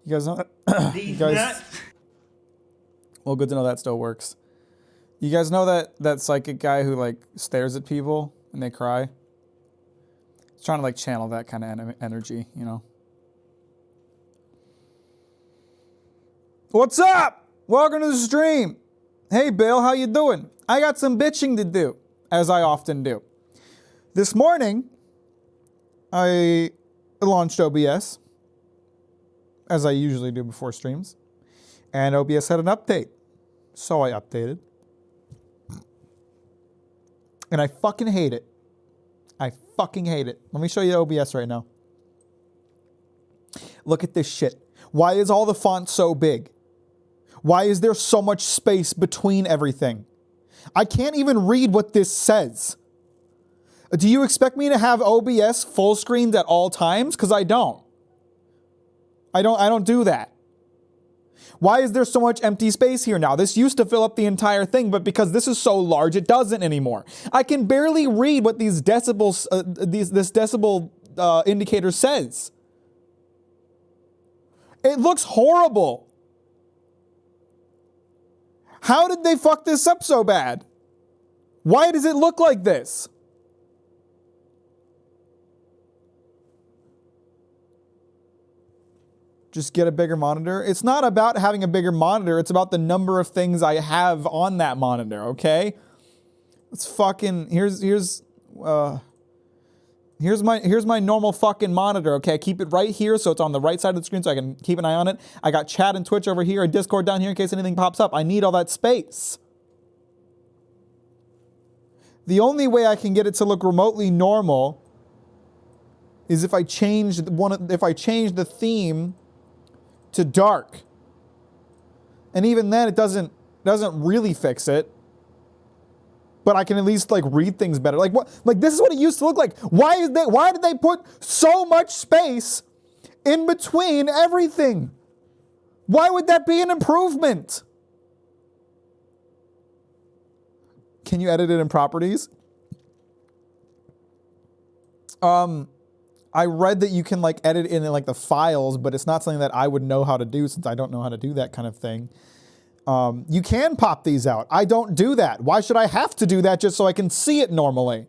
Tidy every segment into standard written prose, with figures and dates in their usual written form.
You guys know that? You These guys, nuts. well, good to know that still works. You guys know that psychic guy who like stares at people and they cry? He's trying to like channel that kind of energy, you know? What's up? Welcome to the stream. Hey, Bill, how you doing? I got some bitching to do, as I often do. This morning, I launched OBS, as I usually do before streams, and OBS had an update. So I updated. And I fucking hate it. I fucking hate it. Let me show you OBS right now. Look at this shit. Why is all the font so big? Why is there so much space between everything? I can't even read what this says. Do you expect me to have OBS full screened at all times? Because I don't. I don't do that. Why is there so much empty space here now? This used to fill up the entire thing, but because this is so large, it doesn't anymore. I can barely read what these decibels, this decibel indicator says. It looks horrible. How did they fuck this up so bad? Why does it look like this? Just get a bigger monitor. It's not about having a bigger monitor. It's about the number of things I have on that monitor, okay? It's fucking, here's my normal fucking monitor, okay? Keep it right here so it's on the right side of the screen so I can keep an eye on it. I got chat and Twitch over here and Discord down here in case anything pops up. I need all that space. The only way I can get it to look remotely normal is if I change the theme to dark. And even then it doesn't really fix it. But I can at least like read things better. Like what? Like this is what it used to look like. Why did they put so much space in between everything? Why would that be an improvement? Can you edit it in properties? I read that you can like edit in like the files, but it's not something that I would know how to do since I don't know how to do that kind of thing. You can pop these out. I don't do that. Why should I have to do that just so I can see it normally?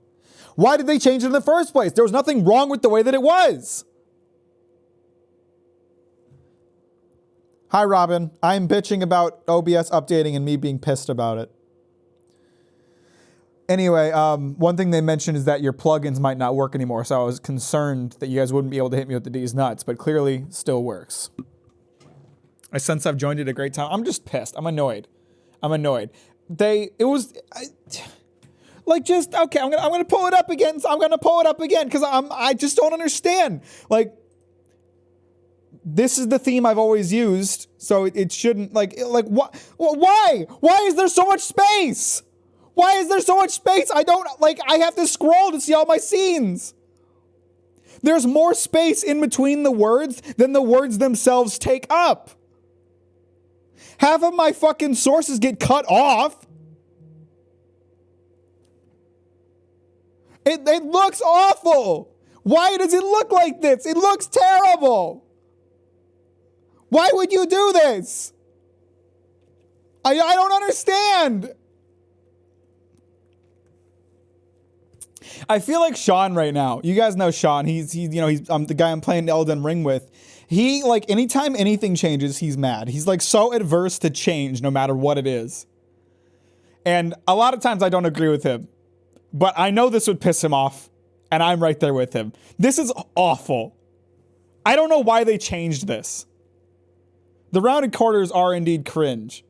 Why did they change it in the first place? There was nothing wrong with the way that it was. Hi, Robin. I'm bitching about OBS updating and me being pissed about it. Anyway, one thing they mentioned is that your plugins might not work anymore, so I was concerned that you guys wouldn't be able to hit me with the D's nuts, but clearly still works. I sense I've joined at a great time. I'm just pissed. I'm annoyed. Okay, I'm gonna pull it up again. I'm gonna pull it up again because I just don't understand. Like, this is the theme I've always used, so it shouldn't what? Why? Why is there so much space? Why is there so much space? I have to scroll to see all my scenes. There's more space in between the words than the words themselves take up. Half of my fucking sources get cut off. It looks awful. Why does it look like this? It looks terrible. Why would you do this? I don't understand. I feel like Sean right now. You guys know Sean. He's the guy I'm playing Elden Ring with. He, like, anytime anything changes, he's mad. He's like so adverse to change no matter what it is. And a lot of times I don't agree with him. But I know this would piss him off. And I'm right there with him. This is awful. I don't know why they changed this. The rounded corners are indeed cringe.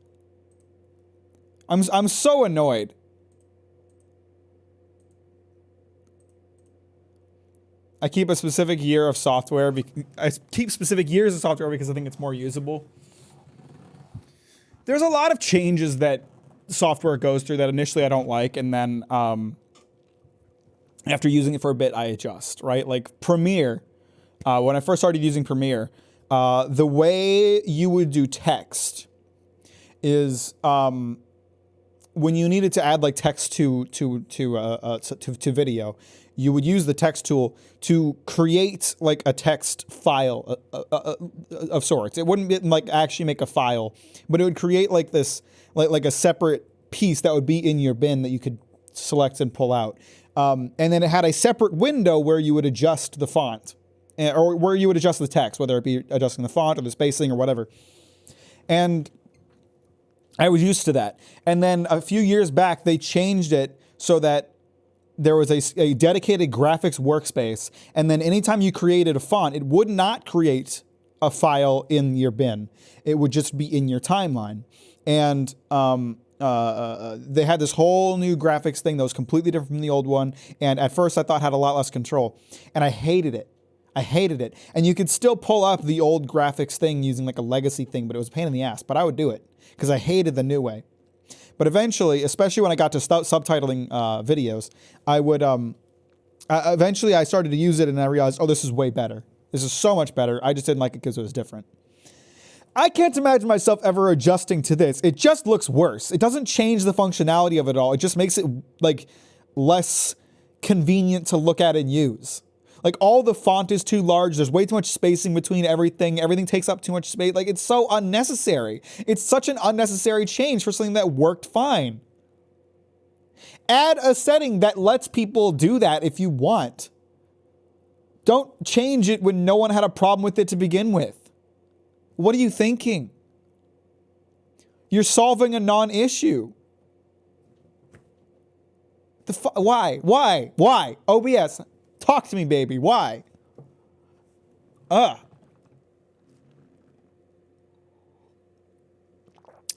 I'm so annoyed. I keep a specific year of software. I keep specific years of software because I think it's more usable. There's a lot of changes that software goes through that initially I don't like, and then after using it for a bit, I adjust, right? Like Premiere, when I first started using Premiere, the way you would do text is when you needed to add like text to video, you would use the text tool to create like a text file of sorts. It wouldn't be, like actually make a file, but it would create like this, like a separate piece that would be in your bin that you could select and pull out. And then it had a separate window where you would adjust the font, or where you would adjust the text, whether it be adjusting the font or the spacing or whatever. And I was used to that. And then a few years back, they changed it so that there was a dedicated graphics workspace. And then anytime you created a font, it would not create a file in your bin. It would just be in your timeline. And they had this whole new graphics thing that was completely different from the old one. And at first I thought had a lot less control. And I hated it. I hated it. And you could still pull up the old graphics thing using like a legacy thing, but it was a pain in the ass. But I would do it because I hated the new way. But eventually, especially when I got to subtitling videos, I would, eventually I started to use it and I realized, oh, this is way better. This is so much better. I just didn't like it because it was different. I can't imagine myself ever adjusting to this. It just looks worse. It doesn't change the functionality of it all. It just makes it like less convenient to look at and use. Like all the font is too large. There's way too much spacing between everything. Everything takes up too much space. Like it's so unnecessary. It's such an unnecessary change for something that worked fine. Add a setting that lets people do that if you want. Don't change it when no one had a problem with it to begin with. What are you thinking? You're solving a non-issue. Why? Why? OBS. Talk to me, baby. Why? By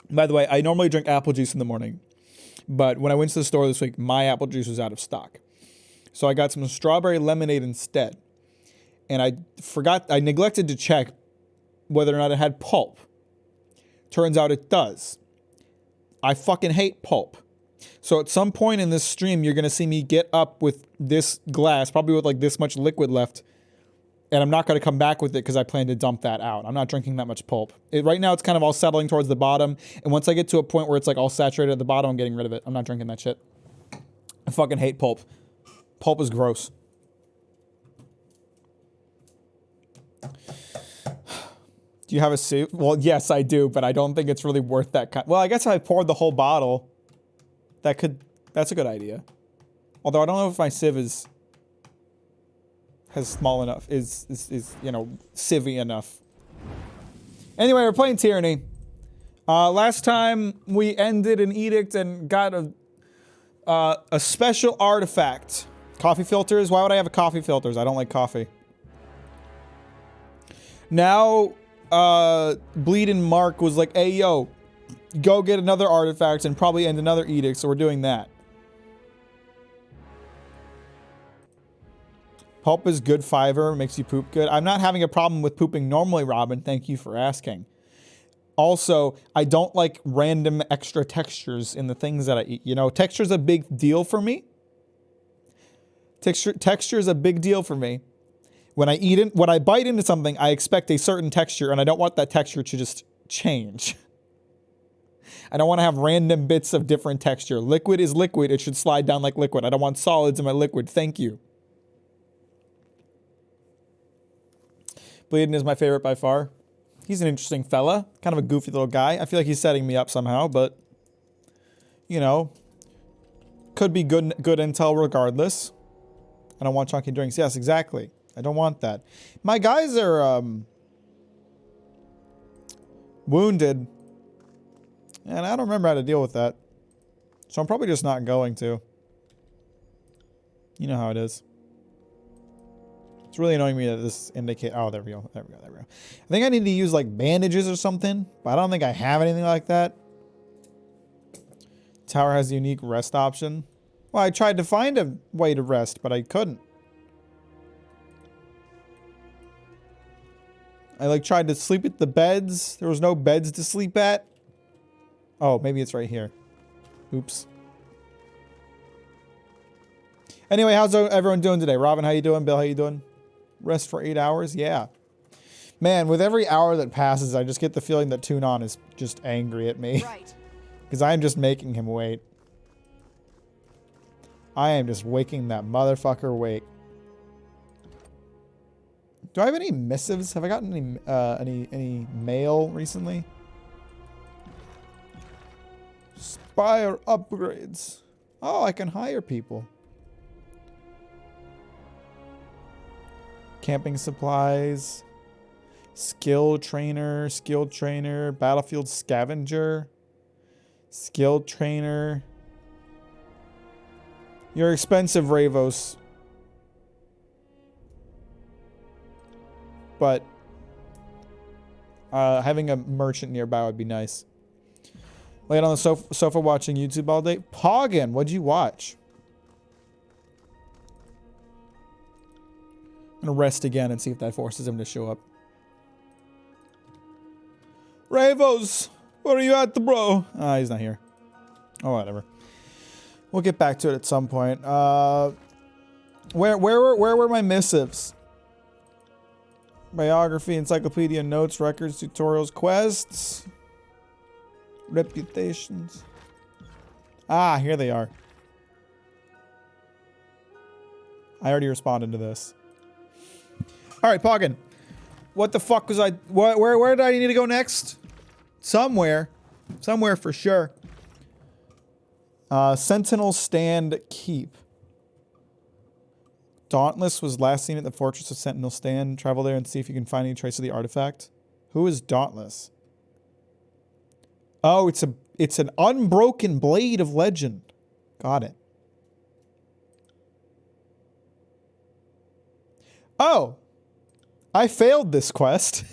the way, I normally drink apple juice in the morning, but when I went to the store this week, my apple juice was out of stock. So I got some strawberry lemonade instead. And I neglected to check whether or not it had pulp. Turns out it does. I fucking hate pulp. So at some point in this stream, you're going to see me get up with this glass, probably with like this much liquid left. And I'm not going to come back with it because I plan to dump that out. I'm not drinking that much pulp. Right now, it's kind of all settling towards the bottom. And once I get to a point where it's like all saturated at the bottom, I'm getting rid of it. I'm not drinking that shit. I fucking hate pulp. Pulp is gross. Do you have a sieve? Well, yes, I do, but I don't think it's really worth that kind. Well, I guess if I poured the whole bottle, that's a good idea. Although I don't know if my sieve has small enough, is sievey enough. Anyway, we're playing Tyranny. Last time we ended an edict and got a special artifact. Coffee filters? Why would I have coffee filters? I don't like coffee. Now, Bleeding Mark was like, hey, yo, go get another artifact and probably end another edict, so we're doing that. Pulp is good fiber, makes you poop good. I'm not having a problem with pooping normally, Robin. Thank you for asking. Also, I don't like random extra textures in the things that I eat. You know, texture's a big deal for me. Texture is a big deal for me. When I bite into something, I expect a certain texture, and I don't want that texture to just change. I don't want to have random bits of different texture. Liquid is liquid. It should slide down like liquid. I don't want solids in my liquid. Thank you. Bleeding is my favorite by far. He's an interesting fella. Kind of a goofy little guy. I feel like he's setting me up somehow, but, you know, could be good intel regardless. I don't want chunky drinks. Yes, exactly. I don't want that. My guys are wounded, and I don't remember how to deal with that. So I'm probably just not going to. You know how it is. It's really annoying me that this indicate. Oh, there we go. There we go. There we go. I think I need to use like bandages or something, but I don't think I have anything like that. Tower has a unique rest option. Well, I tried to find a way to rest, but I couldn't. I like tried to sleep at the beds. There was no beds to sleep at. Oh, maybe it's right here. Oops. Anyway, how's everyone doing today? Robin, how you doing? Bill, how you doing? Rest for 8 hours? Yeah. Man, with every hour that passes, I just get the feeling that TuneOn is just angry at me. Right. Because I'm just making him wait. I am just waking that motherfucker awake. Do I have any missives? Have I gotten any mail recently? Spire upgrades. Oh, I can hire people. Camping supplies. Skilled trainer, battlefield scavenger, skilled trainer. You're expensive, Ravos. But having a merchant nearby would be nice. Laid on the sofa watching YouTube all day. Poggin, what'd you watch? I'm gonna rest again and see if that forces him to show up. Ravos, where are you at, bro? Ah, he's not here. Oh, whatever. We'll get back to it at some point. Where were my missives? Biography, encyclopedia, notes, records, tutorials, quests, reputations. Ah, here they are. I already responded to this. All right, Poggin. What the fuck was I? Where did I need to go next? Somewhere for sure. Sentinel Stand Keep. Dauntless was last seen at the Fortress of Sentinel Stand. Travel there and see if you can find any trace of the artifact. Who is Dauntless? Oh, it's an unbroken blade of legend. Got it. Oh, I failed this quest.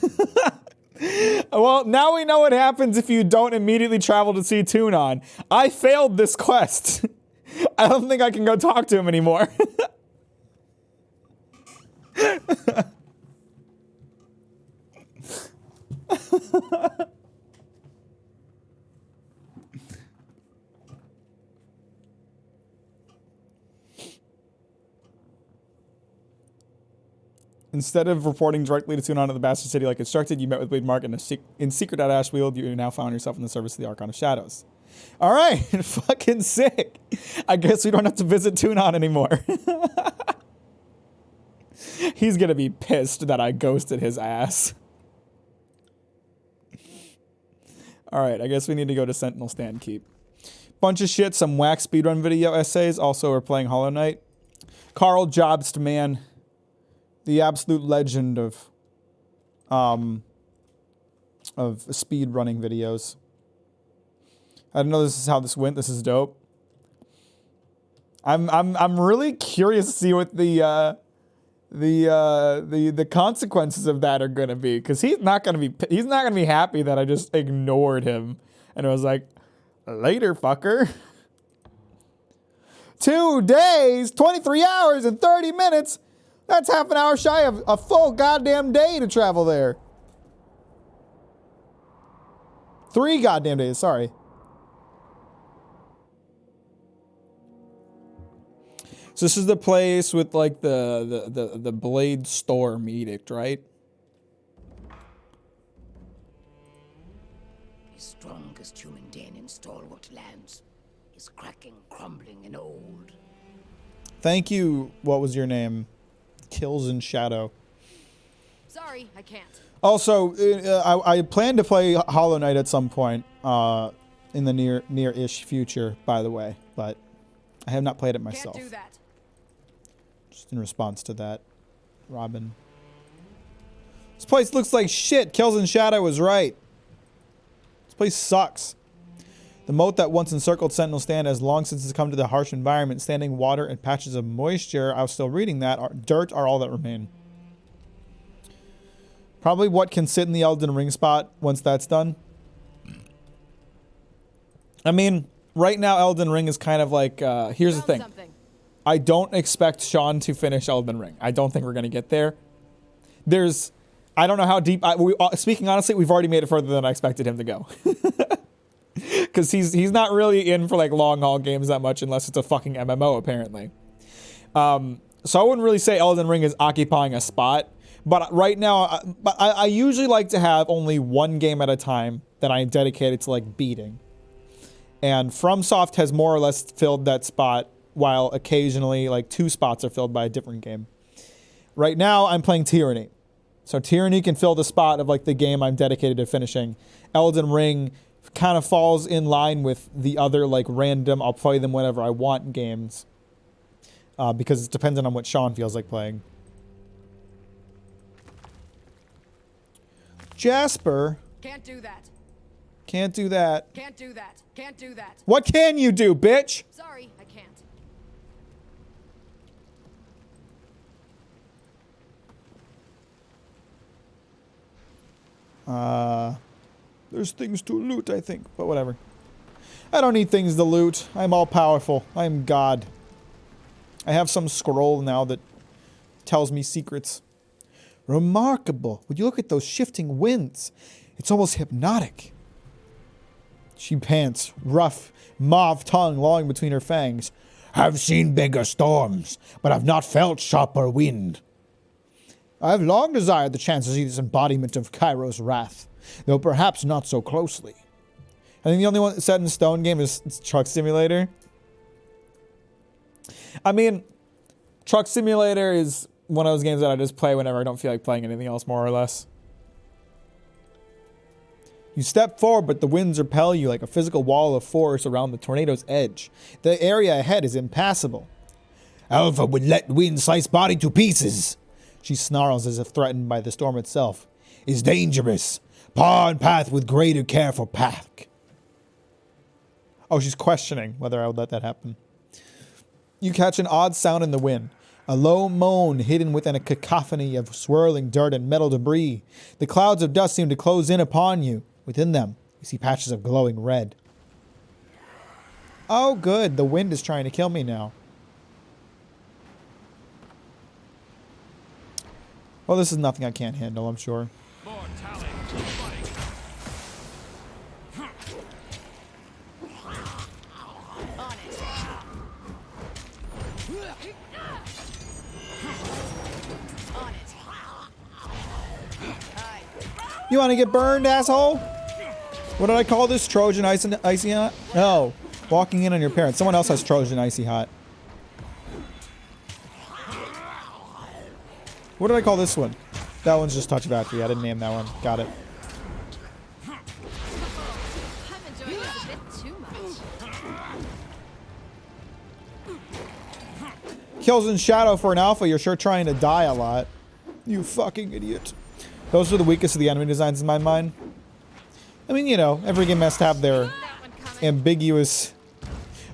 Well, now we know what happens if you don't immediately travel to see Tunon. I failed this quest. I don't think I can go talk to him anymore. Instead of reporting directly to Tunon at the Bastard City like instructed, you met with Wade Mark in secret at Ashfield. You now found yourself in the service of the Archon of Shadows. All right, fucking sick. I guess we don't have to visit Tunon anymore. He's gonna be pissed that I ghosted his ass. All right, I guess we need to go to Sentinel Stand Keep. Bunch of shit, some whack speedrun video essays. Also, we're playing Hollow Knight. Carl Jobst, man. The absolute legend of speed running videos. I don't know this is how this went. This is dope. I'm really curious to see what the consequences of that are gonna be, because he's not gonna be happy that I just ignored him and I was like, later, fucker. 2 days, 23 hours, and 30 minutes. That's half an hour shy of a full goddamn day to travel there. 3 goddamn days, sorry. So this is the place with like the Blade Storm edict, right? His strongest human den in stalwart lands is cracking, crumbling, and old. Thank you. What was your name? Kills in Shadow. Sorry, I can't. Also, I plan to play Hollow Knight at some point in the near-ish future, by the way, but I have not played it myself. Can't do that. Just in response to that, Robin. This place looks like shit. Kills in Shadow was right. This place sucks. The moat that once encircled Sentinel Stand has long since succumbed to the harsh environment. Standing water and patches of moisture, I was still reading that, dirt are all that remain. Probably what can sit in the Elden Ring spot once that's done. I mean, right now Elden Ring is kind of like, here's the thing. I don't expect Sean to finish Elden Ring. I don't think we're going to get there. I don't know how deep, speaking honestly, we've already made it further than I expected him to go. Because he's not really in for like long haul games that much unless it's a fucking MMO apparently. So I wouldn't really say Elden Ring is occupying a spot, but right now I usually like to have only one game at a time that I'm dedicated to like beating. And FromSoft has more or less filled that spot while occasionally like 2 spots are filled by a different game. Right now, I'm playing Tyranny. So Tyranny can fill the spot of like the game I'm dedicated to finishing. Elden Ring kind of falls in line with the other like random, I'll play them whenever I want games. Because it's dependent on what Sean feels like playing. Jasper. Can't do that. Can't do that. Can't do that. Can't do that. What can you do, bitch? Sorry, I can't. There's things to loot, I think, but whatever. I don't need things to loot. I'm all powerful. I'm God. I have some scroll now that tells me secrets. Remarkable. Would you look at those shifting winds? It's almost hypnotic. She pants, rough, mauve tongue lolling between her fangs. I've seen bigger storms, but I've not felt sharper wind. I've long desired the chance to see this embodiment of Cairo's wrath, though perhaps not so closely. I think the only one set in stone game is Truck Simulator. I mean, Truck Simulator is one of those games that I just play whenever I don't feel like playing anything else, more or less. You step forward, but the winds repel you like a physical wall of force around the tornado's edge. The area ahead is impassable. Alpha would let wind slice body to pieces. She snarls as if threatened by the storm itself. Is dangerous. Paw and path with greater care for pack. Oh, she's questioning whether I would let that happen. You catch an odd sound in the wind. A low moan hidden within a cacophony of swirling dirt and metal debris. The clouds of dust seem to close in upon you. Within them, you see patches of glowing red. Oh, good. The wind is trying to kill me now. Well, this is nothing I can't handle, I'm sure. More talent. On it. On it. Hi. You want to get burned, asshole? What did I call this? Trojan Icy Hot? No. Walking in on your parents. Someone else has Trojan Icy Hot. What did I call this one? That one's just Touch Factory. I didn't name that one. Got it. I'm enjoying this a bit too much. Kills in shadow for an alpha. You're sure trying to die a lot. You fucking idiot. Those are the weakest of the enemy designs in my mind. I mean, you know, every game has to have their That one coming. ambiguous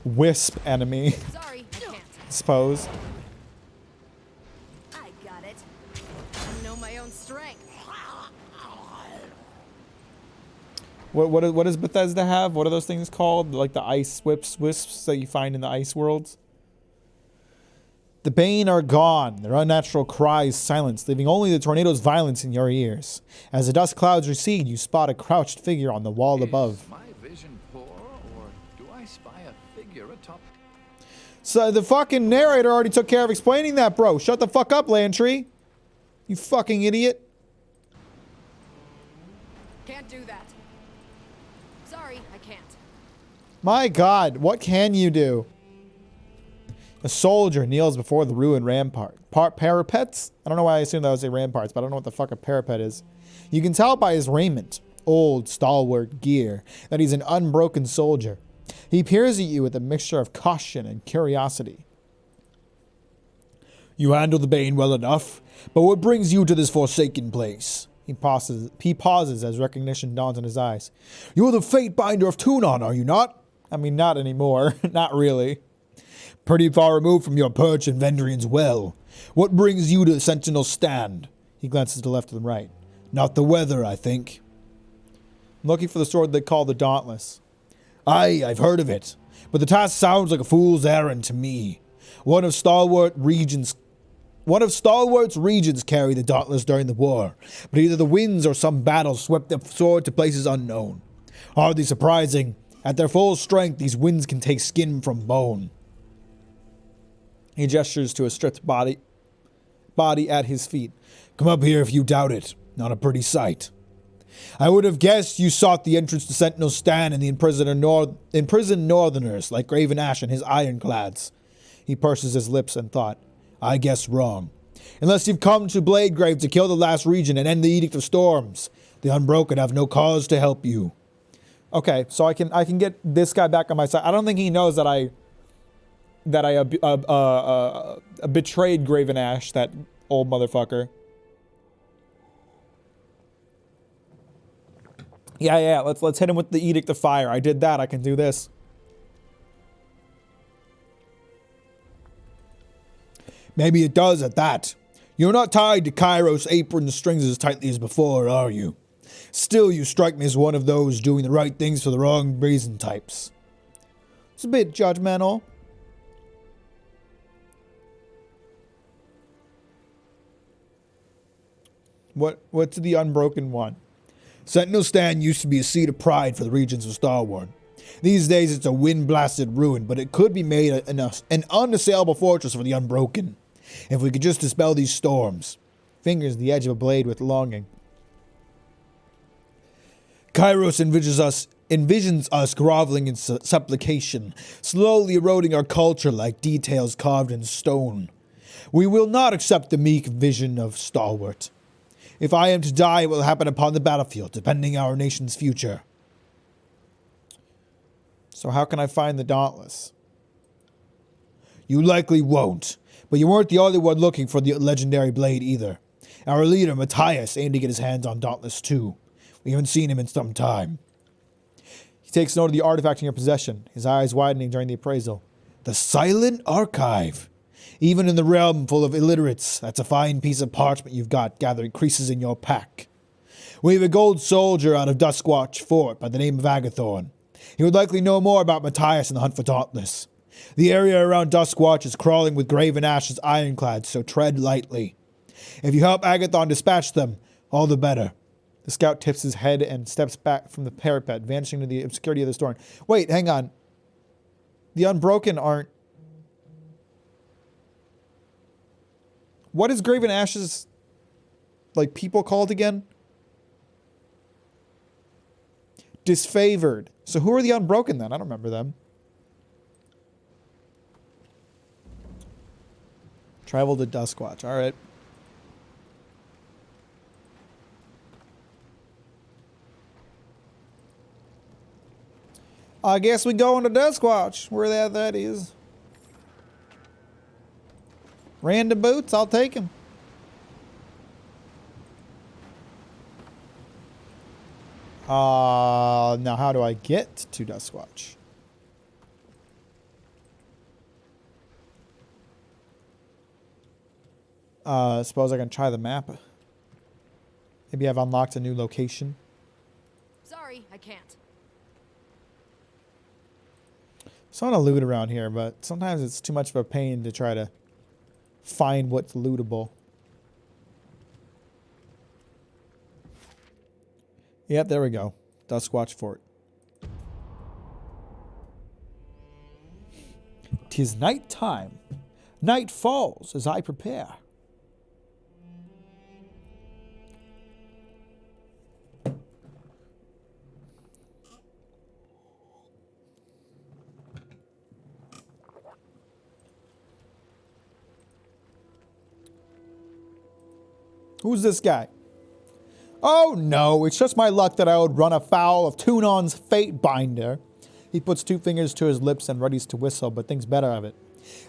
wisp enemy, Sorry, I can't. I suppose. I got it. I know my own strength. What does Bethesda have? What are those things called? Like the ice wisps that you find in the ice worlds? The Bane are gone, their unnatural cries silenced, leaving only the tornado's violence in your ears. As the dust clouds recede, you spot a crouched figure on the wall above. Is my vision poor, or do I spy a figure atop? So the fucking narrator already took care of explaining that, bro. Shut the fuck up, Lantry. You fucking idiot. Can't do that. Sorry, I can't. My God, what can you do? A soldier kneels before the ruined rampart. Parapets? I don't know why I assumed that would say ramparts, but I don't know what the fuck a parapet is. You can tell by his raiment, old, stalwart gear, that he's an unbroken soldier. He peers at you with a mixture of caution and curiosity. You handle the Bane well enough, but what brings you to this forsaken place? He pauses as recognition dawns in his eyes. You're the Fate Binder of Tunon, are you not? I mean, not anymore. Not really. Pretty far removed from your perch in Vendrian's well. What brings you to Sentinel's stand? He glances to the left and right. Not the weather, I think. I'm looking for the sword they call the Dauntless. Aye, I've heard of it, but the task sounds like a fool's errand to me. One of Stalwart's regions carried the Dauntless during the war, but either the winds or some battle swept the sword to places unknown. Hardly surprising. At their full strength, these winds can take skin from bone. He gestures to a stripped body at his feet. Come up here if you doubt it. Not a pretty sight. I would have guessed you sought the entrance to Sentinel's stand and the imprisoned Northerners like Graven Ash and his ironclads. He purses his lips in thought. I guess wrong. Unless you've come to Bladegrave to kill the last region and end the Edict of Storms, the Unbroken have no cause to help you. Okay, so I can get this guy back on my side. I don't think he knows that I betrayed Graven Ash, that old motherfucker. Yeah, let's hit him with the Edict of Fire. I did that, I can do this. Maybe it does at that. You're not tied to Kairos' apron strings as tightly as before, are you? Still, you strike me as one of those doing the right things for the wrong reason types. It's a bit judgmental. What's the Unbroken one? Sentinel Stand used to be a seat of pride for the regions of Starwarn. These days it's a wind-blasted ruin, but it could be made an unassailable fortress for the Unbroken. If we could just dispel these storms. Fingers the edge of a blade with longing. Kairos envisions us groveling in supplication, slowly eroding our culture like details carved in stone. We will not accept the meek vision of Stalwart. If I am to die, it will happen upon the battlefield, depending our nation's future. So how can I find the Dauntless? You likely won't, but you weren't the only one looking for the legendary blade either. Our leader, Matthias, aimed to get his hands on Dauntless too. We haven't seen him in some time. He takes note of the artifact in your possession, his eyes widening during the appraisal. The Silent Archive. Even in the realm full of illiterates, that's a fine piece of parchment you've got gathering creases in your pack. We have a gold soldier out of Duskwatch Fort by the name of Agathorn. He would likely know more about Matthias and the hunt for Dauntless. The area around Duskwatch is crawling with Graven Ash's ironclads, so tread lightly. If you help Agathon dispatch them, all the better. The scout tips his head and steps back from the parapet, vanishing into the obscurity of the storm. Wait, hang on. The Unbroken aren't... What is Graven Ash's, like, people called again? Disfavored. So who are the Unbroken then? I don't remember them. Travel to Duskwatch. All right. I guess we go into Duskwatch, where that is. Random boots, I'll take them. Now how do I get to Duskwatch? Suppose I can try the map. Maybe I've unlocked a new location. Sorry, I can't. There's a lot of loot around here, but sometimes it's too much of a pain to try to find what's lootable. Yep, there we go. Duskwatch Fort. 'Tis night time. Night falls as I prepare. Who's this guy? Oh no, it's just my luck that I would run afoul of Tunon's Fate Binder. He puts two fingers to his lips and readies to whistle, but thinks better of it.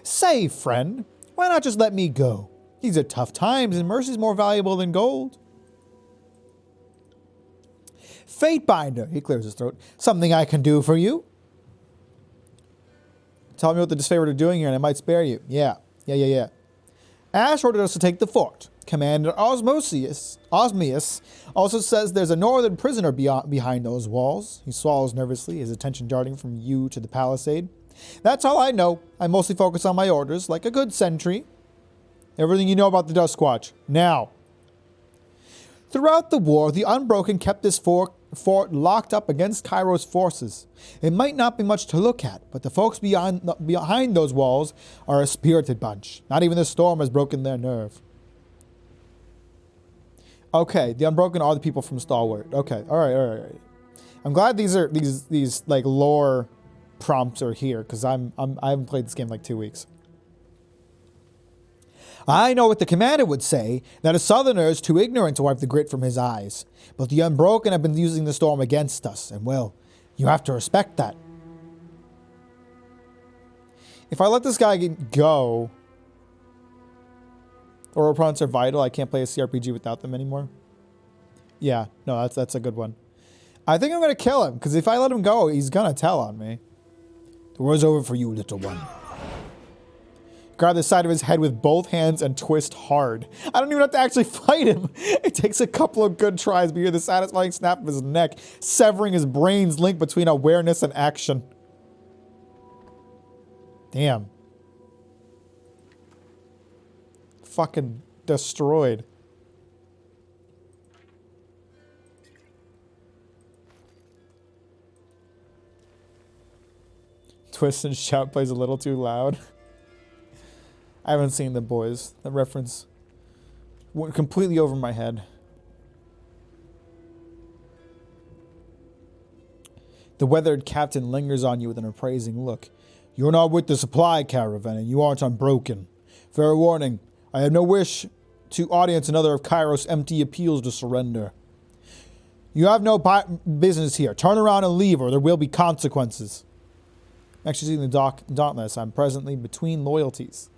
Say, friend, why not just let me go? These are tough times, and mercy's more valuable than gold. Fate Binder, he clears his throat. Something I can do for you? Tell me what the disfavored are doing here, and I might spare you. Yeah. Ash ordered us to take the fort. Commander Osmius also says there's a northern prisoner behind those walls. He swallows nervously, his attention darting from you to the palisade. That's all I know. I mostly focus on my orders, like a good sentry. Everything you know about the Duskwatch. Now. Throughout the war, the Unbroken kept this fort locked up against Kairos forces. It might not be much to look at, but the folks behind those walls are a spirited bunch. Not even the storm has broken their nerve. Okay, the Unbroken are the people from Stalwart. Okay, all right. I'm glad these these like lore prompts are here because I haven't played this game in like 2 weeks. I know what the commander would say, that a southerner is too ignorant to wipe the grit from his eyes. But the Unbroken have been using the storm against us, and well, you have to respect that. If I let this guy go, or opponents are vital, I can't play a CRPG without them anymore. Yeah, no, that's a good one. I think I'm going to kill him, because if I let him go, he's going to tell on me. The war's over for you, little one. Grab the side of his head with both hands and twist hard. I don't even have to actually fight him. It takes a couple of good tries, but you hear the satisfying snap of his neck, severing his brain's link between awareness and action. Damn. Fucking destroyed. Twist and shout plays a little too loud. I haven't seen The Boys. The reference went completely over my head. The weathered captain lingers on you with an appraising look. You're not with the supply caravan, and you aren't unbroken. Fair warning, I have no wish to audience another of Kairos' empty appeals to surrender. You have no business here. Turn around and leave, or there will be consequences. I'm actually seeing the Dauntless. I'm presently between loyalties.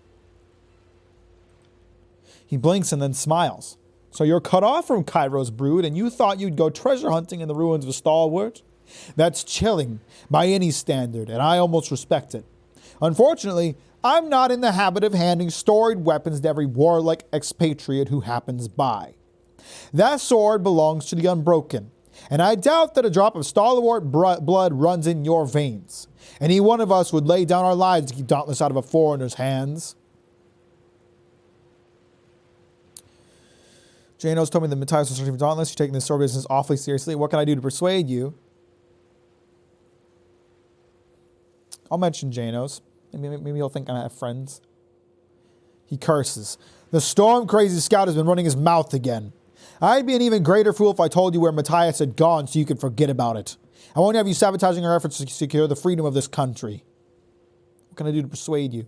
He blinks and then smiles. So you're cut off from Kairos' brood, and you thought you'd go treasure hunting in the ruins of Stalwart? That's chilling by any standard, and I almost respect it. Unfortunately, I'm not in the habit of handing storied weapons to every warlike expatriate who happens by. That sword belongs to the Unbroken, and I doubt that a drop of Stalwart blood runs in your veins. Any one of us would lay down our lives to keep Dauntless out of a foreigner's hands. Janos told me that Matthias was searching for Dauntless. You're taking this sword business awfully seriously. What can I do to persuade you? I'll mention Janos. Maybe he'll think I have friends. He curses. The storm-crazy scout has been running his mouth again. I'd be an even greater fool if I told you where Matthias had gone so you could forget about it. I won't have you sabotaging our efforts to secure the freedom of this country. What can I do to persuade you?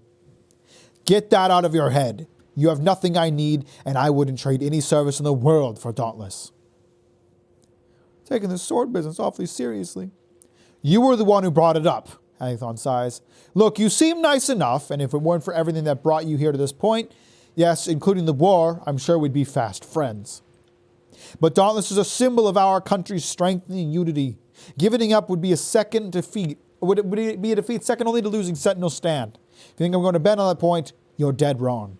Get that out of your head. You have nothing I need, and I wouldn't trade any service in the world for Dauntless. Taking this sword business awfully seriously. You were the one who brought it up, Agathon sighs. Look, you seem nice enough, and if it weren't for everything that brought you here to this point, yes, including the war, I'm sure we'd be fast friends. But Dauntless is a symbol of our country's strength and unity. Giving up would be a second defeat. Would it be a defeat second only to losing Sentinel Stand? If you think I'm going to bend on that point, you're dead wrong.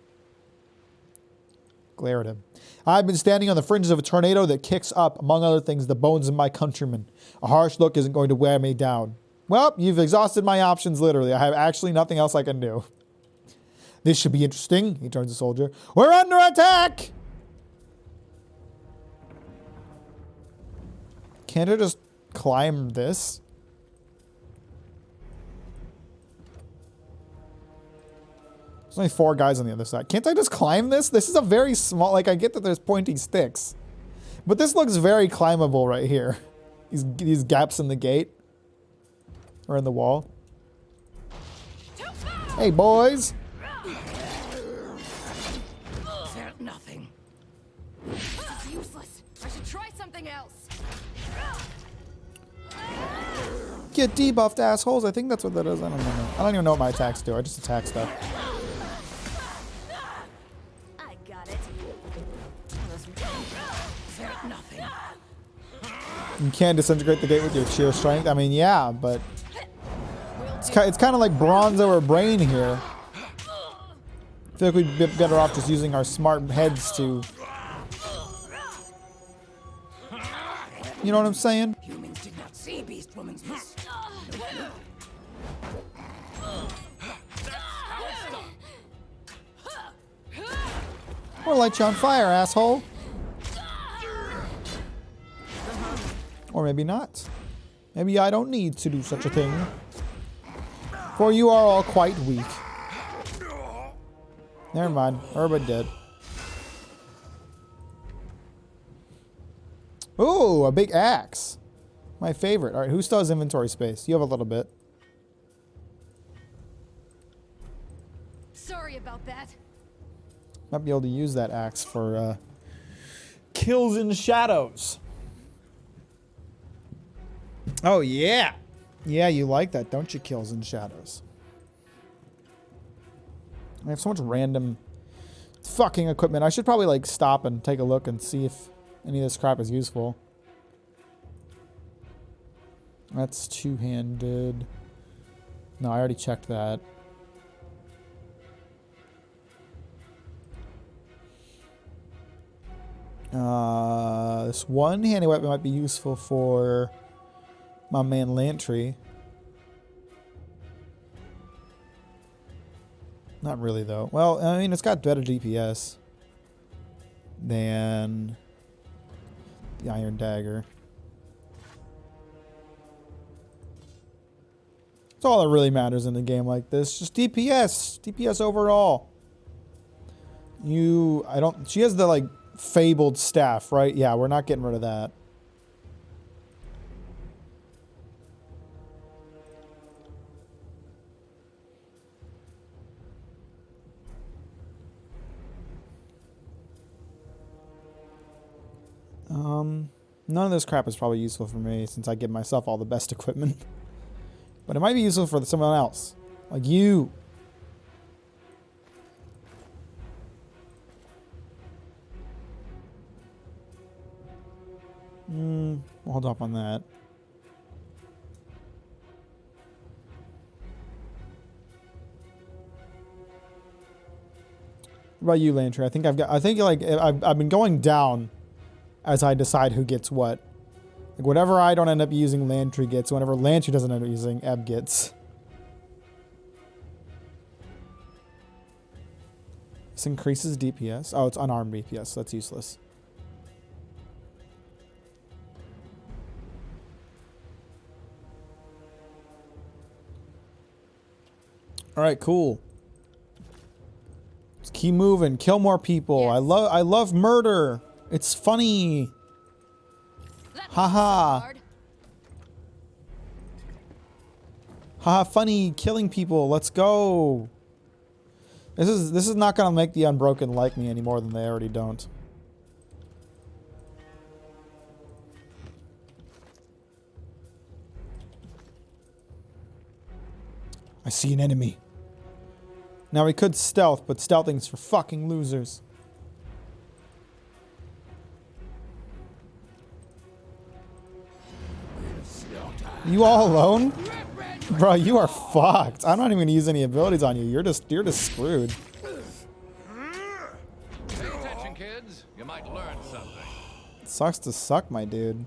Glare at him. I've been standing on the fringes of a tornado that kicks up, among other things, the bones of my countrymen. A harsh look isn't going to wear me down. Well, you've exhausted my options, literally. I have actually nothing else I can do. This should be interesting, he turns to the soldier. We're under attack! Can't I just climb this? There's only 4 guys on the other side. Can't I just climb this? This is a very small... Like, I get that there's pointy sticks. But this looks very climbable right here. These gaps in the gate. Or in the wall. Hey, boys! Felt nothing. It's useless. I should try something else. Get debuffed, assholes. I think that's what that is. I don't know. I don't even know what my attacks do. I just attack stuff. I got it. Felt nothing. You can disintegrate the gate with your sheer strength. I mean, yeah, but... It's kind of like Bronze over Brain here. I feel like we'd be better off just using our smart heads to... You know what I'm saying? Humans did not see Beast Woman's miss. Or light you on fire, asshole. Or maybe not. Maybe I don't need to do such a thing. For you are all quite weak. Never mind. Urba dead. Ooh, a big axe. My favorite. Alright, who still has inventory space? You have a little bit. Sorry about that. Might be able to use that axe for kills in shadows. Oh, yeah. Yeah, you like that, don't you? Kills in shadows. I have so much random fucking equipment. I should probably, like, stop and take a look and see if any of this crap is useful. That's two-handed. No, I already checked that. This one-handed weapon might be useful for my man Lantry. Not really, though. Well, I mean, it's got better DPS than the Iron Dagger. That's all that really matters in a game like this. Just DPS. DPS overall. She has the, like, fabled staff, right? Yeah, we're not getting rid of that. None of this crap is probably useful for me since I give myself all the best equipment. But it might be useful for someone else. Like you. We'll hold up on that. What about you, Lantry? I think I've been going down as I decide who gets what. Like whatever I don't end up using, Lantry gets. Whatever Lantry doesn't end up using, Eb gets. This increases DPS. Oh, it's unarmed DPS, so that's useless. All right, cool. Let's keep moving. Kill more people. Yes. I love murder. It's funny. Haha. Haha, funny killing people. Let's go. This is not gonna make the Unbroken like me any more than they already don't. I see an enemy. Now we could stealth, but stealthing's for fucking losers. You all alone? Bro, you are fucked. I'm not even gonna use any abilities on you. You're just screwed. Pay attention, kids. You might learn something. It sucks to suck, my dude.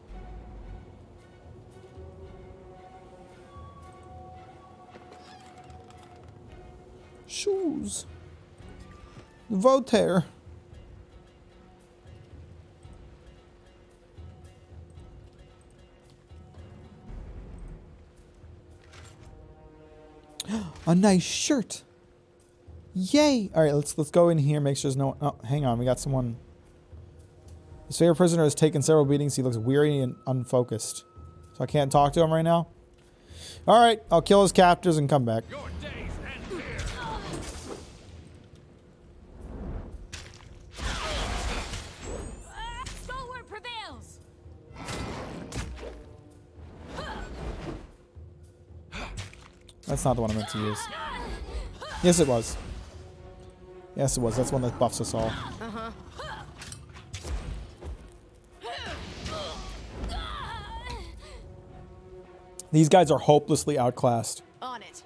Shoes. Voltaire. A nice shirt. Yay! All right, let's go in here. Make sure there's no. Oh, hang on. We got someone. This favorite prisoner has taken several beatings. He looks weary and unfocused, so I can't talk to him right now. All right, I'll kill his captors and come back. Your days end here. Stalwart prevails. That's not the one I meant to use. Yes, it was. Yes, it was. That's one that buffs us all. These guys are hopelessly outclassed. On it.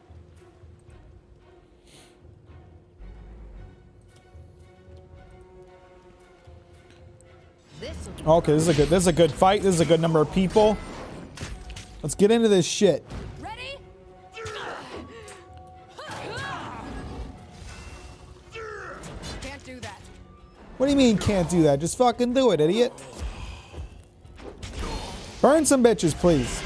Okay, this is a good fight. This is a good number of people. Let's get into this shit. Ready? Can't do that. What do you mean can't do that? Just fucking do it, idiot. Burn some bitches, please.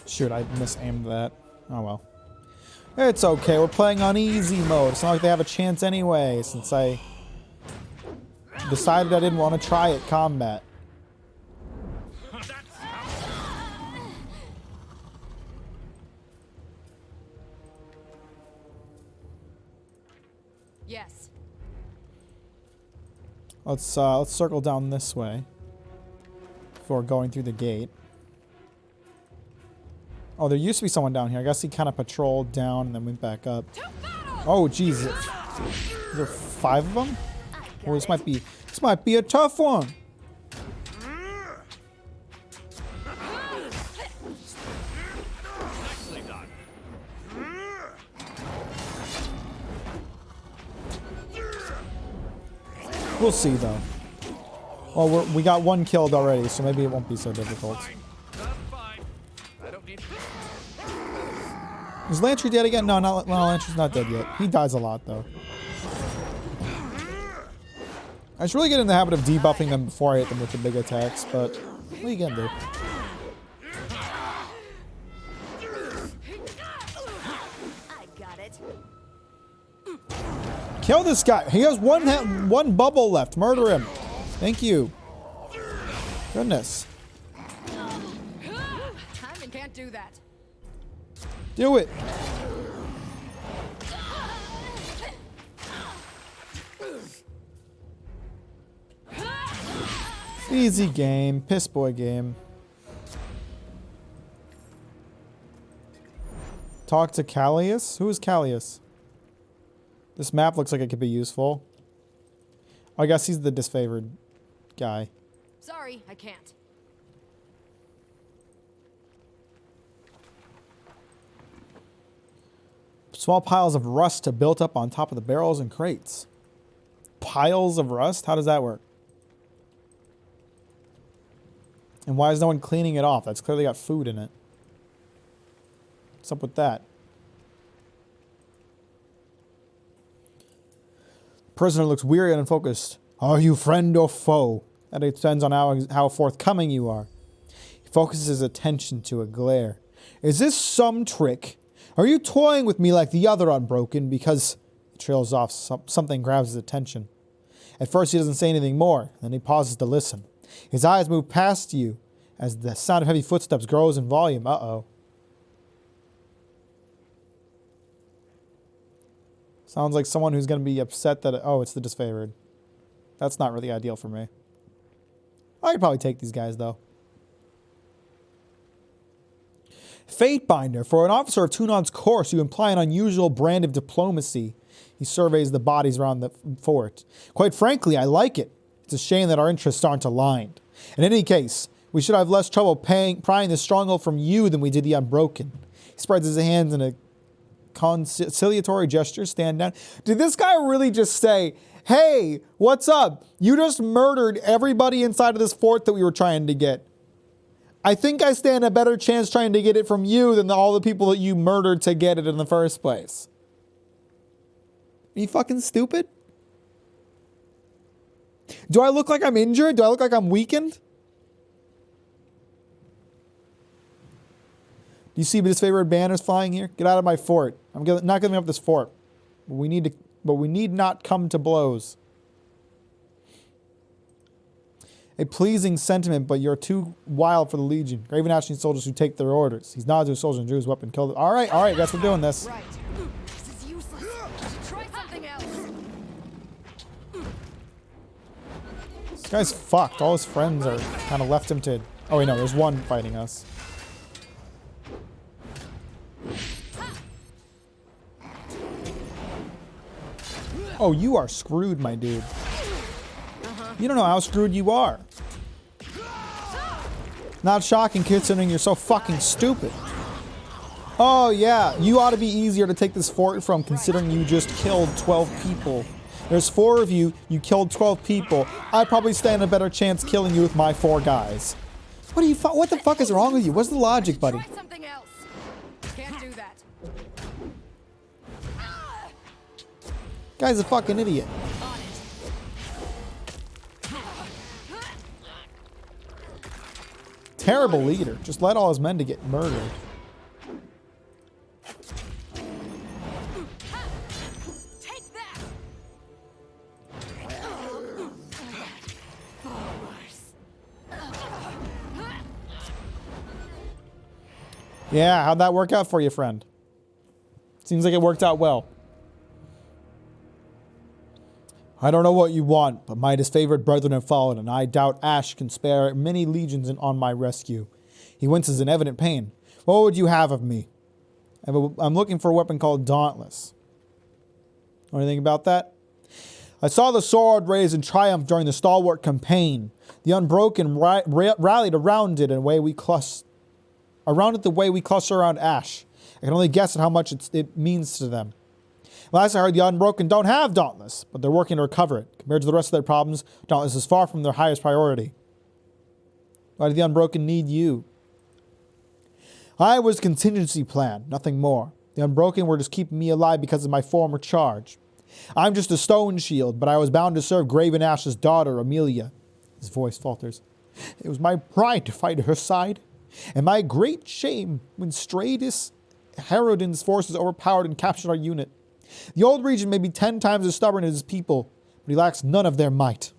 Shoot, I misaimed that. Oh well. It's okay, we're playing on easy mode. It's not like they have a chance anyway, since I decided I didn't want to try at combat. Yes. Let's circle down this way before going through the gate. Oh, there used to be someone down here. I guess he kind of patrolled down and then went back up. Oh, Jesus. Is there 5 of them? Oh, this might be a tough one. We'll see, though. Well, we got 1 killed already, so maybe it won't be so difficult. Is Lantry dead again? No, Lantry's not dead yet. He dies a lot, though. I should really get in the habit of debuffing them before I hit them with the big attacks, but what are you gonna do? I got it. Kill this guy. He has one bubble left. Murder him. Thank you. Goodness. I can't do that. Do it. Easy game. Piss boy game. Talk to Callius? Who is Callius? This map looks like it could be useful. I guess he's the disfavored guy. Sorry, I can't. Small piles of rust are built up on top of the barrels and crates. Piles of rust? How does that work? And why is no one cleaning it off? That's clearly got food in it. What's up with that? Prisoner looks weary and unfocused. Are you friend or foe? That depends on how forthcoming you are. He focuses his attention to a glare. Is this some trick? Are you toying with me like the other Unbroken? Because he trails off. Something grabs his attention. At first he doesn't say anything more. Then he pauses to listen. His eyes move past you as the sound of heavy footsteps grows in volume. Uh-oh. Sounds like someone who's going to be upset that... Oh, it's the disfavored. That's not really ideal for me. I could probably take these guys, though. Fatebinder. For an officer of Tunon's course, you imply an unusual brand of diplomacy. He surveys the bodies around the fort. Quite frankly, I like it. It's a shame that our interests aren't aligned. In any case, we should have less trouble prying the stronghold from you than we did the Unbroken. He spreads his hands in a conciliatory gesture. Stand down. Did this guy really just say, hey, what's up? You just murdered everybody inside of this fort that we were trying to get. I think I stand a better chance trying to get it from you than all the people that you murdered to get it in the first place. Are you fucking stupid? Do I look like I'm injured? Do I look like I'm weakened? Do you see disfavored banners flying here? Get out of my fort. I'm not giving up this fort. But we need not come to blows. A pleasing sentiment, but you're too wild for the Legion. Graven Ash needs soldiers who take their orders. He's nodded to a soldier and drew his weapon. Killed it. All right, guess we're doing this. Right. This is useless. I should try something else. This guy's fucked. All his friends are kind of left him to... Oh, wait, no, there's one fighting us. Oh, you are screwed, my dude. You don't know how screwed you are. Not shocking considering you're so fucking stupid. Oh, yeah. You ought to be easier to take this fort from considering you just killed 12 people. There's 4 of you. You killed 12 people. I probably stand a better chance killing you with my 4 guys. What the fuck is wrong with you? What's the logic, buddy? Try something else. Can't do that. Guy's a fucking idiot. On it. Terrible leader. Just led all his men to get murdered. Take that. Yeah, how'd that work out for you, friend? Seems like it worked out well. I don't know what you want, but my disfavored brethren have fallen, and I doubt Ash can spare many legions on my rescue. He winces in evident pain. What would you have of me? I'm looking for a weapon called Dauntless. Know anything about that? I saw the sword raised in triumph during the stalwart campaign. The Unbroken rallied around it in a way we cluster around Ash. I can only guess at how much it means to them. Last I heard, the Unbroken don't have Dauntless, but they're working to recover it. Compared to the rest of their problems, Dauntless is far from their highest priority. Why do the Unbroken need you? I was contingency plan, nothing more. The Unbroken were just keeping me alive because of my former charge. I'm just a stone shield, but I was bound to serve Graven Ash's daughter, Amelia. His voice falters. It was my pride to fight at her side, and my great shame when Stratus Herodin's forces overpowered and captured our unit. The old region may be 10 times as stubborn as his people, but he lacks none of their might.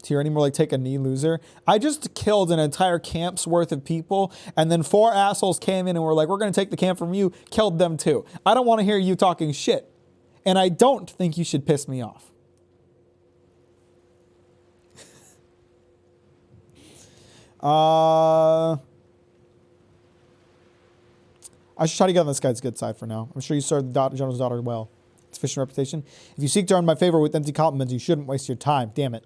Tyranny, more like take a knee, loser. I just killed an entire camp's worth of people, and then 4 assholes came in and were like, we're going to take the camp from you, killed them too. I don't want to hear you talking shit, and I don't think you should piss me off. I should try to get on this guy's good side for now. I'm sure you served the general's daughter well. It's efficient reputation. If you seek to earn my favor with empty compliments, you shouldn't waste your time. Damn it.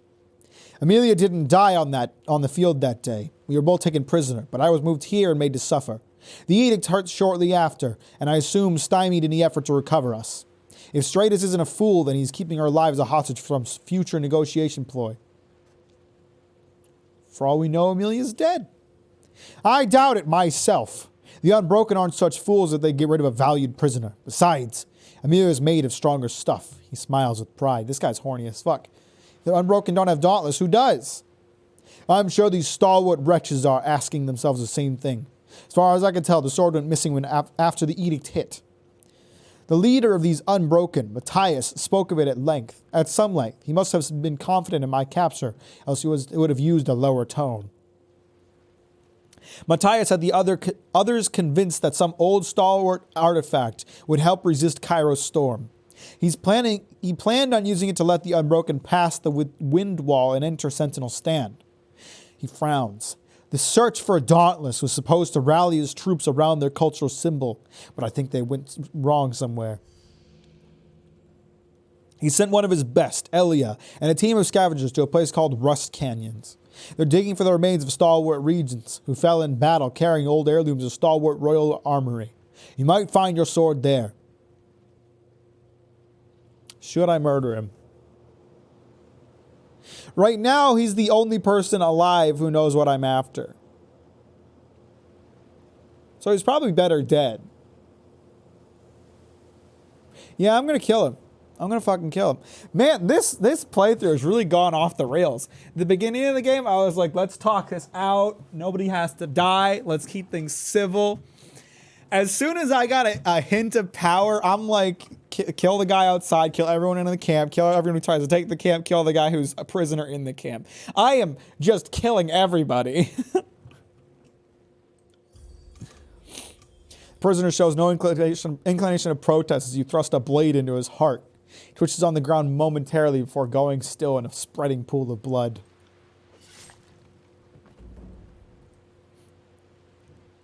Amelia didn't die on the field that day. We were both taken prisoner, but I was moved here and made to suffer. The edict hurt shortly after, and I assume stymied any effort to recover us. If Stratus isn't a fool, then he's keeping our lives a hostage from future negotiation ploy. For all we know, Amelia's dead. I doubt it myself. The Unbroken aren't such fools that they get rid of a valued prisoner. Besides, Amelia is made of stronger stuff. He smiles with pride. This guy's horny as fuck. The Unbroken don't have Dauntless. Who does? I'm sure these stalwart wretches are asking themselves the same thing. As far as I can tell, the sword went missing when after the edict hit. The leader of these Unbroken, Matthias, spoke of it at some length. He must have been confident in my capture, else he would have used a lower tone. Matthias had the others convinced that some old stalwart artifact would help resist Cairo's storm. He planned on using it to let the Unbroken pass the wind wall and enter Sentinel's stand. He frowns. The search for Dauntless was supposed to rally his troops around their cultural symbol, but I think they went wrong somewhere. He sent one of his best, Elia, and a team of scavengers to a place called Rust Canyons. They're digging for the remains of stalwart regents who fell in battle carrying old heirlooms of stalwart royal armory. You might find your sword there. Should I murder him? Right now, he's the only person alive who knows what I'm after. So he's probably better dead. Yeah, I'm going to kill him. I'm going to fucking kill him. Man, this playthrough has really gone off the rails. At the beginning of the game, I was like, let's talk this out. Nobody has to die. Let's keep things civil. As soon as I got a hint of power, I'm like, kill the guy outside, kill everyone in the camp, kill everyone who tries to take the camp, kill the guy who's a prisoner in the camp. I am just killing everybody. Prisoner shows no inclination of protest as you thrust a blade into his heart. He twitches on the ground momentarily before going still in a spreading pool of blood.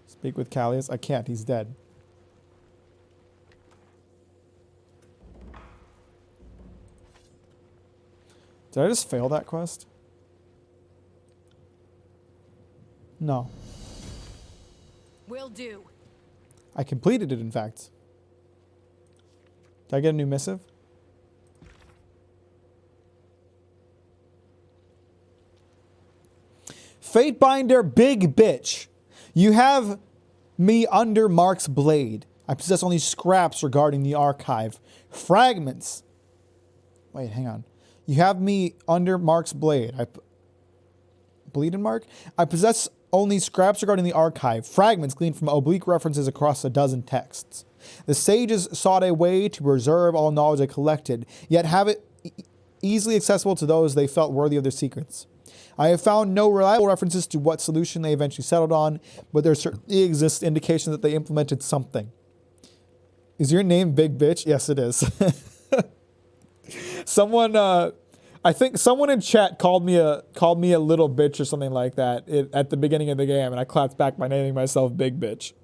Speak with Callius. I can't. He's dead. Did I just fail that quest? No. Will do. I completed it, in fact. Did I get a new missive? Fatebinder, big bitch. You have me under Mark's blade. I possess only scraps regarding the archive. Fragments. Wait, hang on. You have me under Mark's blade. Bleeding Mark? I possess only scraps regarding the archive. Fragments gleaned from oblique references across a dozen texts. The sages sought a way to preserve all knowledge they collected, yet have it easily accessible to those they felt worthy of their secrets. I have found no reliable references to what solution they eventually settled on, but there certainly exists indication that they implemented something. Is your name Big Bitch? Yes, it is. Someone, I think someone in chat called me a little bitch or something like that at the beginning of the game, and I clapped back by naming myself Big Bitch.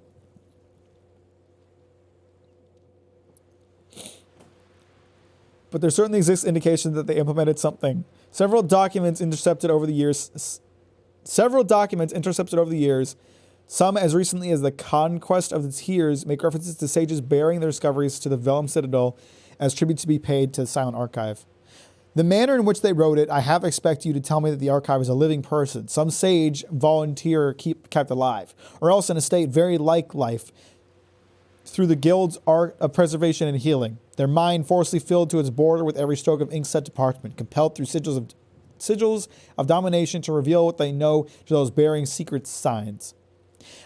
But there certainly exists indication that they implemented something. Several documents intercepted over the years, some as recently as the Conquest of the Tears, make references to sages bearing their discoveries to the Vellum Citadel as tribute to be paid to the Silent Archive. The manner in which they wrote it, I half expect you to tell me that the archive is a living person, some sage volunteer kept alive, or else in a state very like life, through the guild's art of preservation and healing, their mind forcibly filled to its border with every stroke of ink set to parchment, compelled through sigils of domination to reveal what they know to those bearing secret signs.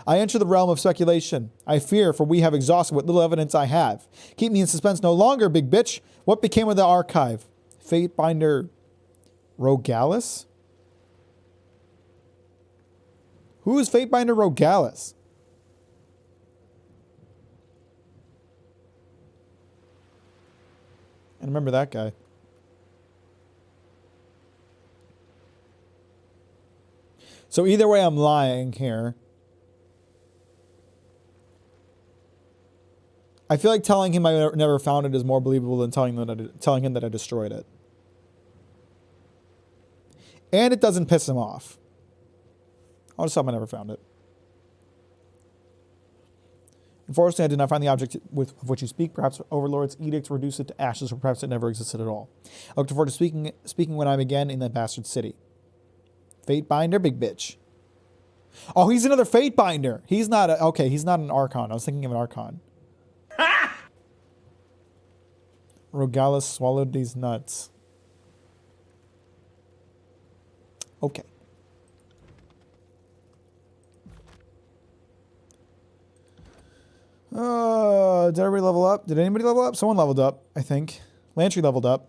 I enter the realm of speculation. I fear, for we have exhausted what little evidence I have. Keep me in suspense no longer, big bitch. What became of the archive? Fatebinder Rogalis? Who is Fatebinder Rogalis? I remember that guy. So either way, I'm lying here. I feel like telling him I never found it is more believable than telling him that I destroyed it. And it doesn't piss him off. I'll just tell him I never found it. Unfortunately, I did not find the object of which you speak. Perhaps Overlord's edict reduced it to ashes, or perhaps it never existed at all. I look forward to speaking when I'm again in that bastard city. Fatebinder, big bitch. Oh, he's another Fatebinder. He's not he's not an Archon. I was thinking of an Archon. Rogalis swallowed these nuts. Okay. Did everybody level up? Did anybody level up? Someone leveled up, I think. Lantry leveled up.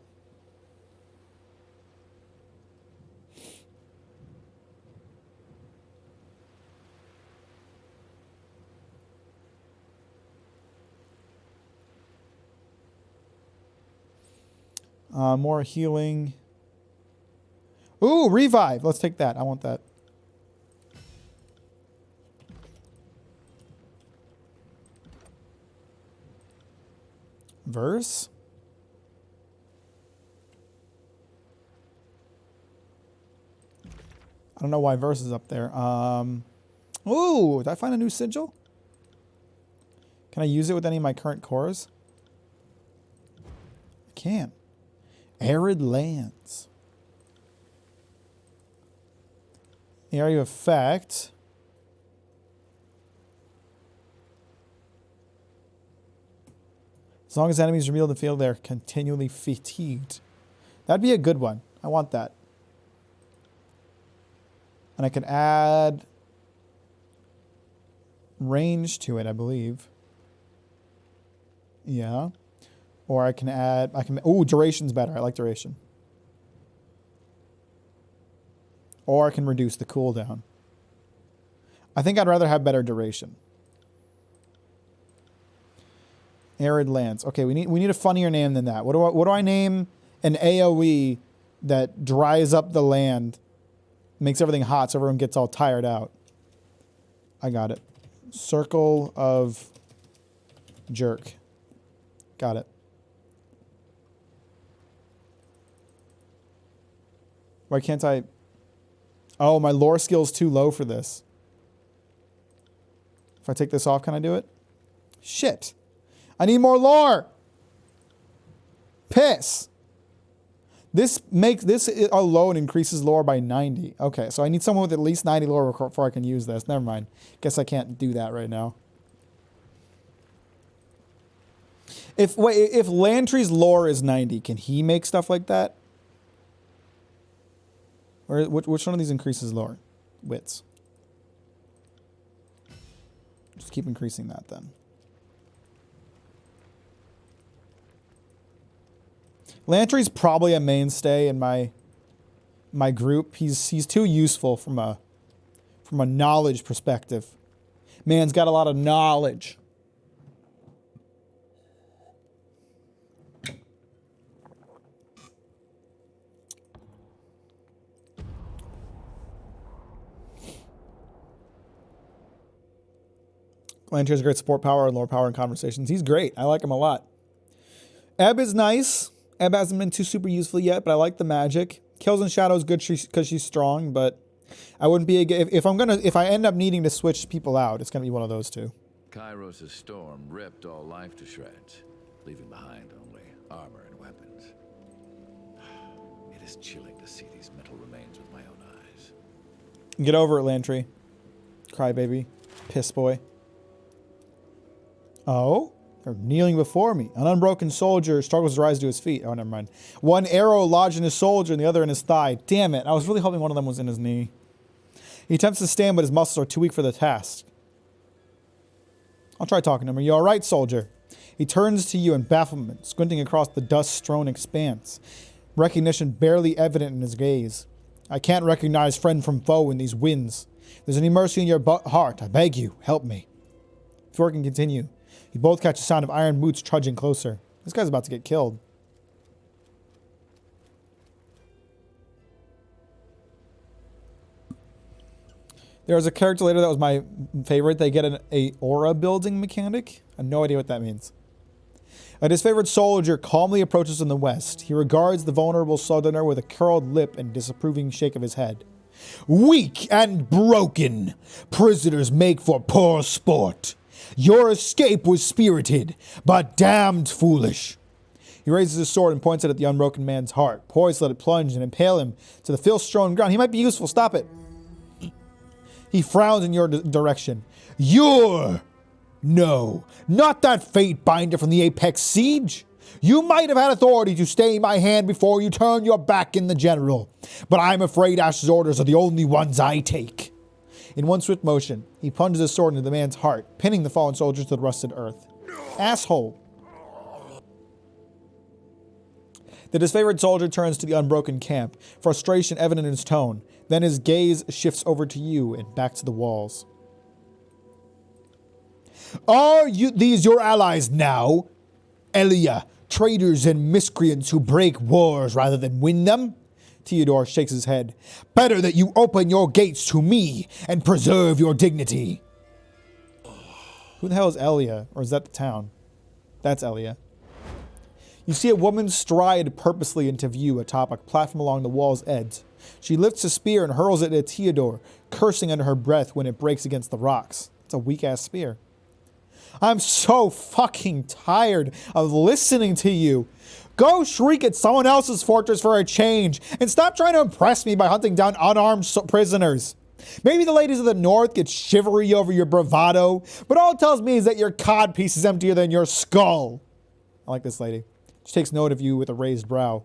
More healing. Ooh, revive. Let's take that. I want that. Verse. I don't know why verse is up there. Ooh, did I find a new sigil? Can I use it with any of my current cores? I can. Arid lands. Area of effect. As long as enemies reveal the field, they're continually fatigued. That'd be a good one. I want that. And I can add range to it, I believe. Yeah. Or I can add, ooh, duration's better. I like duration. Or I can reduce the cooldown. I think I'd rather have better duration. Arid lands. Okay, we need a funnier name than that. What do I name an AoE that dries up the land, makes everything hot so everyone gets all tired out? I got it. Circle of Jerk. Got it. Why can't I? Oh, my lore skill's too low for this. If I take this off, can I do it? Shit. I need more lore. Piss. This alone increases lore by 90. Okay, so I need someone with at least 90 lore before I can use this. Never mind. Guess I can't do that right now. If Lantry's lore is 90, can he make stuff like that? Or which one of these increases lore? Wits. Just keep increasing that then. Lantry's probably a mainstay in my group. He's too useful from a knowledge perspective. Man's got a lot of knowledge. Lantry has great support power and lower power in conversations. He's great. I like him a lot. Ebb is nice. Ebb hasn't been too super useful yet, but I like the magic. Kills and Shadow is good because she's strong, but I wouldn't be if I end up needing to switch people out, it's gonna be one of those two. Kairos' storm ripped all life to shreds, leaving behind only armor and weapons. It is chilling to see these metal remains with my own eyes. Get over it, Lantry. Crybaby. Piss boy. Oh? They're kneeling before me. An unbroken soldier struggles to rise to his feet. Oh, never mind. One arrow lodged in his shoulder and the other in his thigh. Damn it. I was really hoping one of them was in his knee. He attempts to stand, but his muscles are too weak for the task. I'll try talking to him. Are you alright, soldier? He turns to you in bafflement, squinting across the dust-strewn expanse. Recognition barely evident in his gaze. I can't recognize friend from foe in these winds. If there's any mercy in your heart, I beg you, help me. Before I can continue, you both catch the sound of iron boots trudging closer. This guy's about to get killed. There was a character later that was my favorite. They get a aura building mechanic. I have no idea what that means. A disfavored soldier calmly approaches from the west. He regards the vulnerable southerner with a curled lip and disapproving shake of his head. Weak and broken, prisoners make for poor sport. Your escape was spirited, but damned foolish. He raises his sword and points it at the unbroken man's heart, poised to let it plunge and impale him to the filth-strewn ground. He might be useful. Stop it. He frowns in your direction. No, not that fate binder from the Apex Siege. You might have had authority to stay my hand before you turn your back in the general, but I'm afraid Ash's orders are the only ones I take. In one swift motion, he plunges his sword into the man's heart, pinning the fallen soldier to the rusted earth. Asshole. The disfavored soldier turns to the unbroken camp, frustration evident in his tone. Then his gaze shifts over to you and back to the walls. Are these your allies now? Elia, traitors and miscreants who break wars rather than win them? Theodore shakes his head. Better that you open your gates to me and preserve your dignity. Who the hell is Elia? Or is that the town? That's Elia. You see a woman stride purposely into view atop a platform along the wall's edge. She lifts a spear and hurls it at Theodore, cursing under her breath when it breaks against the rocks. It's a weak-ass spear. I'm so fucking tired of listening to you. Go shriek at someone else's fortress for a change, and stop trying to impress me by hunting down unarmed prisoners. Maybe the ladies of the north get shivery over your bravado, but all it tells me is that your codpiece is emptier than your skull. I like this lady. She takes note of you with a raised brow.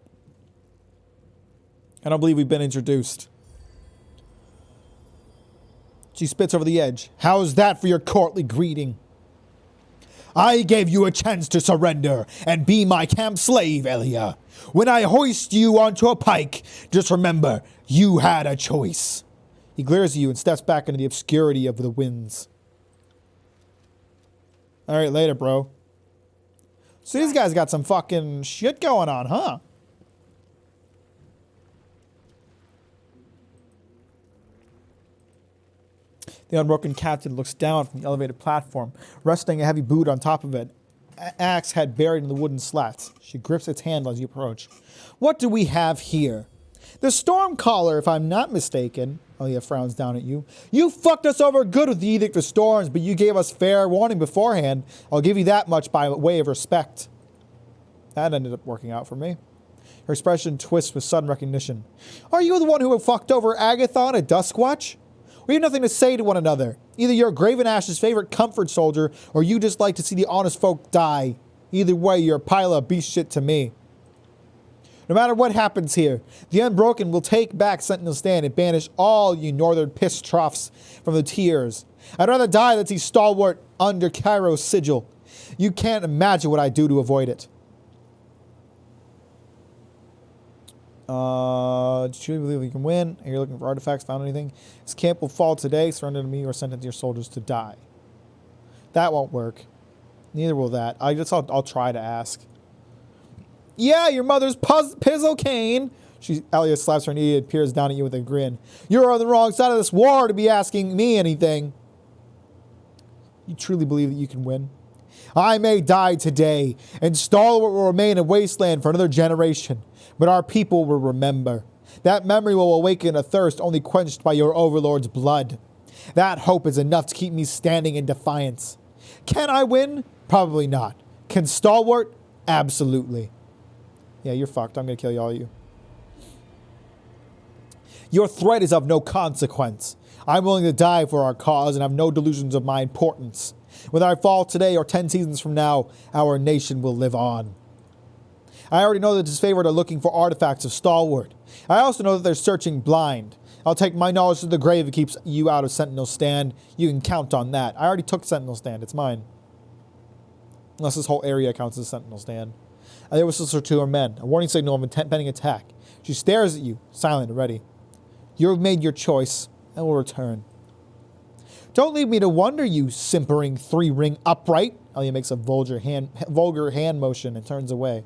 I don't believe we've been introduced. She spits over the edge. How's that for your courtly greeting? I gave you a chance to surrender and be my camp slave, Elia. When I hoist you onto a pike, just remember, you had a choice. He glares at you and steps back into the obscurity of the winds. All right, later, bro. So these guys got some fucking shit going on, huh? The unbroken captain looks down from the elevated platform, resting a heavy boot on top of it, axe head buried in the wooden slats. She grips its handle as you approach. What do we have here? The Stormcaller, if I'm not mistaken. Elia frowns down at you. You fucked us over good with the Edict of Storms, but you gave us fair warning beforehand. I'll give you that much by way of respect. That ended up working out for me. Her expression twists with sudden recognition. Are you the one who fucked over Agathon at Duskwatch? We have nothing to say to one another. Either you're Graven Ash's favorite comfort soldier, or you just like to see the honest folk die. Either way, you're a pile of beast shit to me. No matter what happens here, the Unbroken will take back Sentinel Stand and banish all you northern piss troughs from the tiers. I'd rather die than see stalwart under Kairos' sigil. You can't imagine what I'd do to avoid it. Do you believe we can win? Are you looking for artifacts? Found anything? This camp will fall today. Surrender to me or sentence your soldiers to die. That won't work. Neither will that. I'll try to ask. Yeah, your mother's pizzle cane. Elia slaps her knee and peers down at you with a grin. You're on the wrong side of this war to be asking me anything. You truly believe that you can win? I may die today, and Stalwart will remain a wasteland for another generation, but our people will remember. That memory will awaken a thirst only quenched by your overlord's blood. That hope is enough to keep me standing in defiance. Can I win? Probably not. Can Stalwart? Absolutely. Yeah, you're fucked. I'm gonna kill all of you. Your threat is of no consequence. I'm willing to die for our cause and have no delusions of my importance. Whether I fall today or 10 seasons from now, our nation will live on. I already know that the disfavored are looking for artifacts of Stalwart. I also know that they're searching blind. I'll take my knowledge to the grave if it keeps you out of Sentinel Stand. You can count on that. I already took Sentinel Stand. It's mine. Unless this whole area counts as Sentinel Stand. And there was sister to her men. A warning signal of impending attack. She stares at you, silent and ready. You've made your choice, and will return. Don't leave me to wonder, you simpering three-ring upright. Elia makes a vulgar hand motion and turns away.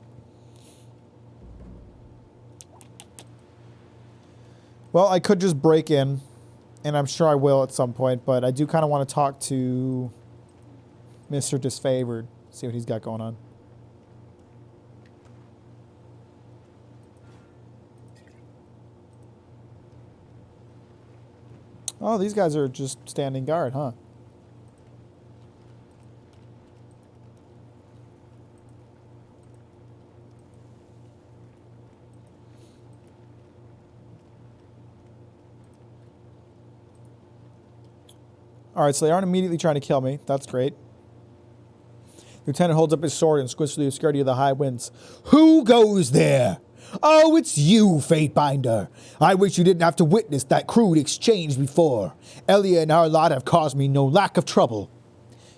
Well, I could just break in, and I'm sure I will at some point, but I do kind of want to talk to Mr. Disfavored, see what he's got going on. Oh, these guys are just standing guard, huh? Alright, so they aren't immediately trying to kill me. That's great. Lieutenant holds up his sword and squishes through the obscurity of the high winds. Who goes there? Oh, it's you, Fatebinder. I wish you didn't have to witness that crude exchange before. Elia and our lot have caused me no lack of trouble.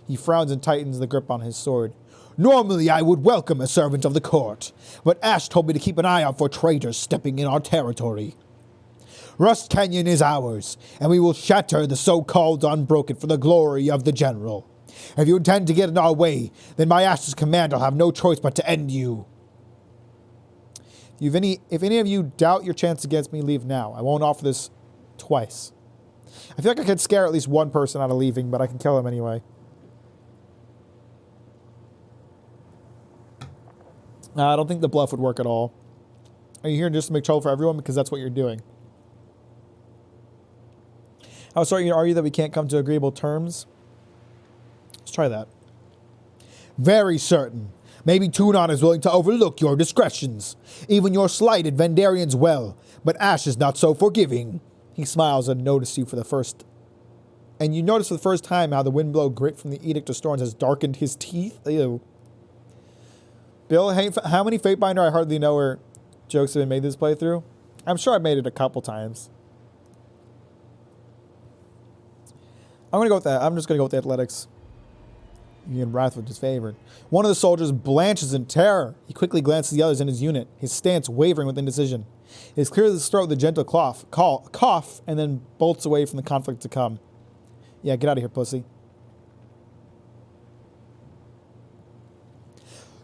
He frowns and tightens the grip on his sword. Normally I would welcome a servant of the court, but Ash told me to keep an eye out for traitors stepping in our territory. Rust Canyon is ours, and we will shatter the so-called Unbroken for the glory of the General. If you intend to get in our way, then by Ash's command I'll have no choice but to end you. If any of you doubt your chance against me, leave now. I won't offer this twice. I feel like I could scare at least one person out of leaving, but I can kill him anyway. I don't think the bluff would work at all. Are you here just to make trouble for everyone? Because that's what you're doing. I was starting to argue that we can't come to agreeable terms. Let's try that. Very certain. Maybe Tunon is willing to overlook your discretions. Even your slighted Vendarians well, but Ash is not so forgiving. He smiles and notices you for the first... And you notice for the first time how the windblow grit from the Edict of Storms has darkened his teeth. Ew. Bill, how many Fatebinder I hardly know or jokes have been made this playthrough? I'm sure I've made it a couple times. I'm gonna go with that. I'm just gonna go with the athletics. Ian Wrath with his favorite. One of the soldiers blanches in terror. He quickly glances at the others in his unit, his stance wavering with indecision. He clears his throat with a gentle cough, and then bolts away from the conflict to come. Yeah, get out of here, pussy.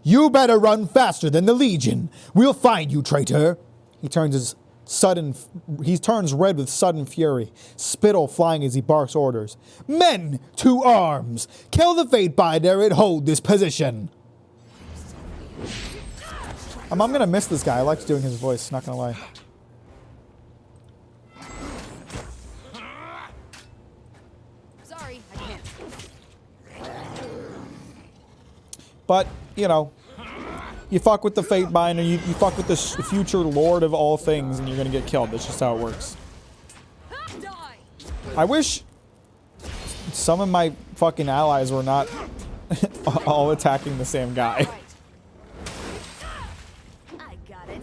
You better run faster than the Legion. We'll find you, traitor. He turns red with sudden fury, spittle flying as he barks orders. Men to arms! Kill the Fatebinder and hold this position! I'm gonna miss this guy. I liked doing his voice, not gonna lie. Sorry, I can't. But, you know, you fuck with the Fatebinder, you fuck with the future lord of all things, and you're gonna get killed. That's just how it works. I wish some of my fucking allies were not all attacking the same guy. I got it.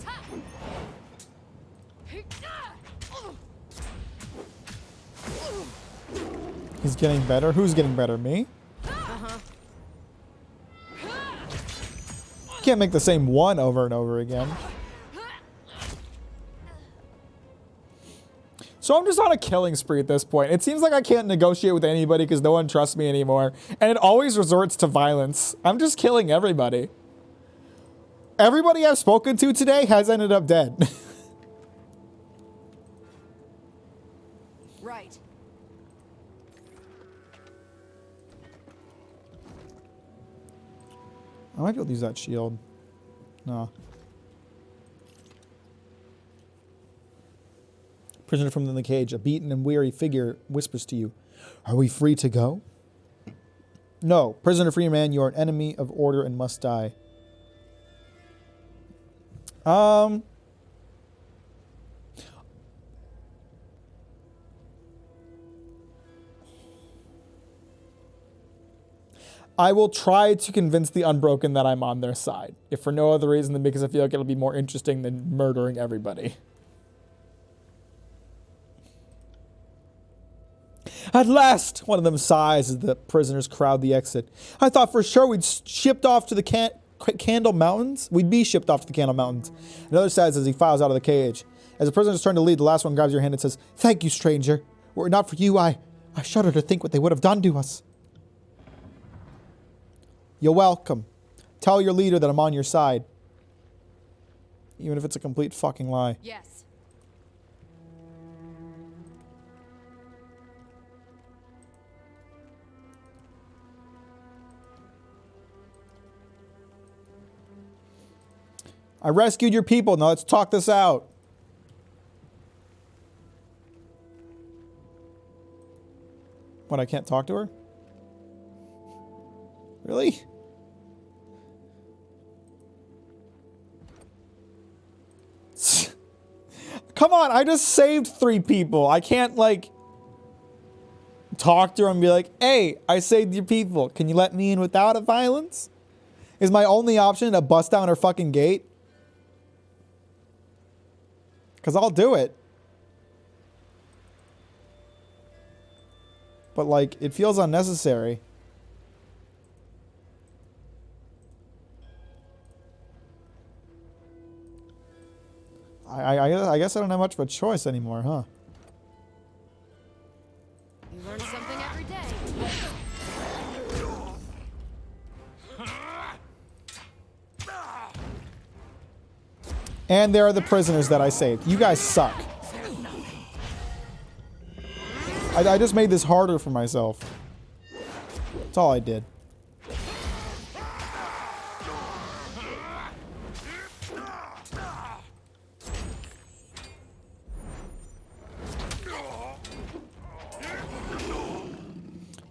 He's getting better. Who's getting better? Me? Can't make the same one over and over again. So I'm just on a killing spree at this point. It seems like I can't negotiate with anybody because no one trusts me anymore. And it always resorts to violence. I'm just killing everybody. Everybody I've spoken to today has ended up dead. Right. I might be able to use that shield. No. Prisoner from the cage, a beaten and weary figure whispers to you, "Are we free to go?" No. Prisoner, free man, you are an enemy of order and must die. I will try to convince the Unbroken that I'm on their side, if for no other reason than because I feel like it'll be more interesting than murdering everybody. At last, one of them sighs as the prisoners crowd the exit. I thought for sure we'd shipped off to the Candle Mountains. We'd be shipped off to the Candle Mountains. Another says as he files out of the cage. As the prisoners turn to leave, the last one grabs your hand and says, "Thank you, stranger. Were it not for you, I shudder to think what they would have done to us." You're welcome. Tell your leader that I'm on your side. Even if it's a complete fucking lie. Yes. I rescued your people. Now let's talk this out. What, I can't talk to her? Really? Come on, I just saved 3 people. I can't, like, talk to her and be like, "Hey, I saved your people. Can you let me in without a violence?" Is my only option to bust down her fucking gate? Because I'll do it. But, like, it feels unnecessary. I guess I don't have much of a choice anymore, huh? You learn something every day. And there are the prisoners that I saved. You guys suck. I just made this harder for myself. That's all I did.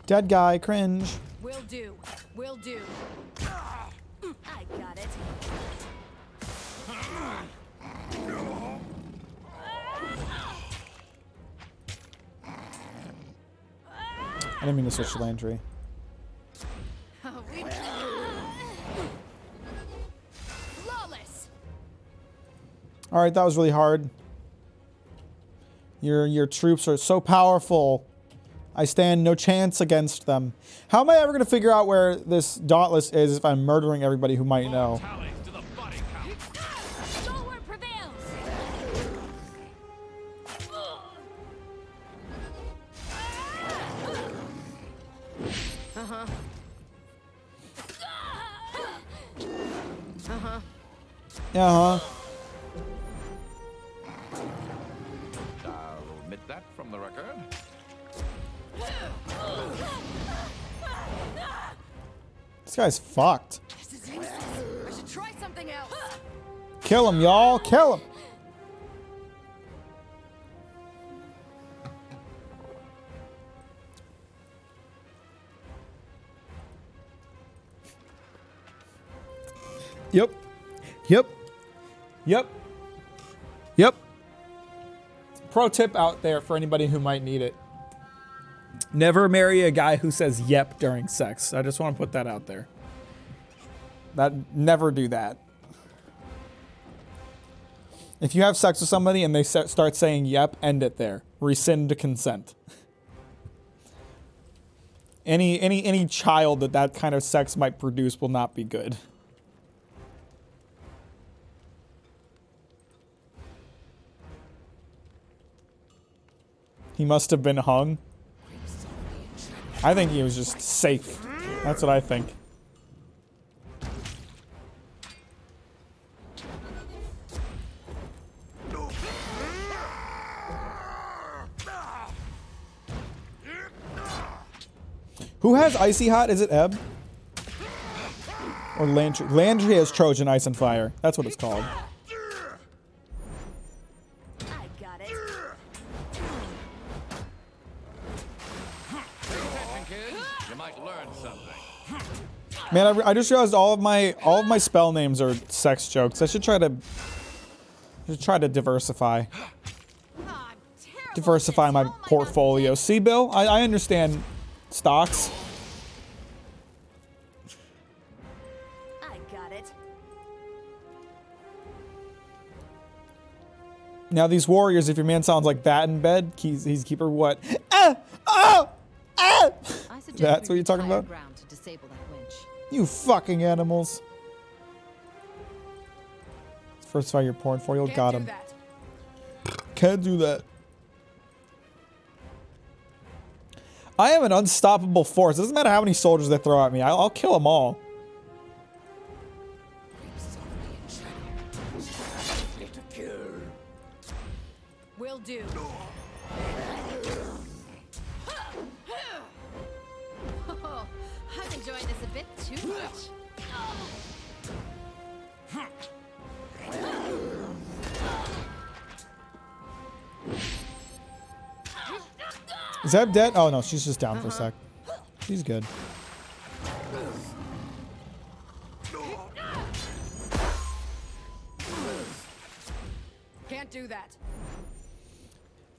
Dead guy, cringe. Will do. Will do. I got it. I didn't mean to switch to Landry. Flawless. All right, that was really hard. Your troops are so powerful. I stand no chance against them. How am I ever going to figure out where this Dauntless is if I'm murdering everybody who might know? Stalwart prevails. Uh-huh. Uh-huh. Uh-huh. I'll omit that from the record. This guy's fucked. This is useless. I should try something else. Kill him, y'all. Kill him. Yep. Yep. Yep. Yep. Pro tip out there for anybody who might need it. Never marry a guy who says yep during sex. I just want to put that out there. Never do that. If you have sex with somebody and they start saying yep, end it there. Rescind consent. Any child that kind of sex might produce will not be good. He must have been hung. I think he was just safe. That's what I think. Who has Icy Hot? Is it Ebb? Or Landry has Trojan Ice and Fire. That's what it's called. I got it. Attention, kids. You might learn something. Man, I just realized all of my spell names are sex jokes. I should try to diversify. Oh, I'm terrible Diversify at my this. Oh portfolio. God. See, Bill? I understand stocks. I got it. Now these warriors, if your man sounds like that in bed, he's keeper what? Ah! Oh! Ah! I suggest That's we what you're talking reach higher about? ground to disable that winch. You fucking animals. Diversify your portfolio. Can't Got do him. that. Can't do that. I am an unstoppable force. It doesn't matter how many soldiers they throw at me. I'll kill them all. Will do. Oh, I'm enjoying this a bit too much. Is that dead? Oh no, she's just down for a sec. She's good. Can't do that.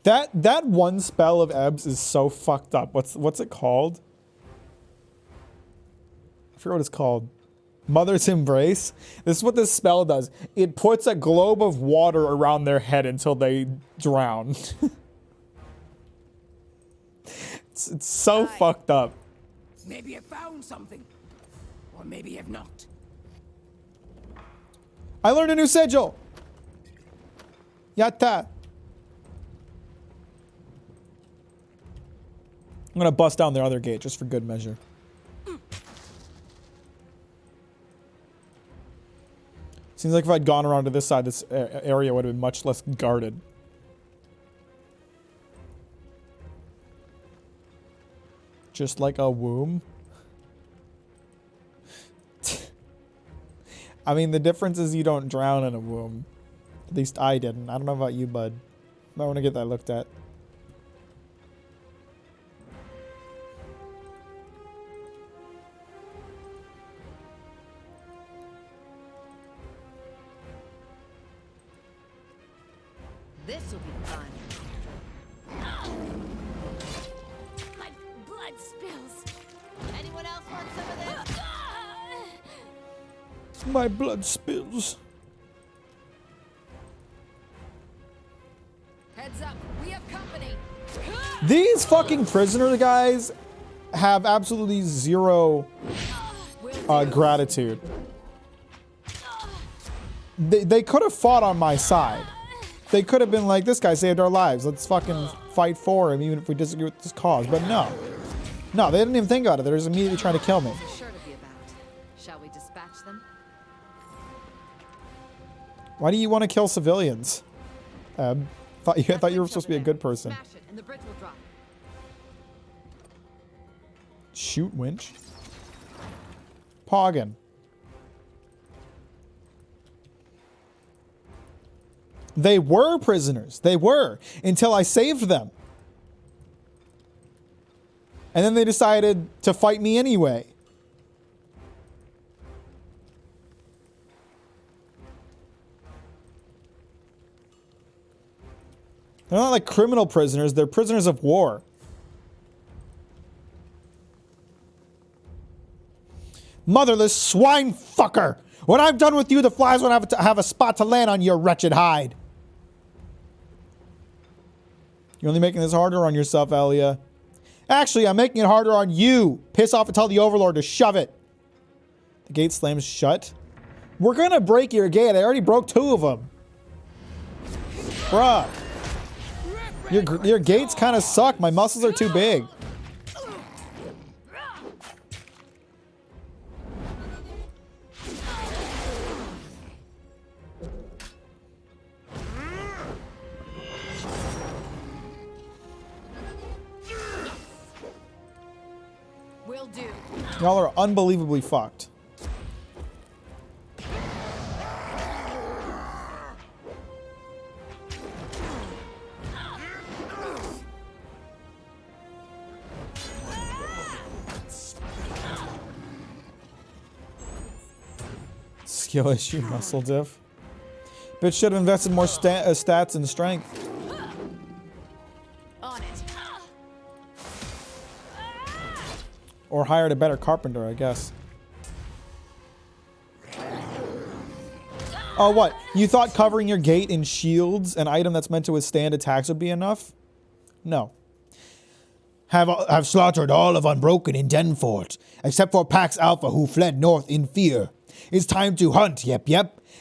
That one spell of Ebbs is so fucked up. What's it called? I forget what it's called. Mother's Embrace. This is what this spell does. It puts a globe of water around their head until they drown. It's so fucked up. Maybe I found something. Or maybe I've not. I learned a new sigil. Yatta. I'm gonna bust down their other gate just for good measure. Seems like if I'd gone around to this side, this area would have been much less guarded. Just like a womb. I mean, the difference is you don't drown in a womb. At least I didn't. I don't know about you, bud. Might want to get that looked at. This will be fun. My blood spills. Anyone else want some of this? My blood spills. Heads up. We have company. These fucking prisoner guys have absolutely zero gratitude. They could have fought on my side. They could have been like, this guy saved our lives. Let's fucking fight for him, even if we disagree with this cause. But no. No, they didn't even think about it. They're just immediately trying to kill me. It's sure to be about. Shall we dispatch them? Why do you want to kill civilians? I thought you were supposed to be a good person. Smash it, and the bridge will drop. Shoot, winch. Poggin. They were prisoners. They were. Until I saved them. And then they decided to fight me anyway. They're not like criminal prisoners. They're prisoners of war. Motherless swine fucker! When I'm done with you, the flies won't have a spot to land on your wretched hide. You're only making this harder on yourself, Elia. Actually, I'm making it harder on you. Piss off and tell the Overlord to shove it. The gate slams shut. We're gonna break your gate. I already broke 2 of them. Bruh. Your gates kind of suck. My muscles are too big. Will do. Y'all are unbelievably fucked. Skill issue, muscle diff. Bitch should have invested more stats and strength. On it. Or hired a better carpenter, I guess. Oh, what? You thought covering your gate in shields, an item that's meant to withstand attacks, would be enough? No. Have slaughtered all of Unbroken in Denfort, except for Pax Alpha who fled north in fear. It's time to hunt, yep.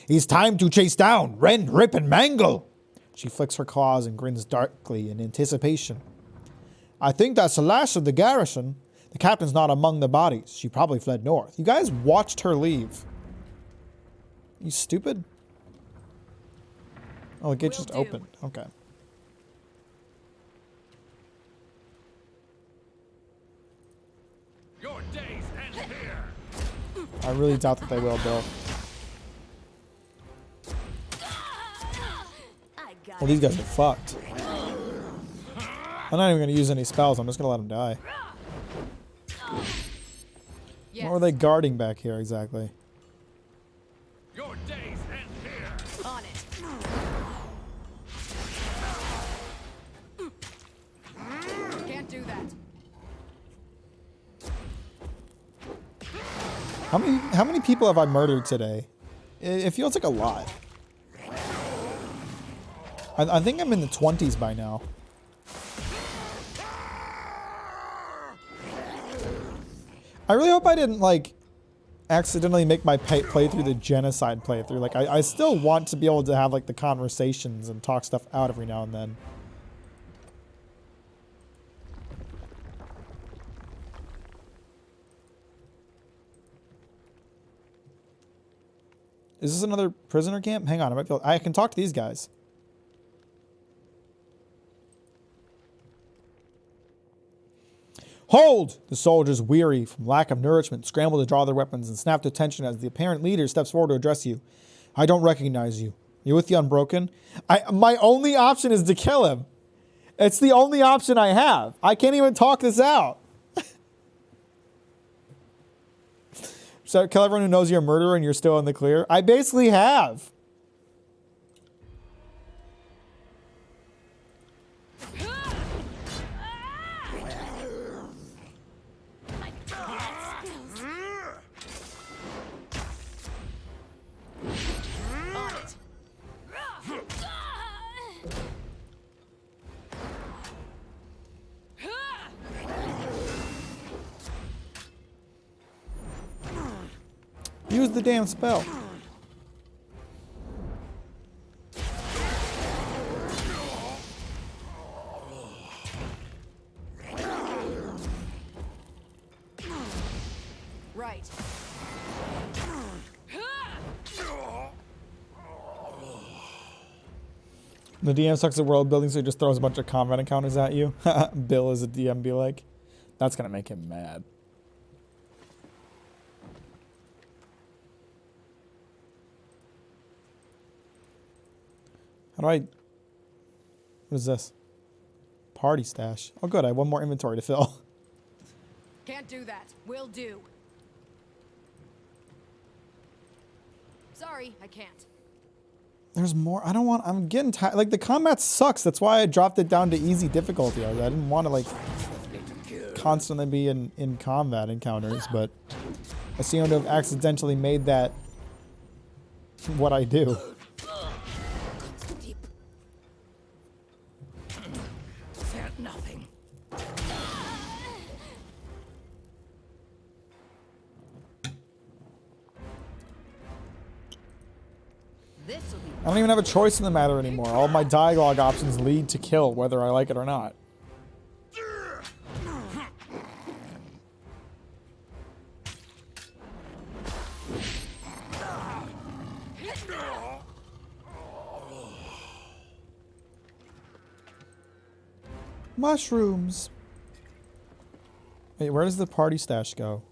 It's time to chase down, rend, rip, and mangle. She flicks her claws and grins darkly in anticipation. I think that's the last of the garrison. The captain's not among the bodies. She probably fled north. You guys watched her leave. You stupid? Oh, the gate just opened. Okay. Your days end here. I really doubt that they will, Bill. I got Well, these guys are fucked. I'm not even going to use any spells. I'm just going to let them die. Yes. What were they guarding back here exactly? Your days end here. On it. Can't do that. How many people have I murdered today? It feels like a lot. I think I'm in the 20s by now. I really hope I didn't, like, accidentally make my playthrough the genocide playthrough. Like, I still want to be able to have, like, the conversations and talk stuff out every now and then. Is this another prisoner camp? Hang on, I can talk to these guys. Hold! The soldiers, weary from lack of nourishment, scramble to draw their weapons and snap to attention as the apparent leader steps forward to address you. I don't recognize you. You're with the Unbroken? My only option is to kill him. It's the only option I have. I can't even talk this out. So kill everyone who knows you're a murderer and you're still in the clear? I basically have. Use the damn spell. Right. The DM sucks at world building, so he just throws a bunch of combat encounters at you. Bill is a DM be like. That's gonna make him mad. How do I... What is this? Party stash. Oh good, I have one more inventory to fill. Can't do that. Will do. Sorry, I can't. There's more. I don't want... I'm getting tired. Like, the combat sucks. That's why I dropped it down to easy difficulty. I didn't want to, like, constantly be in combat encounters, but I seem to have accidentally made that what I do. Deep. Felt nothing. This'll be I don't even have a choice in the matter anymore. All my dialogue options lead to kill, whether I like it or not. Mushrooms. Wait, where does the party stash go?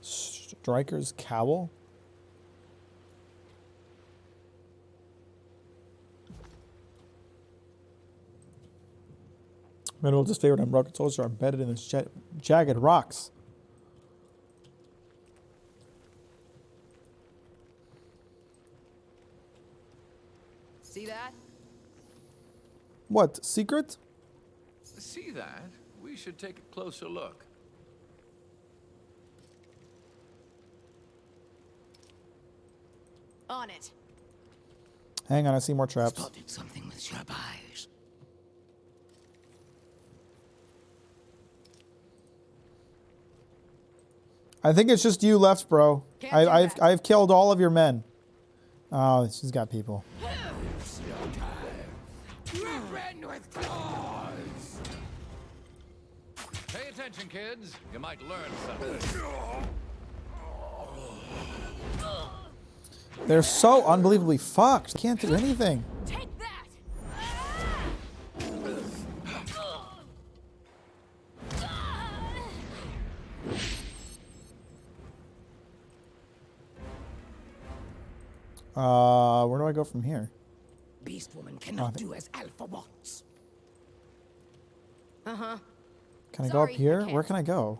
Striker's cowl? Minerals disfavored and broken soldiers are embedded in the jagged rocks. What? Secret? See that? We should take a closer look. On it. Hang on, I see more traps. Spotted something with sharp eyes. I think it's just you left, bro. Can't do that. I've killed all of your men. Oh, she's got people. Driven with claws. Pay attention, kids. You might learn something. They're so unbelievably fucked. Can't do anything. Take that. Where do I go from here? Beast woman cannot do as Alpha wants. Can I go up Sorry, I here? can't. Where can I go?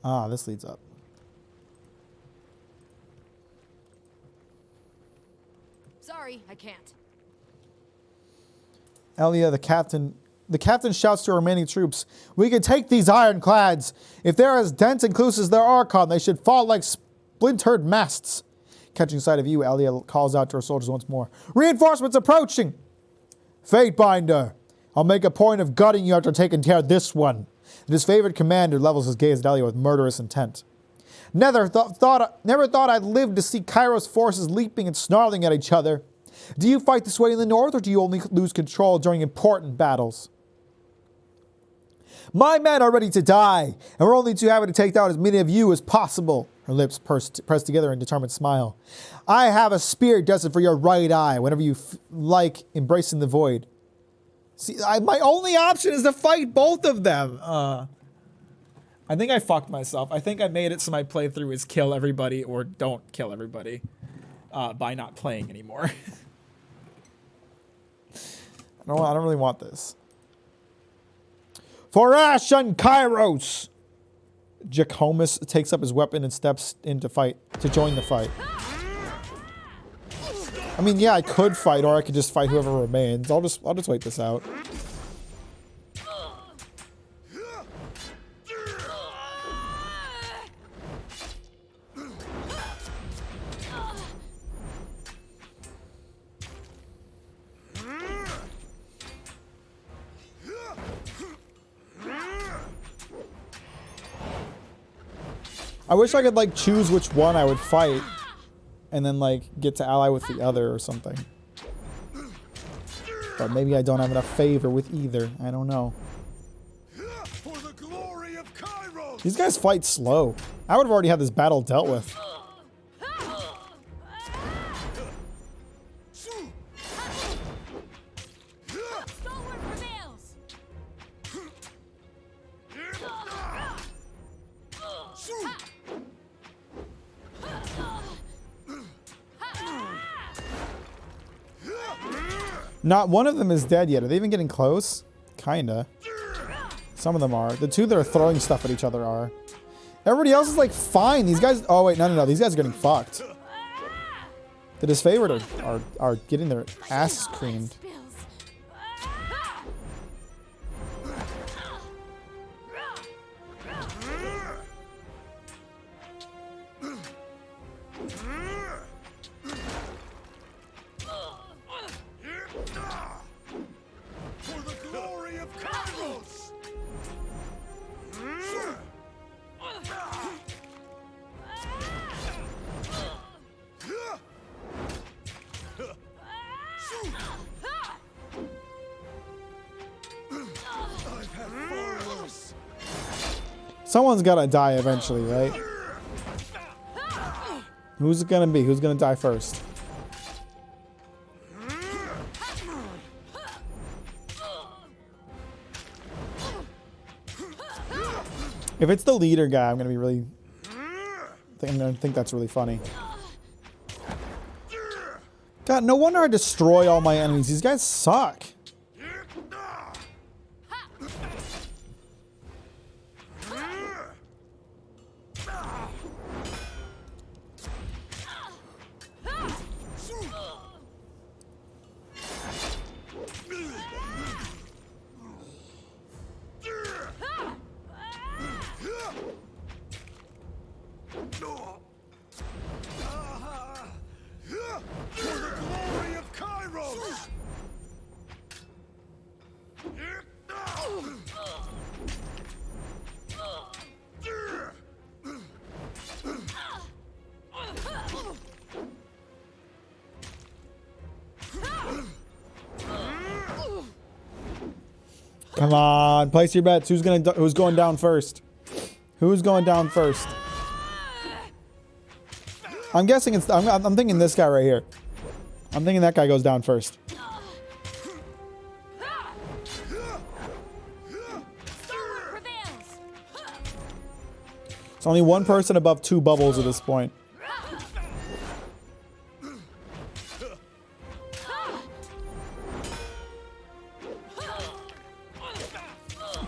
Ah, this leads up. Sorry, I can't. Elia, the captain shouts to our remaining troops, "We can take these ironclads. If they're as dense and close as their Archon, they should fall like splintered masts." Catching sight of you, Elia calls out to her soldiers once more. "Reinforcements approaching!" "Fatebinder, I'll make a point of gutting you after taking care of this one." And his favorite commander levels his gaze at Elia with murderous intent. Never thought I'd live to see Kairos forces leaping and snarling at each other. Do you fight this way in the north, or do you only lose control during important battles? My men are ready to die, and we're only too happy to take out as many of you as possible. Her lips pressed together in a determined smile. I have a spear destined for your right eye whenever you like embracing the void. See, my only option is to fight both of them. I think I fucked myself. I think I made it so my playthrough is kill everybody or don't kill everybody by not playing anymore. I don't really want this. For Ash and Kairos! Jackomus takes up his weapon and steps in to join the fight. I mean, yeah, I could fight, or I could just fight whoever remains. I'll just wait this out. I wish I could like choose which one I would fight and then like get to ally with the other or something. But maybe I don't have enough favor with either. I don't know. For the glory of Kairos! These guys fight slow. I would have already had this battle dealt with. Stalwart prevails. Not one of them is dead yet. Are they even getting close? Kinda. Some of them are. The two that are throwing stuff at each other are. Everybody else is like fine. These guys. Oh wait, no. These guys are getting fucked. The disfavored are getting their asses creamed. Spills. For the glory of Kairos! I've had far worse. Someone's gotta die eventually, right? Who's it gonna be? Who's gonna die first? If it's the leader guy, I'm gonna be really. I'm gonna think that's really funny. God, no wonder I destroy all my enemies. These guys suck. Come on, place your bets. Who's going down first? Who's going down first? I'm guessing it's. I'm thinking this guy right here. I'm thinking that guy goes down first. It's only one person above 2 bubbles at this point.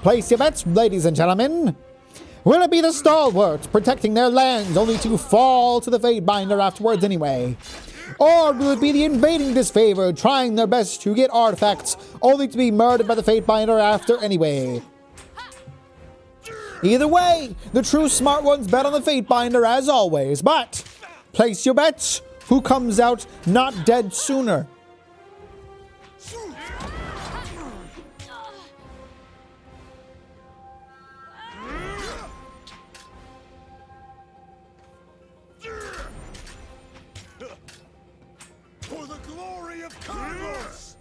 Place your bets, ladies and gentlemen. Will it be the stalwarts protecting their lands only to fall to the Fatebinder afterwards anyway? Or will it be the invading disfavored trying their best to get artifacts only to be murdered by the Fatebinder after anyway? Either way, the true smart ones bet on the Fatebinder as always, but place your bets. Who comes out not dead sooner? For the glory of Kairos!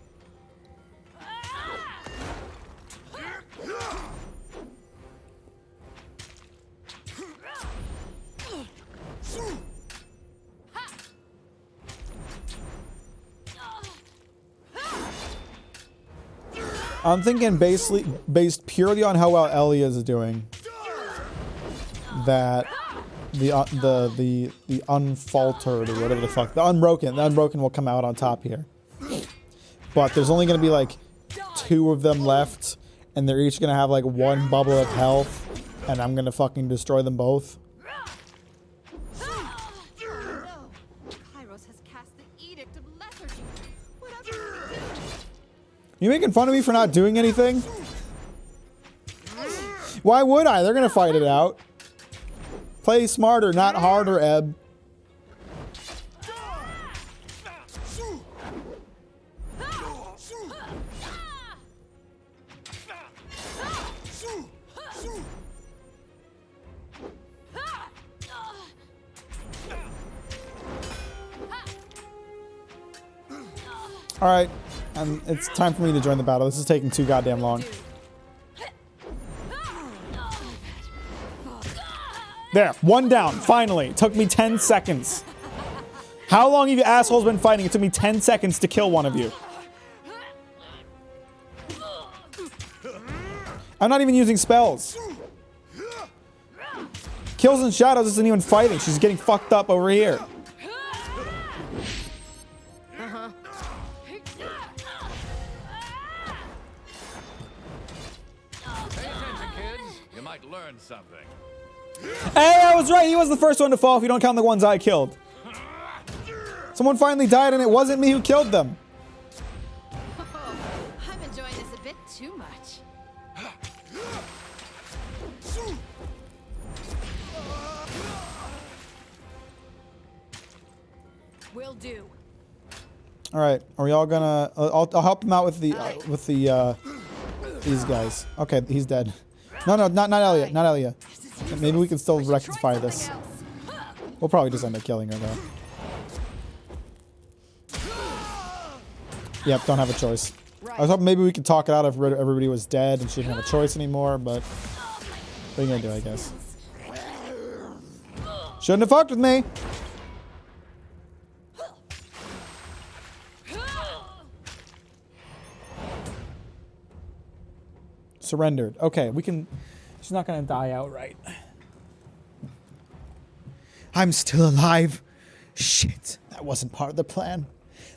I'm thinking based purely on how well Elia is doing, that the unfaltered or whatever the fuck, the unbroken will come out on top here. But there's only gonna be like 2 of them left, and they're each gonna have like 1 bubble of health, and I'm gonna fucking destroy them both. Kairos has cast the Edict of Lethargy. Whatever do we do? You making fun of me for not doing anything? Why would I? They're gonna fight it out. Play smarter, not harder, Eb. All right, and it's time for me to join the battle. This is taking too goddamn long. There, 1 down, finally. It took me 10 seconds. How long have you assholes been fighting? It took me 10 seconds to kill one of you. I'm not even using spells. Kills and Shadows isn't even fighting. She's getting fucked up over here. Pay attention, kids. You might learn something. Hey, I was right. He was the first one to fall if you don't count the ones I killed. Someone finally died and it wasn't me who killed them. Oh, I'm enjoying this a bit too much. Will do. All right, are we all gonna? I'll help him out with the these guys. Okay, he's dead. No, not Elia, not Elia. Maybe we can still rectify this. We'll probably just end up killing her though. Yep, don't have a choice. I was hoping maybe we could talk it out if everybody was dead and she didn't have a choice anymore, but what are you gonna do, I guess? Shouldn't have fucked with me. Surrendered. Okay, we can. She's not gonna die outright. I'm still alive. Shit, that wasn't part of the plan.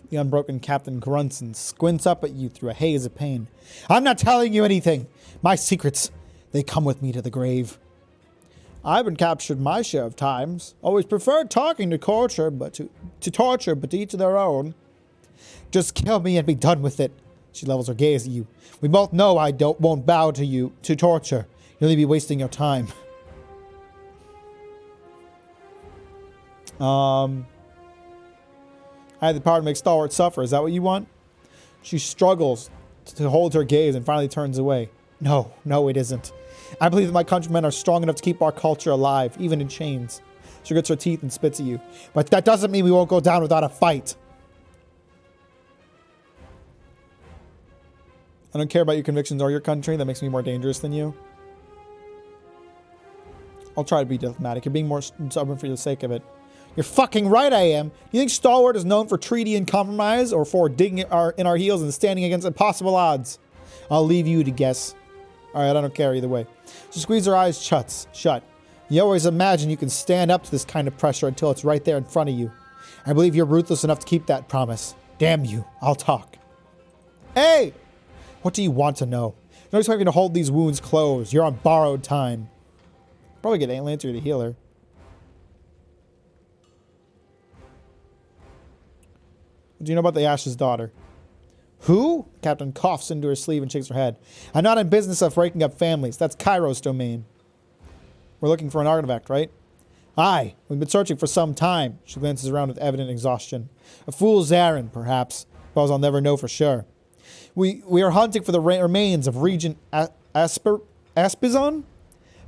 The unbroken captain grunts and squints up at you through a haze of pain. I'm not telling you anything. My secrets, they come with me to the grave. I've been captured my share of times. Always preferred talking to torture, but to each to their own. Just kill me and be done with it. She levels her gaze at you. We both know I won't bow to you, to torture. You'll only be wasting your time. I had the power to make Stalwart suffer. Is that what you want? She struggles to hold her gaze and finally turns away. No, it isn't. I believe that my countrymen are strong enough to keep our culture alive, even in chains. She grits her teeth and spits at you. But that doesn't mean we won't go down without a fight. I don't care about your convictions or your country. That makes me more dangerous than you. I'll try to be diplomatic. You're being more stubborn for the sake of it. You're fucking right I am. You think Stalwart is known for treaty and compromise or for digging in our heels and standing against impossible odds? I'll leave you to guess. Alright, I don't care either way. She squeezed her eyes shut. You always imagine you can stand up to this kind of pressure until it's right there in front of you. I believe you're ruthless enough to keep that promise. Damn you. I'll talk. Hey! What do you want to know? Don't expect me to hold these wounds closed. You're on borrowed time. Probably get Aunt Lantry to heal her. What do you know about the Ash's daughter? Who? Captain coughs into her sleeve and shakes her head. I'm not in business of breaking up families. That's Kairos' domain. We're looking for an artifact, right? Aye. We've been searching for some time. She glances around with evident exhaustion. A fool's errand, perhaps. Suppose I'll never know for sure. We are hunting for the remains of Regent Aspizon.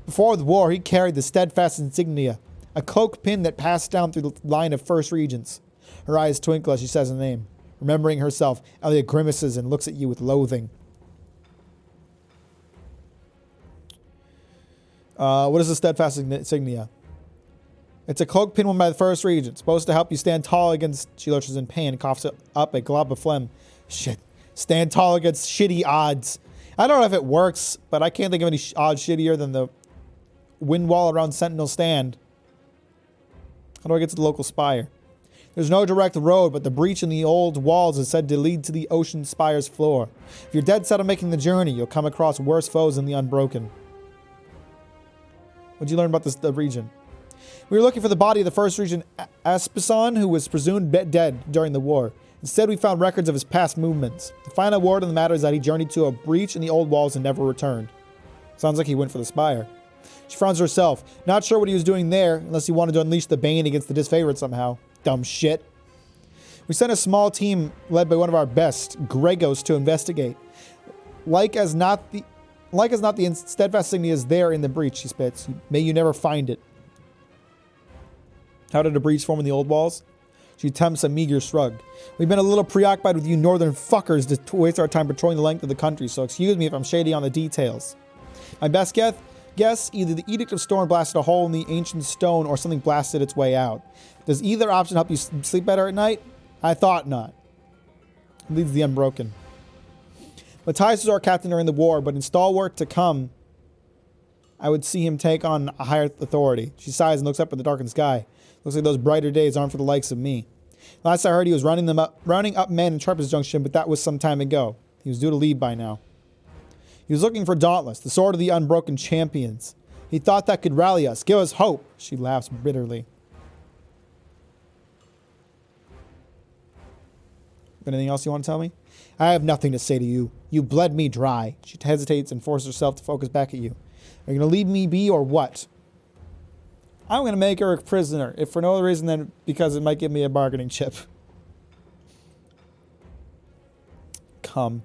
Before the war, he carried the steadfast insignia, a cloak pin that passed down through the line of first regents. Her eyes twinkle as she says the name. Remembering herself, Elia grimaces and looks at you with loathing. What is the steadfast insignia? It's a cloak pin worn by the first regent, supposed to help you stand tall against... She lurches in pain and coughs up a glob of phlegm. Shit. Stand tall against shitty odds. I don't know if it works, but I can't think of any odds shittier than the wind wall around Sentinel Stand. How do I get to the local spire? There's no direct road, but the breach in the old walls is said to lead to the ocean spire's floor. If you're dead set on making the journey, you'll come across worse foes than the Unbroken. What'd you learn about the region? We were looking for the body of the first regent Aspison, who was presumed dead during the war. Instead, we found records of his past movements. The final word on the matter is that he journeyed to a breach in the old walls and never returned. Sounds like he went for the spire. She frowns herself, not sure what he was doing there, unless he wanted to unleash the Bane against the disfavored somehow. Dumb shit. We sent a small team led by one of our best, Gregos, to investigate. Like as not the steadfast insignia is there in the breach, she spits. May you never find it. How did a breach form in the old walls? She attempts a meager shrug. We've been a little preoccupied with you northern fuckers to waste our time patrolling the length of the country, so excuse me if I'm shady on the details. My best guess, either the Edict of Storm blasted a hole in the ancient stone or something blasted its way out. Does either option help you sleep better at night? I thought not. Leads the Unbroken. Matthias was our captain during the war, but in Stalwart to come, I would see him take on a higher authority. She sighs and looks up at the darkened sky. Looks like those brighter days aren't for the likes of me. Last I heard, he was rounding up men in Sharpest Junction, but that was some time ago. He was due to leave by now. He was looking for Dauntless, the sword of the Unbroken champions. He thought that could rally us, give us hope. She laughs bitterly. Anything else you want to tell me? I have nothing to say to you. You bled me dry. She hesitates and forces herself to focus back at you. Are you going to leave me be or what? I'm going to make her a prisoner, if for no other reason than because it might give me a bargaining chip. Come.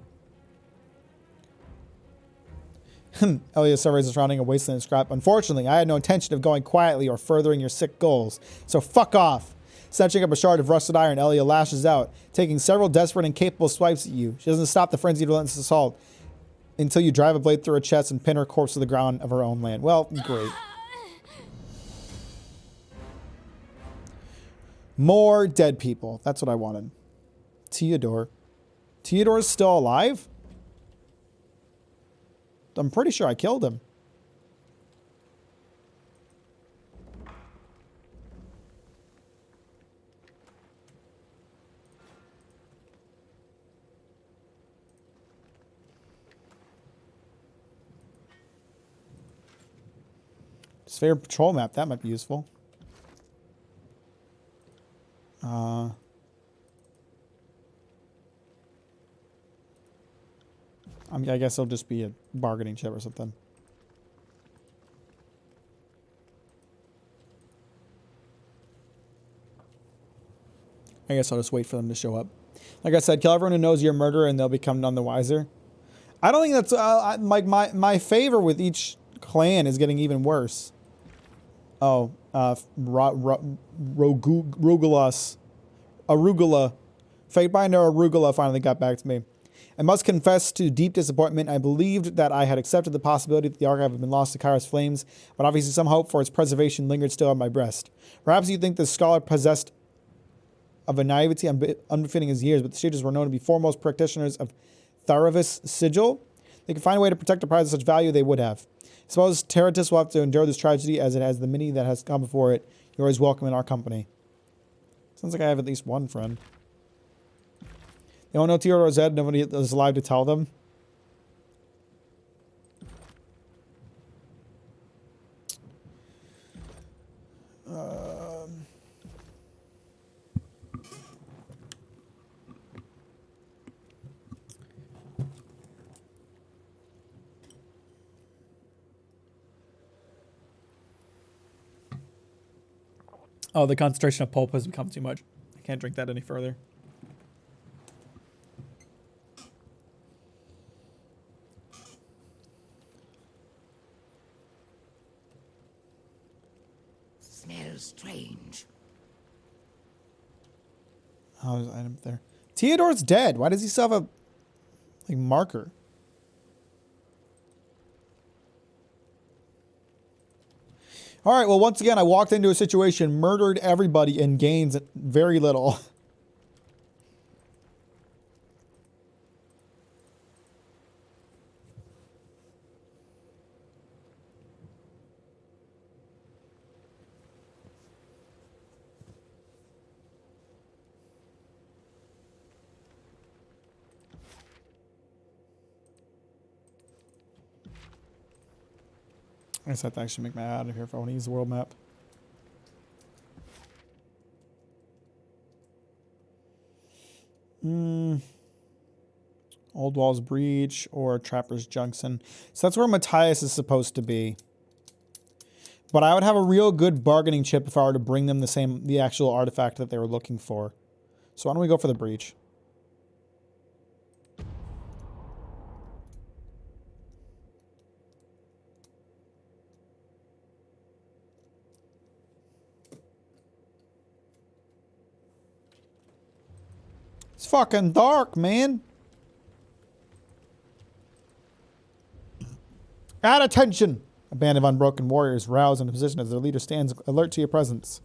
Elia surveys the surrounding a wasteland and scrap. Unfortunately, I had no intention of going quietly or furthering your sick goals. So fuck off. Snatching up a shard of rusted iron, Elia lashes out, taking several desperate and capable swipes at you. She doesn't stop the frenzied relentless assault until you drive a blade through her chest and pin her corpse to the ground of her own land. Well, great. More dead people. That's what I wanted. Theodore. Theodore's still alive? I'm pretty sure I killed him. His favorite patrol map. That might be useful. I guess it'll just be a bargaining chip or something. I guess I'll just wait for them to show up. Like I said, kill everyone who knows you're a murderer and they'll become none the wiser. I don't think that's like my favor with each clan is getting even worse. Oh, Arugula. Fatebinder Arugula finally got back to me. I must confess to deep disappointment. I believed that I had accepted the possibility that the archive had been lost to Kyra's flames, but obviously some hope for its preservation lingered still on my breast. Perhaps you think the scholar possessed of a naivety unbefitting his years, but the sages were known to be foremost practitioners of Tharavis sigil. They could find a way to protect a prize of such value, they would have. I suppose Terratus will have to endure this tragedy as it has the many that has come before it. You're always welcome in our company. Sounds like I have at least one friend. They don't know Theodore's dead. Nobody is alive to tell them. Oh, the concentration of pulp has become too much. I can't drink that any further. Smells strange. Oh, there's an item there. Theodore's dead. Why does he still have a marker? All right, well, once again, I walked into a situation, murdered everybody, and gained very little. I just have to actually make my out of here if I want to use the world map. Old Walls Breach or Trapper's Junction. So that's where Matthias is supposed to be. But I would have a real good bargaining chip if I were to bring them the actual artifact that they were looking for. So why don't we go for the Breach? It's fucking dark, man. At attention! A band of unbroken warriors rouse into position as their leader stands alert to your presence.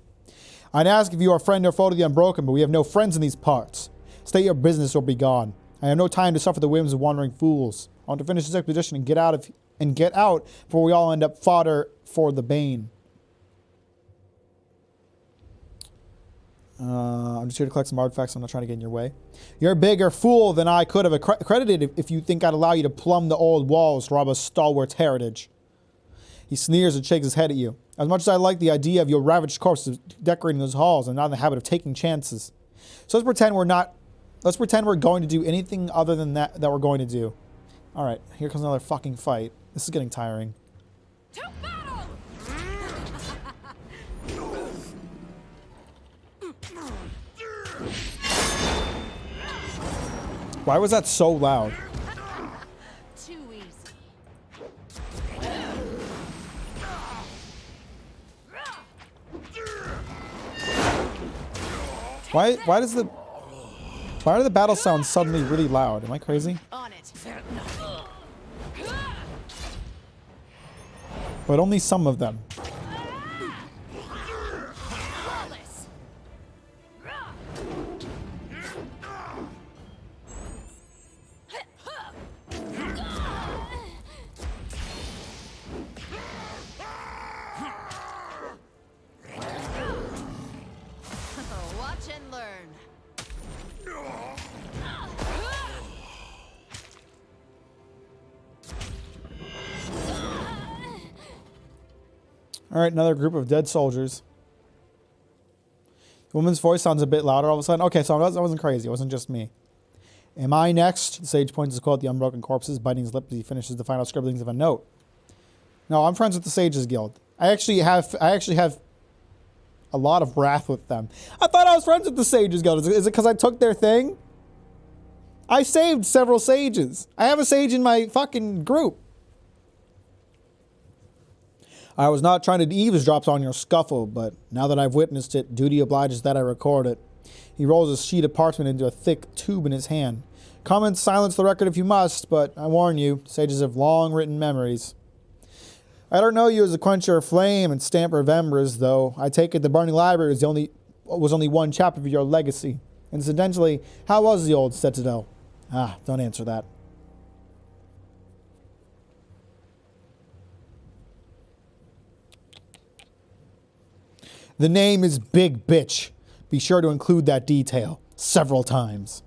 I'd ask if you are friend or foe to the Unbroken, but we have no friends in these parts. State your business or be gone. I have no time to suffer the whims of wandering fools. I want to finish this expedition and get out before we all end up fodder for the Bane. I'm just here to collect some artifacts. I'm not trying to get in your way. You're a bigger fool than I could have accredited if you think I'd allow you to plumb the old walls to rob a stalwart's heritage. He sneers and shakes his head at you. As much as I like the idea of your ravaged corpses decorating those halls, I'm not in the habit of taking chances. So let's pretend we're going to do anything other than that we're going to do. Alright, here comes another fucking fight. This is getting tiring. To battle! Why was that so loud? Too easy. Why do the battle sounds suddenly really loud? Am I crazy? On it. But only some of them. Flawless. Watch and learn. Alright, another group of dead soldiers. The woman's voice sounds a bit louder all of a sudden. Okay, so that wasn't crazy. It wasn't just me. Am I next? The sage points his quote at the unbroken corpses, biting his lip as he finishes the final scribblings of a note. No, I'm friends with the Sages Guild. I actually have a lot of wrath with them. I thought I was friends with the Sages Guild. Is it because I took their thing? I saved several sages. I have a sage in my fucking group. I was not trying to eavesdrop on your scuffle, but now that I've witnessed it, duty obliges that I record it. He rolls a sheet of parchment into a thick tube in his hand. Comment silence the record if you must, but I warn you, sages have long written memories. I don't know you as a quencher of flame and stamper of embers, though I take it the Burning Library was only one chapter of your legacy. Incidentally, how was the old citadel? Don't answer that. The name is Big Bitch. Be sure to include that detail several times.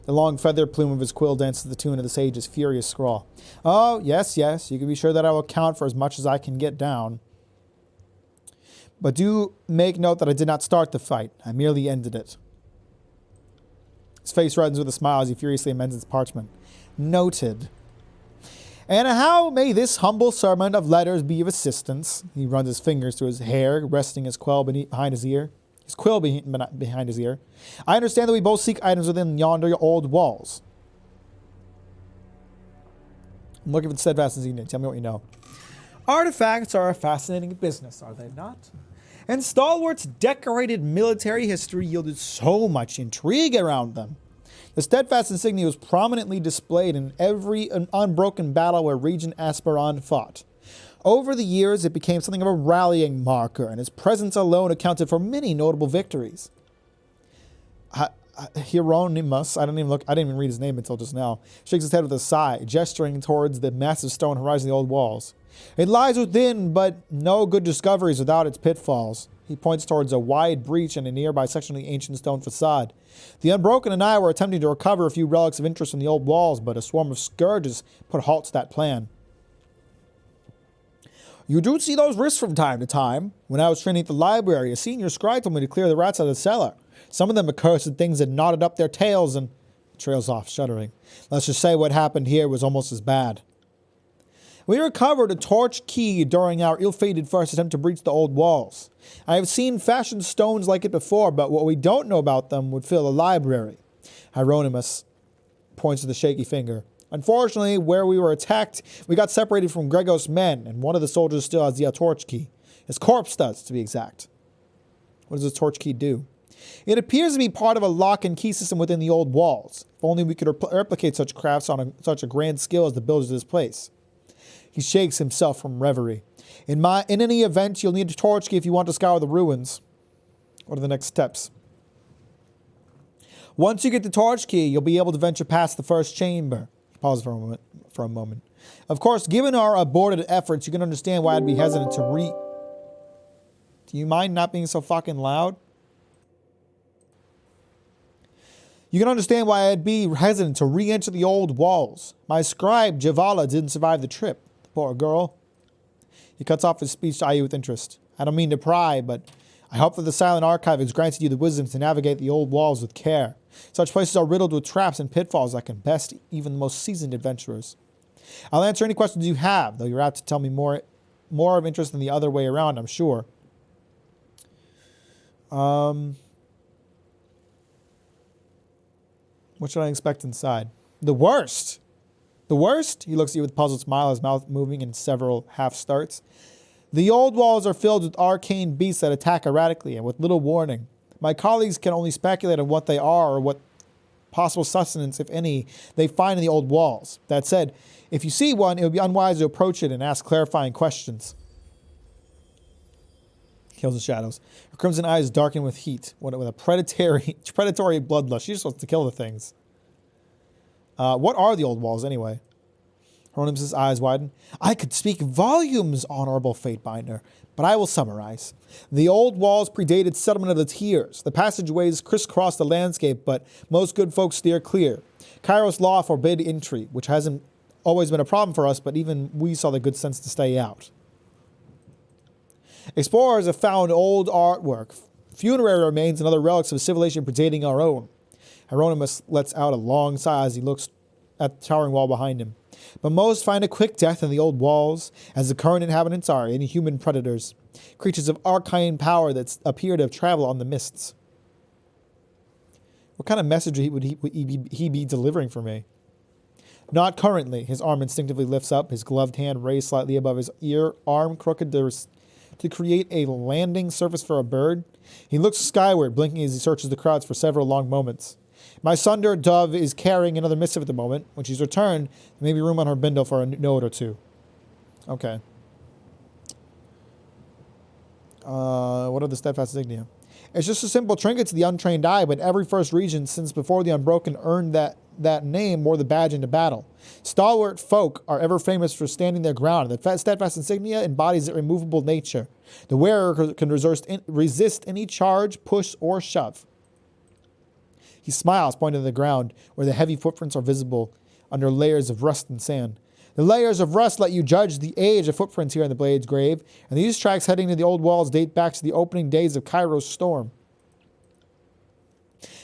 The long feather plume of his quill dances to the tune of the sage's furious scrawl. Oh, yes, you can be sure that I will account for as much as I can get down. But do make note that I did not start the fight. I merely ended it. His face reddens with a smile as he furiously amends its parchment. Noted. And how may this humble servant of letters be of assistance? He runs his fingers through his hair, resting his quill behind his ear. His quill behind his ear. I understand that we both seek items within yonder old walls. I'm looking for the steadfast and Xenia. Tell me what you know. Artifacts are a fascinating business, are they not? And Stalwart's decorated military history yielded so much intrigue around them. The steadfast insignia was prominently displayed in every unbroken battle where Regent Asperon fought. Over the years, it became something of a rallying marker, and its presence alone accounted for many notable victories. Hieronymus, I didn't even read his name until just now, shakes his head with a sigh, gesturing towards the massive stone horizon of the old walls. It lies within, but no good discoveries without its pitfalls. He points towards a wide breach in a nearby section of the ancient stone facade. The Unbroken and I were attempting to recover a few relics of interest from the old walls, but a swarm of scourges put a halt to that plan. You do see those risks from time to time. When I was training at the library, a senior scribe told me to clear the rats out of the cellar. Some of them accursed things had knotted up their tails and... Trails off, shuddering. Let's just say what happened here was almost as bad. We recovered a torch key during our ill-fated first attempt to breach the old walls. I have seen fashioned stones like it before, but what we don't know about them would fill a library. Hieronymus points to the shaky finger. Unfortunately, where we were attacked, we got separated from Gregos' men, and one of the soldiers still has the torch key. His corpse does, to be exact. What does the torch key do? It appears to be part of a lock and key system within the old walls. If only we could replicate such crafts on such a grand scale as the builders of this place. He shakes himself from reverie. In any event, you'll need a torch key if you want to scour the ruins. What are the next steps? Once you get the torch key, you'll be able to venture past the first chamber. Pause for a moment. Of course, given our aborted efforts, you can understand why I'd be hesitant to Do you mind not being so fucking loud? You can understand why I'd be hesitant to re-enter the old walls. My scribe, Javala, didn't survive the trip. The poor girl. He cuts off his speech to eye you with interest. I don't mean to pry, but I hope that the Silent Archive has granted you the wisdom to navigate the old walls with care. Such places are riddled with traps and pitfalls that can best even the most seasoned adventurers. I'll answer any questions you have, though you're apt to tell me more of interest than the other way around, I'm sure. What should I expect inside? The worst! The worst? He looks at you with a puzzled smile, his mouth moving in several half-starts. The old walls are filled with arcane beasts that attack erratically and with little warning. My colleagues can only speculate on what they are or what possible sustenance, if any, they find in the old walls. That said, if you see one, it would be unwise to approach it and ask clarifying questions. Kills the shadows. Her crimson eyes darken with heat, with a predatory bloodlust. She just wants to kill the things. What are the old walls, anyway? Hieronymus' eyes widen. I could speak volumes, Honorable Fatebinder, but I will summarize. The old walls predated settlement of the tiers. The passageways crisscross the landscape, but most good folks steer clear. Kairos law forbid entry, which hasn't always been a problem for us, but even we saw the good sense to stay out. Explorers have found old artwork, funerary remains, and other relics of a civilization predating our own. Hieronymus lets out a long sigh as he looks at the towering wall behind him. But most find a quick death in the old walls, as the current inhabitants are inhuman predators, creatures of arcane power that appear to travel on the mists. What kind of message would he be delivering for me? Not currently. His arm instinctively lifts up, his gloved hand raised slightly above his ear, arm crooked to create a landing surface for a bird. He looks skyward, blinking as he searches the crowds for several long moments. My Sunder dove is carrying another missive at the moment. When she's returned, there may be room on her bindle for a note or two. Okay. What are the steadfast insignia? It's just a simple trinket to the untrained eye, but every first regent since before the Unbroken earned that name wore the badge into battle. Stalwart folk are ever famous for standing their ground, and the steadfast insignia embodies their immovable nature. The wearer can resist any charge, push, or shove. He smiles, pointing to the ground, where the heavy footprints are visible under layers of rust and sand. The layers of rust let you judge the age of footprints here in the Blade's grave, and these tracks heading to the old walls date back to the opening days of Cairo's storm.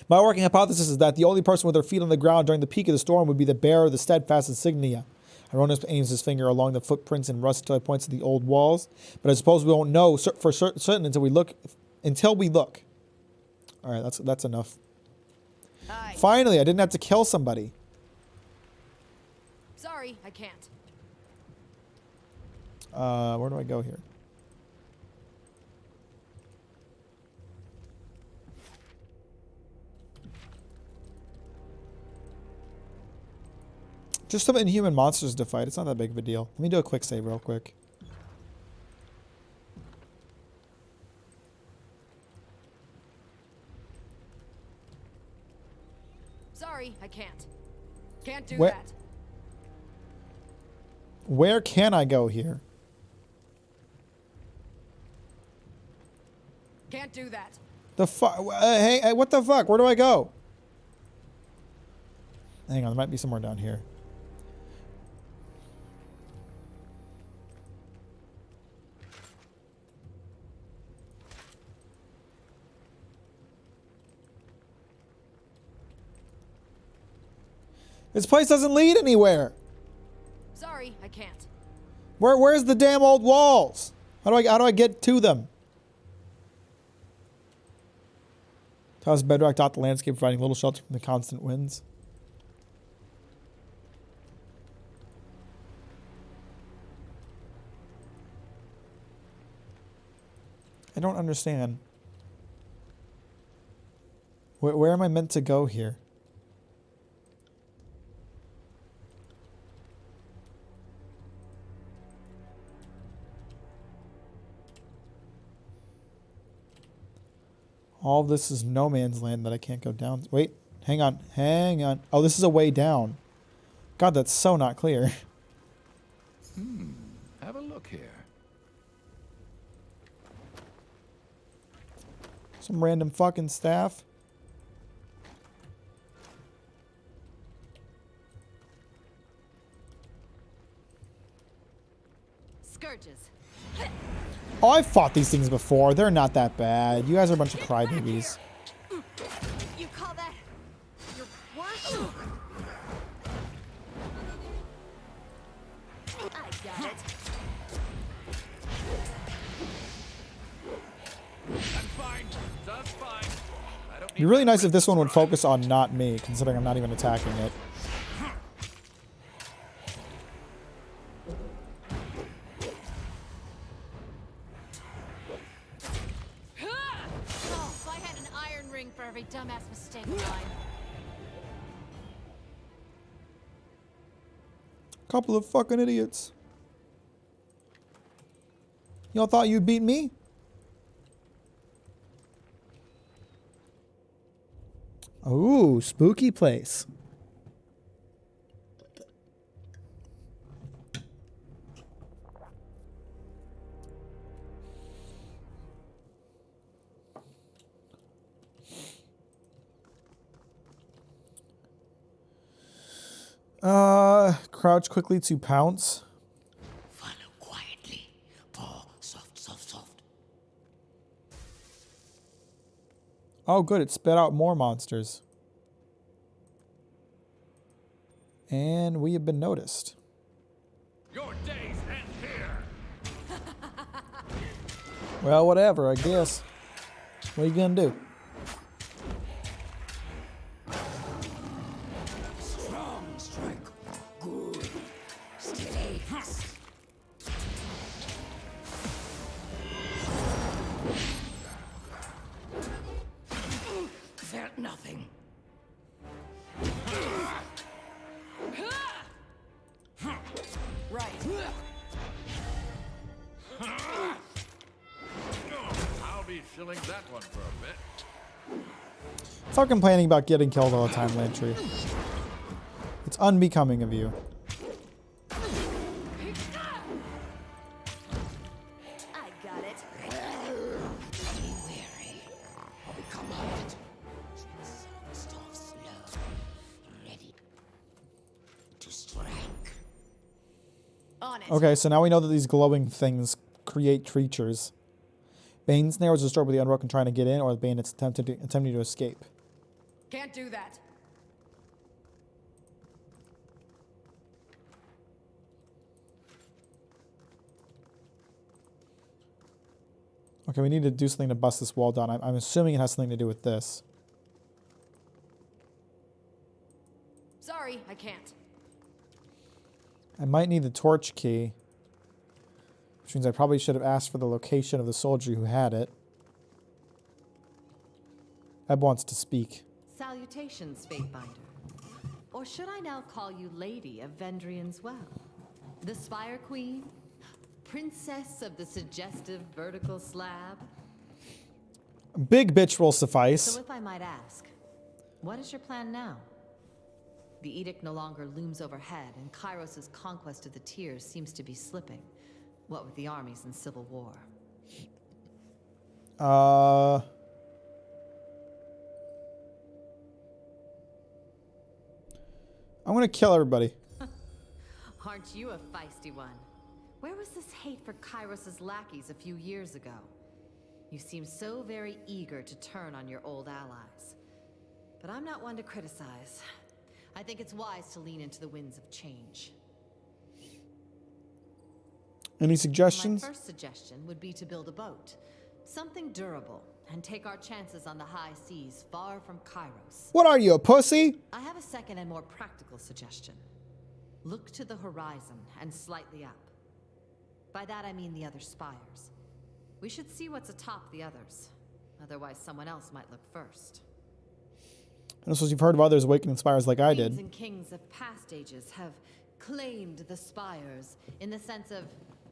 My working hypothesis is that the only person with their feet on the ground during the peak of the storm would be the bearer of the steadfast insignia. Ironis aims his finger along the footprints and rust until he points to the old walls, but I suppose we won't know for certain until we look. All right, that's enough. Hi. Finally, I didn't have to kill somebody. Sorry, I can't. Where do I go here? Just some inhuman monsters to fight. It's not that big of a deal. Let me do a quick save real quick. Sorry, I can't. Can't do Where- that. Where can I go here? Can't do that. The fuck? Hey, what the fuck? Where do I go? Hang on, there might be somewhere down here. This place doesn't lead anywhere. Sorry, I can't. Where's the damn old walls? How do I get to them? Toss bedrock dot the landscape, providing little shelter from the constant winds. I don't understand. Where am I meant to go here? All of this is no man's land that I can't go down. Wait, hang on. Oh, this is a way down. God, that's so not clear. Have a look here. Some random fucking staff. Scourges. Oh, I've fought these things before. They're not that bad. You guys are a bunch of crybabies. You call that your worst? I got it. That's fine. That's fine. I don't It'd be really nice if this one would focus on not me, considering I'm not even attacking it. Oh, if I had an iron ring for every dumbass mistake of mine. Couple of fucking idiots. Y'all thought you'd beat me? Ooh, spooky place. Crouch quickly to pounce. Follow quietly. Paw soft, soft, soft. Oh, good. It spit out more monsters. And we have been noticed. Your days end here. Well, whatever, I guess. What are you gonna do? Strong strike. Good. Steady. Felt nothing. handling that one for a bit. Stop complaining about getting killed all the time, Lantry. It's unbecoming of you. I got it. Be wary, or become hurt. Soft, slow, ready to strike. On it. Okay, so now we know that these glowing things create creatures. Bane's snare was destroyed with the Unbroken trying to get in, or Bane attempting to escape. Can't do that. Okay, we need to do something to bust this wall down. I'm assuming it has something to do with this. Sorry, I can't. I might need the torch key, which means I probably should have asked for the location of the soldier who had it. Ebb wants to speak. Salutations, Fatebinder. Or should I now call you Lady of Vendrian's Well? The Spire Queen? Princess of the suggestive vertical slab? Big bitch will suffice. So if I might ask, what is your plan now? The edict no longer looms overhead, and Kairos' conquest of the Tears seems to be slipping. What with the armies and civil war. I'm gonna kill everybody. Aren't you a feisty one? Where was this hate for Kairos' lackeys a few years ago? You seem so very eager to turn on your old allies. But I'm not one to criticize. I think it's wise to lean into the winds of change. Any My suggestions? first suggestion would be to build a boat. Something durable, and take our chances on the high seas far from Kairos. What are you, a pussy? I have a second and more practical suggestion. Look to the horizon and slightly up. By that I mean the other spires. We should see what's atop the others. Otherwise someone else might look first. And so you've heard of others awakening spires like I Queens did. and kings of past ages have claimed the spires in the sense of,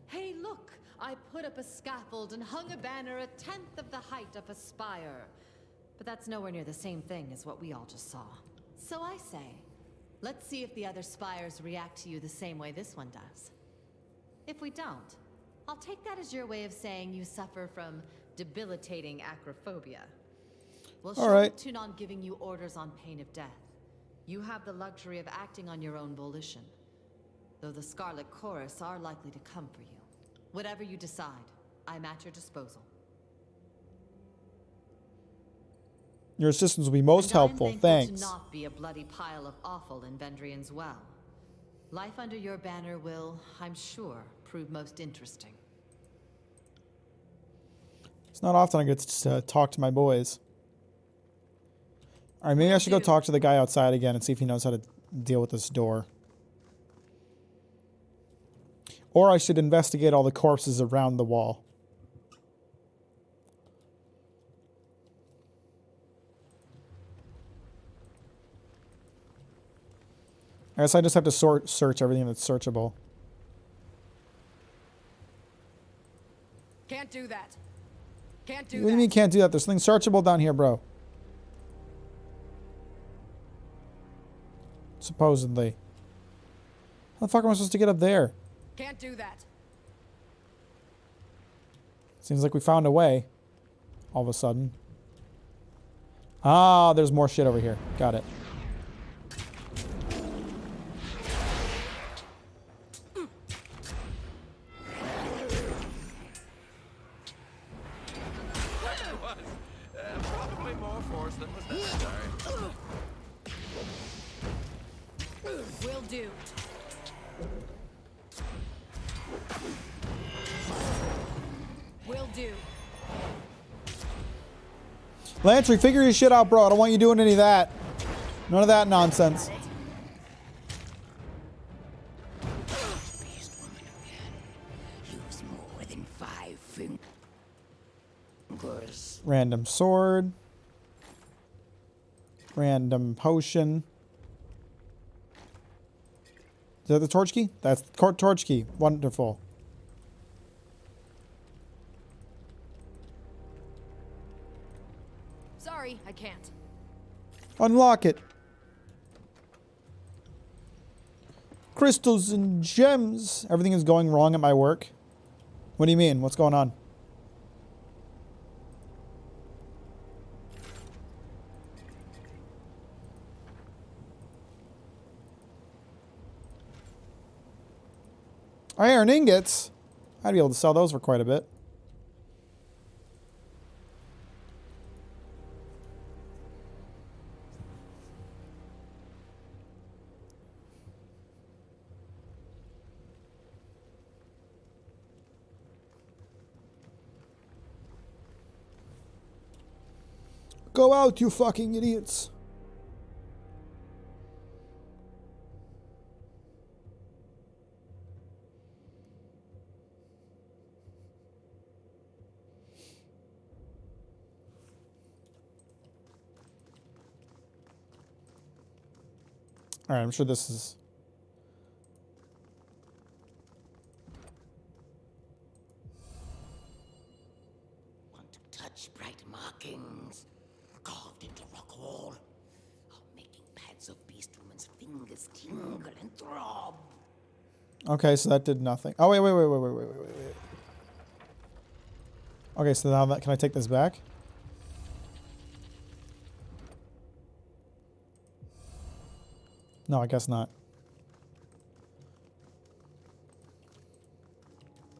hey look, I put up a scaffold and hung a banner 1/10 of the height of a spire. But that's nowhere near the same thing as what we all just saw. So I say, let's see if the other spires react to you the same way this one does. If we don't, I'll take that as your way of saying you suffer from debilitating acrophobia. We'll All right. tune on giving you orders on pain of death. You have the luxury of acting on your own volition, though the Scarlet Chorus are likely to come for you. Whatever you decide, I'm at your disposal. Your assistance will be most And I'm helpful. thankful Thanks. to not be a bloody pile of offal in Vendrian's Well. Life under your banner will, I'm sure, prove most interesting. It's not often I get to talk to my boys. All right, maybe I should go talk to the guy outside again and see if he knows how to deal with this door. Or I should investigate all the corpses around the wall. I guess I just have to search everything that's searchable. Can't do that. Can't do What do you that. mean you can't do that? There's something searchable down here, bro. Supposedly. How the fuck am I supposed to get up there? Can't do that. Seems like we found a way. All of a sudden. Ah, there's more shit over here. Got it. Probably more force than was necessary. Will do. Will do. Lantry, figure your shit out, bro. I don't want you doing any of that. None of that nonsense. Beast woman again. Use more than 5 fingers. Random sword. Random potion. Is that the torch key? That's the torch key. Wonderful. Unlock it. Crystals and gems. Everything is going wrong at my work. What do you mean? What's going on? Iron ingots. I'd be able to sell those for quite a bit. Go out, you fucking idiots. All right, I'm sure this is... Want to touch bright markings carved into rock wall, or making pads of beast woman's fingers tingle and throb. Okay, so that did nothing. Oh, wait. Okay, so now that... Can I take this back? No, I guess not.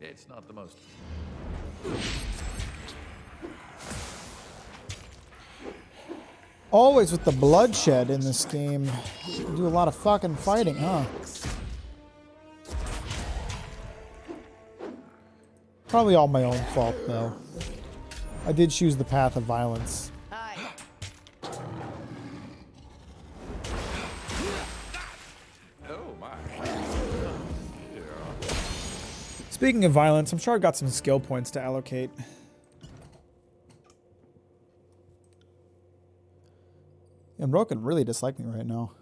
It's not the most. Always with the bloodshed in this game. You do a lot of fucking fighting, huh? Probably all my own fault, though. I did choose the path of violence. Hi. Oh my. Speaking of violence, I'm sure I've got some skill points to allocate. And Ro can really dislike me right now.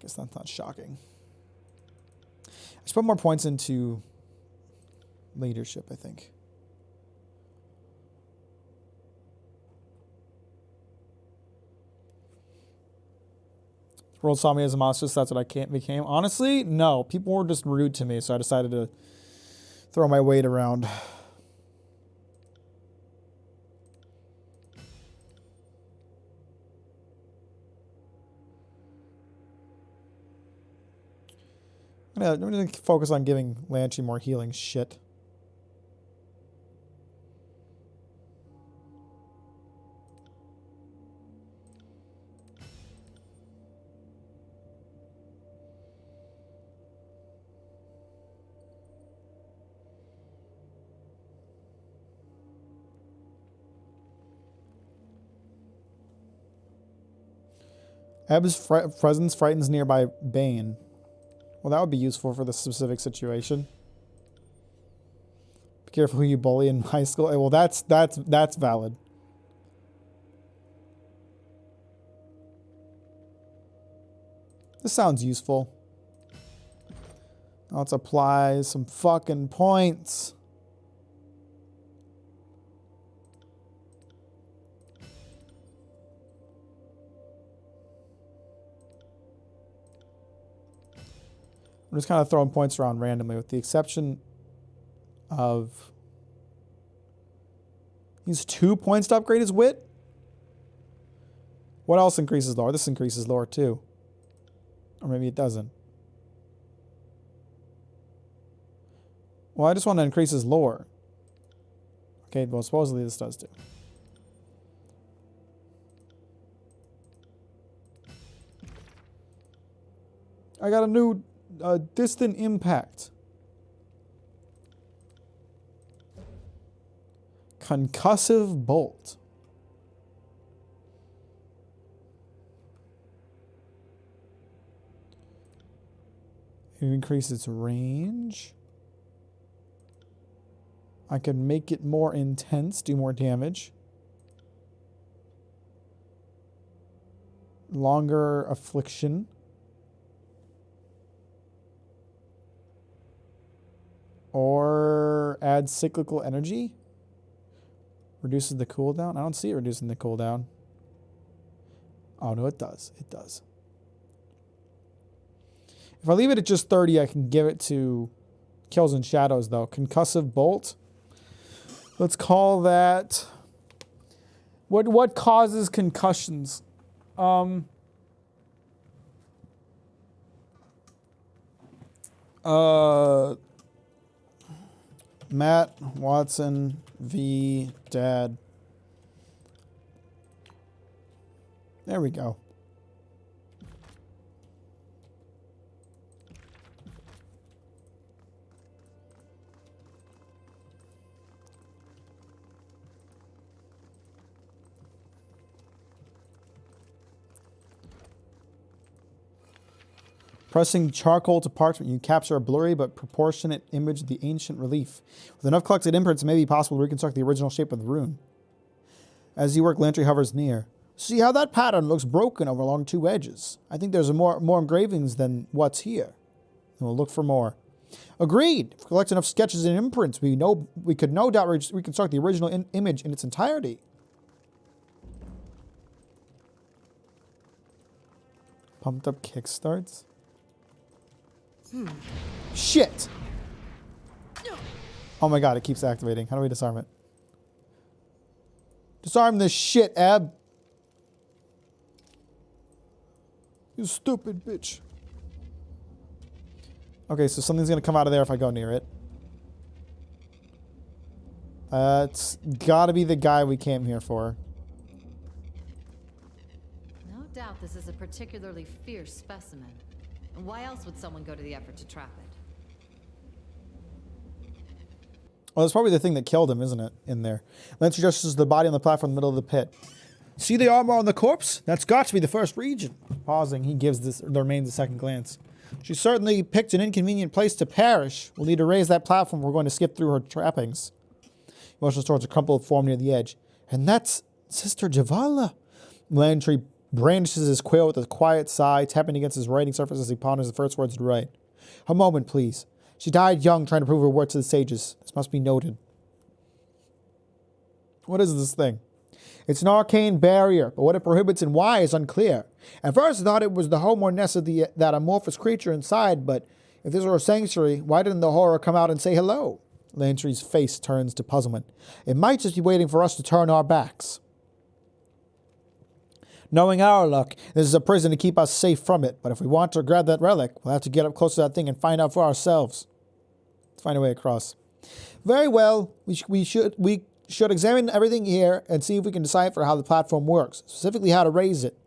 Guess that's not shocking. I should put more points into leadership, I think. The world saw me as a monster, so that's what I can't became. Honestly, no. People were just rude to me, so I decided to throw my weight around. I'm gonna focus on giving Lanchi more healing shit. Ebb's presence frightens nearby Bane. Well, that would be useful for the specific situation. Be careful who you bully in high school. Well, that's valid. This sounds useful. Now let's apply some fucking points. I'm just kind of throwing points around randomly with the exception of... He's 2 points to upgrade his wit? What else increases lore? This increases lore too. Or maybe it doesn't. Well, I just want to increase his lore. Okay, well, supposedly this does too. I got a new distant impact. Concussive bolt. It increases range. I can make it more intense, do more damage. Longer affliction. Or add cyclical energy. Reduces the cooldown? I don't see it reducing the cooldown. Oh, no, it does. It does. If I leave it at just 30, I can give it to Kills and Shadows, though. Concussive Bolt. Let's call that... What causes concussions? Matt Watson v. Dad. There we go. Pressing charcoal to parchment, you capture a blurry but proportionate image of the ancient relief. With enough collected imprints, it may be possible to reconstruct the original shape of the rune. As you work, Lantry hovers near. See how that pattern looks broken over along two edges. I think there's more engravings than what's here. And we'll look for more. Agreed. If we collect enough sketches and imprints, we could no doubt reconstruct the original image in its entirety. Pumped up kickstarts. Shit! Oh my god, it keeps activating. How do we disarm it? Disarm this shit, Ab. You stupid bitch. Okay, so something's gonna come out of there if I go near it. It's gotta be the guy we came here for. No doubt this is a particularly fierce specimen. And why else would someone go to the effort to trap it? Well, it's probably the thing that killed him, isn't it? In there. Lance adjusts the body on the platform in the middle of the pit. See the armor on the corpse? That's got to be the first region. Pausing, he gives the remains a second glance. She certainly picked an inconvenient place to perish. We'll need to raise that platform. We're going to skip through her trappings. He motions towards a crumpled form near the edge. And that's Sister Javala. Lantry brandishes his quill with a quiet sigh, tapping against his writing surface as he ponders the first words to write. A moment, please. She died young, trying to prove her worth to the sages. This must be noted. What is this thing? It's an arcane barrier, but what it prohibits and why is unclear. At first I thought it was the home or nest of that amorphous creature inside, but if this were a sanctuary, why didn't the horror come out and say hello? Lantry's face turns to puzzlement. It might just be waiting for us to turn our backs. Knowing our luck, this is a prison to keep us safe from it, but if we want to grab that relic, we'll have to get up close to that thing and find out for ourselves. Let's find a way across. Very well, we should examine everything here and see if we can decipher how the platform works, specifically how to raise it.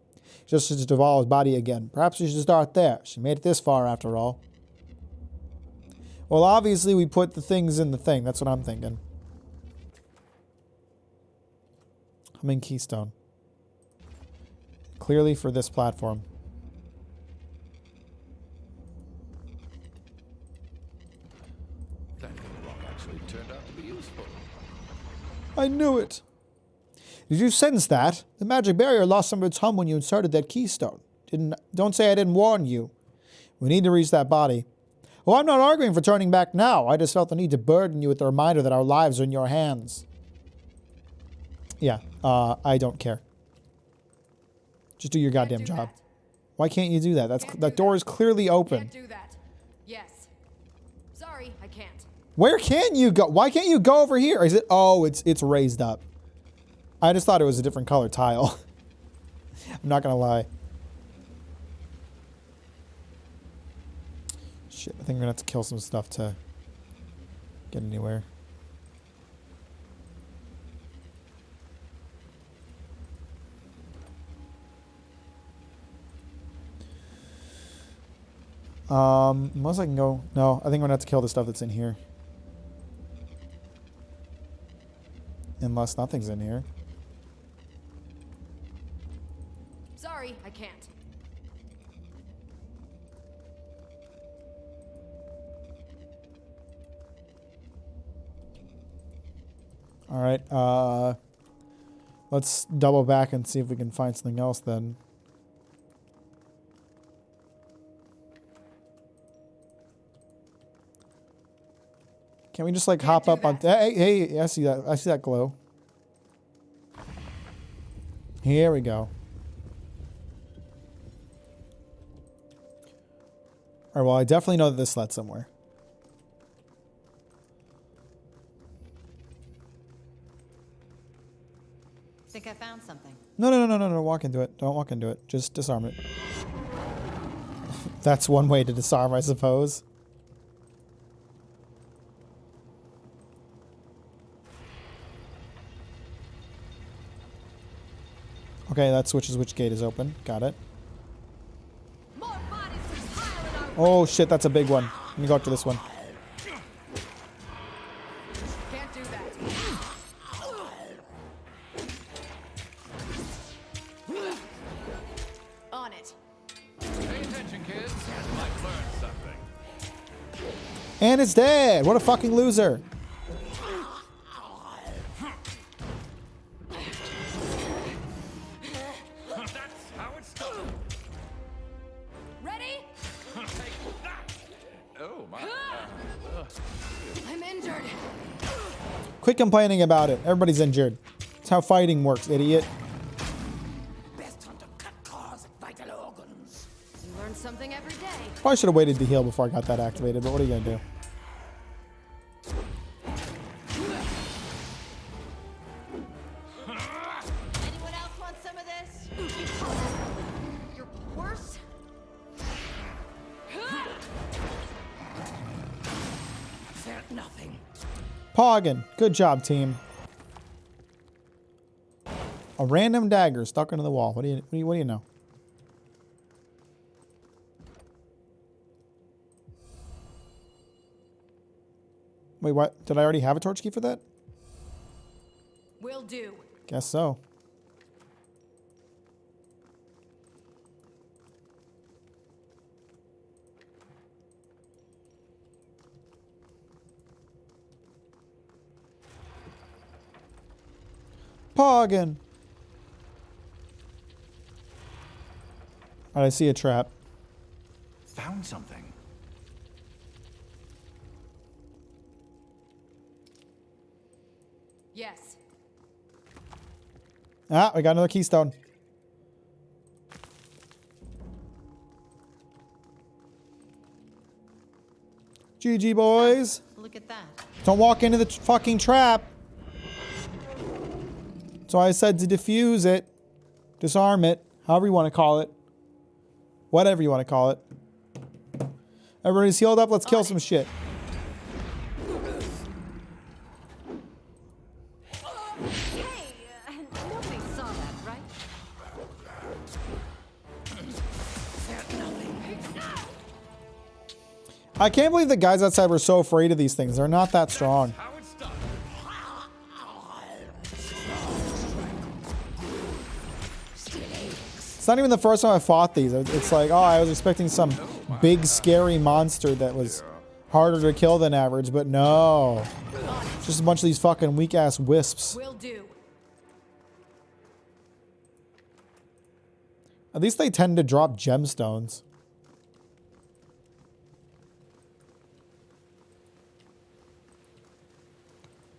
Just as Javala's body again. Perhaps we should start there. She made it this far after all. Well, obviously we put the things in the thing. That's what I'm thinking. Humming Keystone. Clearly for this platform. That little rock actually turned out to be useful. I knew it. Did you sense that? The magic barrier lost some of its hum when you inserted that keystone. Don't say I didn't warn you. We need to reach that body. Well, I'm not arguing for turning back now. I just felt the need to burden you with the reminder that our lives are in your hands. Yeah, I don't care. Just do your goddamn job. That. Why can't you do that? That door is clearly open. Can't do that. Yes. Sorry, I can't. Where can you go? Why can't you go over here? Is it? Oh, it's raised up. I just thought it was a different color tile. I'm not gonna lie. Shit, I think we're gonna have to kill some stuff to get anywhere. Unless I can go... No, I think I'm gonna have to kill the stuff that's in here. Unless nothing's in here. Sorry, I can't. Alright, let's double back and see if we can find something else then. Can we just like hop up on... Hey, I see that. I see that glow. Here we go. Alright, well, I definitely know that this led somewhere. Think I found something. No. Walk into it. Don't walk into it. Just disarm it. That's one way to disarm, I suppose. Okay, that switches which gate is open. Got it. More bodies to pile in our Oh shit, that's a big one. Let me go up to this one. Can't do that. On it. Pay attention, kids. You might learn something. And it's dead! What a fucking loser! That's how it's done. Ready? Take that. Oh my. I'm injured. Quit complaining about it. Everybody's injured. That's how fighting works, idiot. Best time to cut claws at vital organs. You learn something every day. Probably should have waited to heal before I got that activated, but what are you gonna do? Anyone else want some of this? You're worse. Felt nothing. Poggin. Good job, team. A random dagger stuck into the wall. What do you know? Wait, what? Did I already have a torch key for that? Will do. Guess so. Poggin. Alright, I see a trap. Found something. Yes. Ah, we got another keystone. GG, boys. Look at that. Don't walk into the fucking trap. So I said to defuse it, disarm it, however you want to call it. Whatever you want to call it. Everybody's healed up, let's kill some shit. Hey, nobody saw that, right? I can't believe the guys outside were so afraid of these things. They're not that strong. How it's done. It's not even the first time I fought these. It's like, oh, I was expecting some big scary monster that was harder to kill than average, but no. It's just a bunch of these fucking weak ass wisps. Will do. At least they tend to drop gemstones.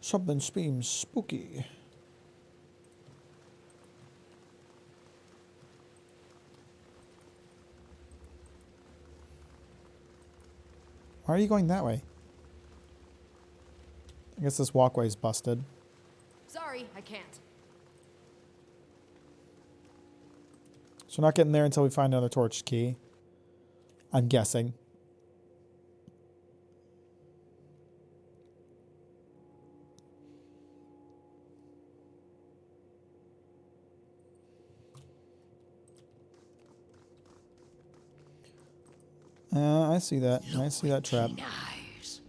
Something seems spooky. Why are you going that way? I guess this walkway is busted. Sorry, I can't. So we're not getting there until we find another torch key. I'm guessing. I see that. I see that trap. Eyes.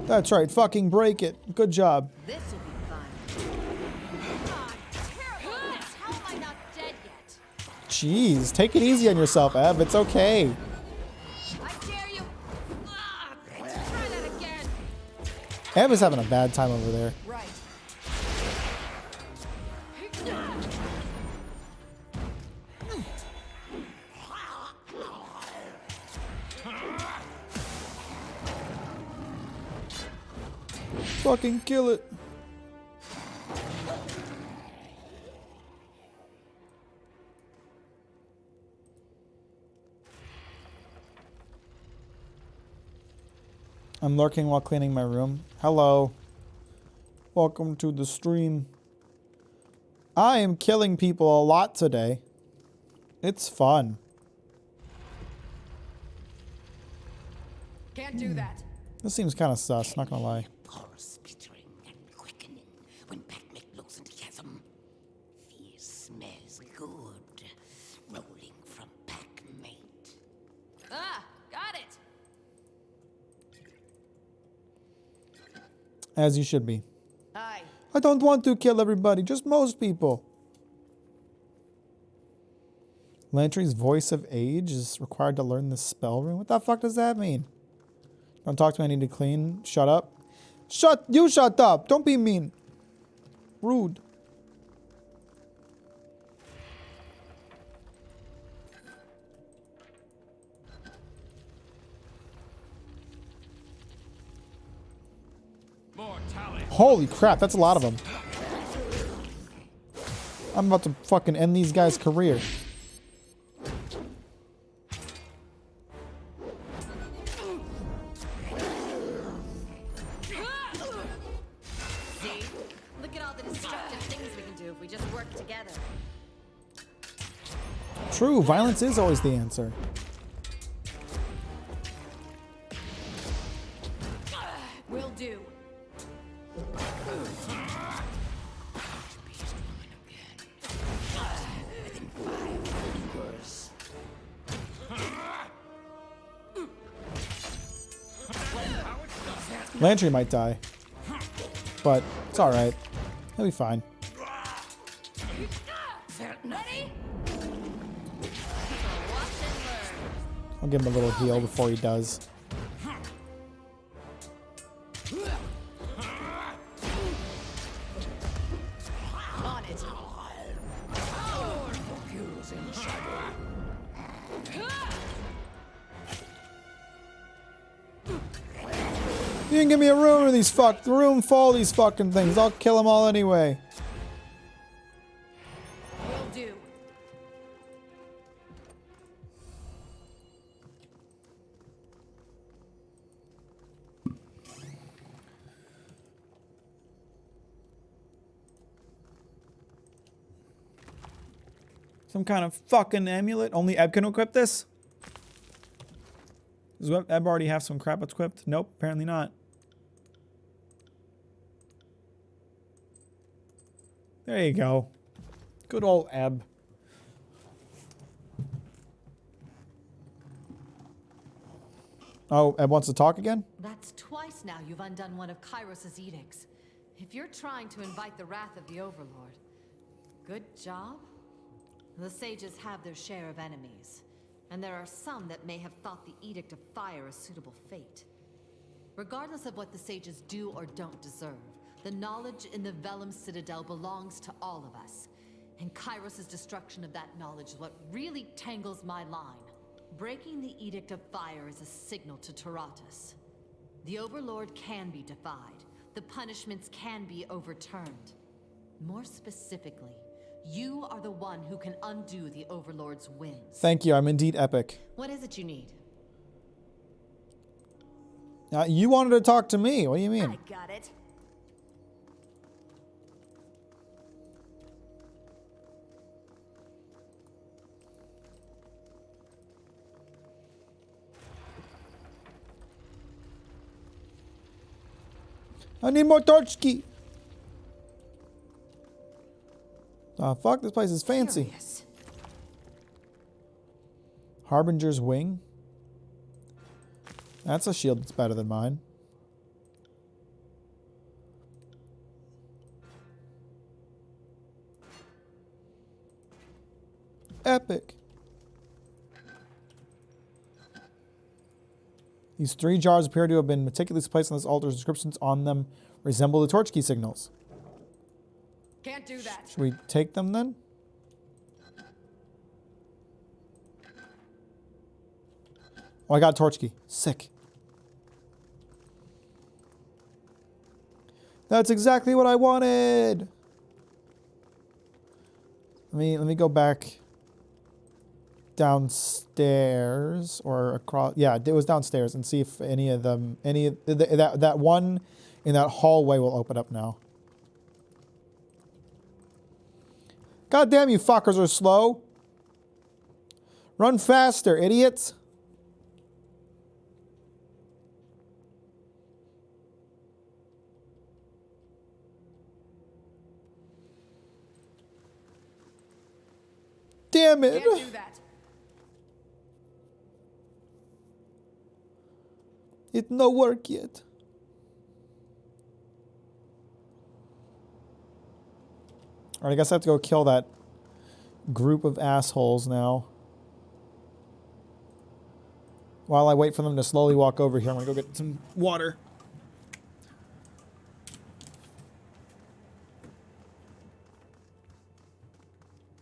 That's right. Fucking break it. Good job. This will be fun. Ah, terribleness. How am I not dead yet? Jeez, take it easy on yourself, Ev. It's okay. I dare you. Ah, let's try that again. Ev is having a bad time over there. Right. Fucking kill it. I'm lurking while cleaning my room. Hello. Welcome to the stream. I am killing people a lot today. It's fun. Can't do that. This seems kind of sus, not gonna lie. Pulse splittering and quickening when Backmate looks into chasm. Fear smells good, rolling from Backmate. Ah, got it. As you should be. Aye. I don't want to kill everybody, just most people. Lantry's voice of age is required to learn the spell rune. What the fuck does that mean? Don't talk to me, I need to clean. Shut up. You shut up. Don't be mean. Rude. Holy crap, that's a lot of them. I'm about to fucking end these guys' career. See? Look at all the destructive things we can do if we just work together. True, violence is always the answer. Will do. Lantry might die. But it's alright. He'll be fine. Ready? I'll give him a little heal before he does. On it. You didn't give me a room for these room full of these fucking things. I'll kill them all anyway. Will do. Some kind of fucking amulet. Only Eb can equip this? Does Eb already have some crap equipped? Nope, apparently not. There you go. Good old Eb. Oh, Eb wants to talk again? That's twice now you've undone one of Kairos' edicts. If you're trying to invite the wrath of the Overlord, good job. The sages have their share of enemies, and there are some that may have thought the Edict of Fire a suitable fate. Regardless of what the sages do or don't deserve, the knowledge in the Vellum Citadel belongs to all of us. And Kairos' destruction of that knowledge is what really tangles my line. Breaking the Edict of Fire is a signal to Taratus. The Overlord can be defied. The punishments can be overturned. More specifically, you are the one who can undo the Overlord's wins. Thank you, I'm indeed epic. What is it you need? You wanted to talk to me. What do you mean? I got it. I need more Torchki. Oh, fuck, this place is fancy. Curious. Harbinger's Wing. That's a shield that's better than mine. Epic. These 3 jars appear to have been meticulously placed on this altar. Inscriptions on them resemble the torch key signals. Can't do that. Should we take them then? Oh, I got a torch key. Sick. That's exactly what I wanted. Let me go back downstairs or across. Yeah, it was downstairs, and see if any of them, that one in that hallway will open up now. God damn, you fuckers are slow. Run faster, idiots. Damn it. Can't do that. It no work yet. All right, I guess I have to go kill that group of assholes now. While I wait for them to slowly walk over here, I'm gonna go get some water.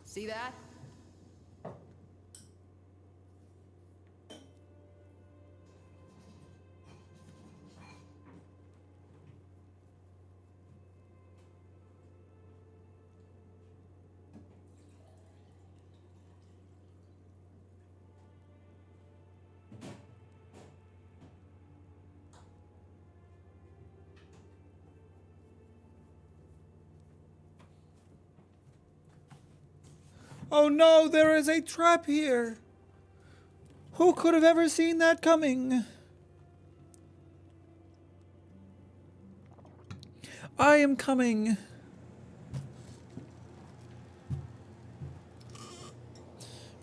See that? Oh no, there is a trap here. Who could have ever seen that coming? I am coming.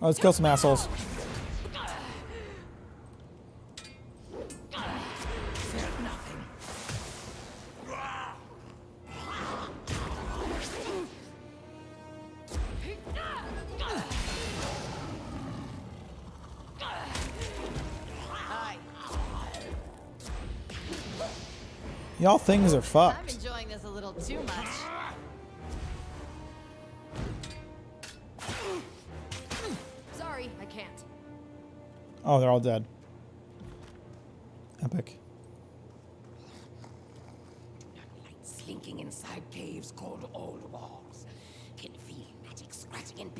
Oh, let's kill some assholes. Y'all things are I'm fucked. enjoying this a little too much. Sorry, I can't. Oh, they're all dead. Epic. Like slinking inside caves called old walls. Can feel magic scratching and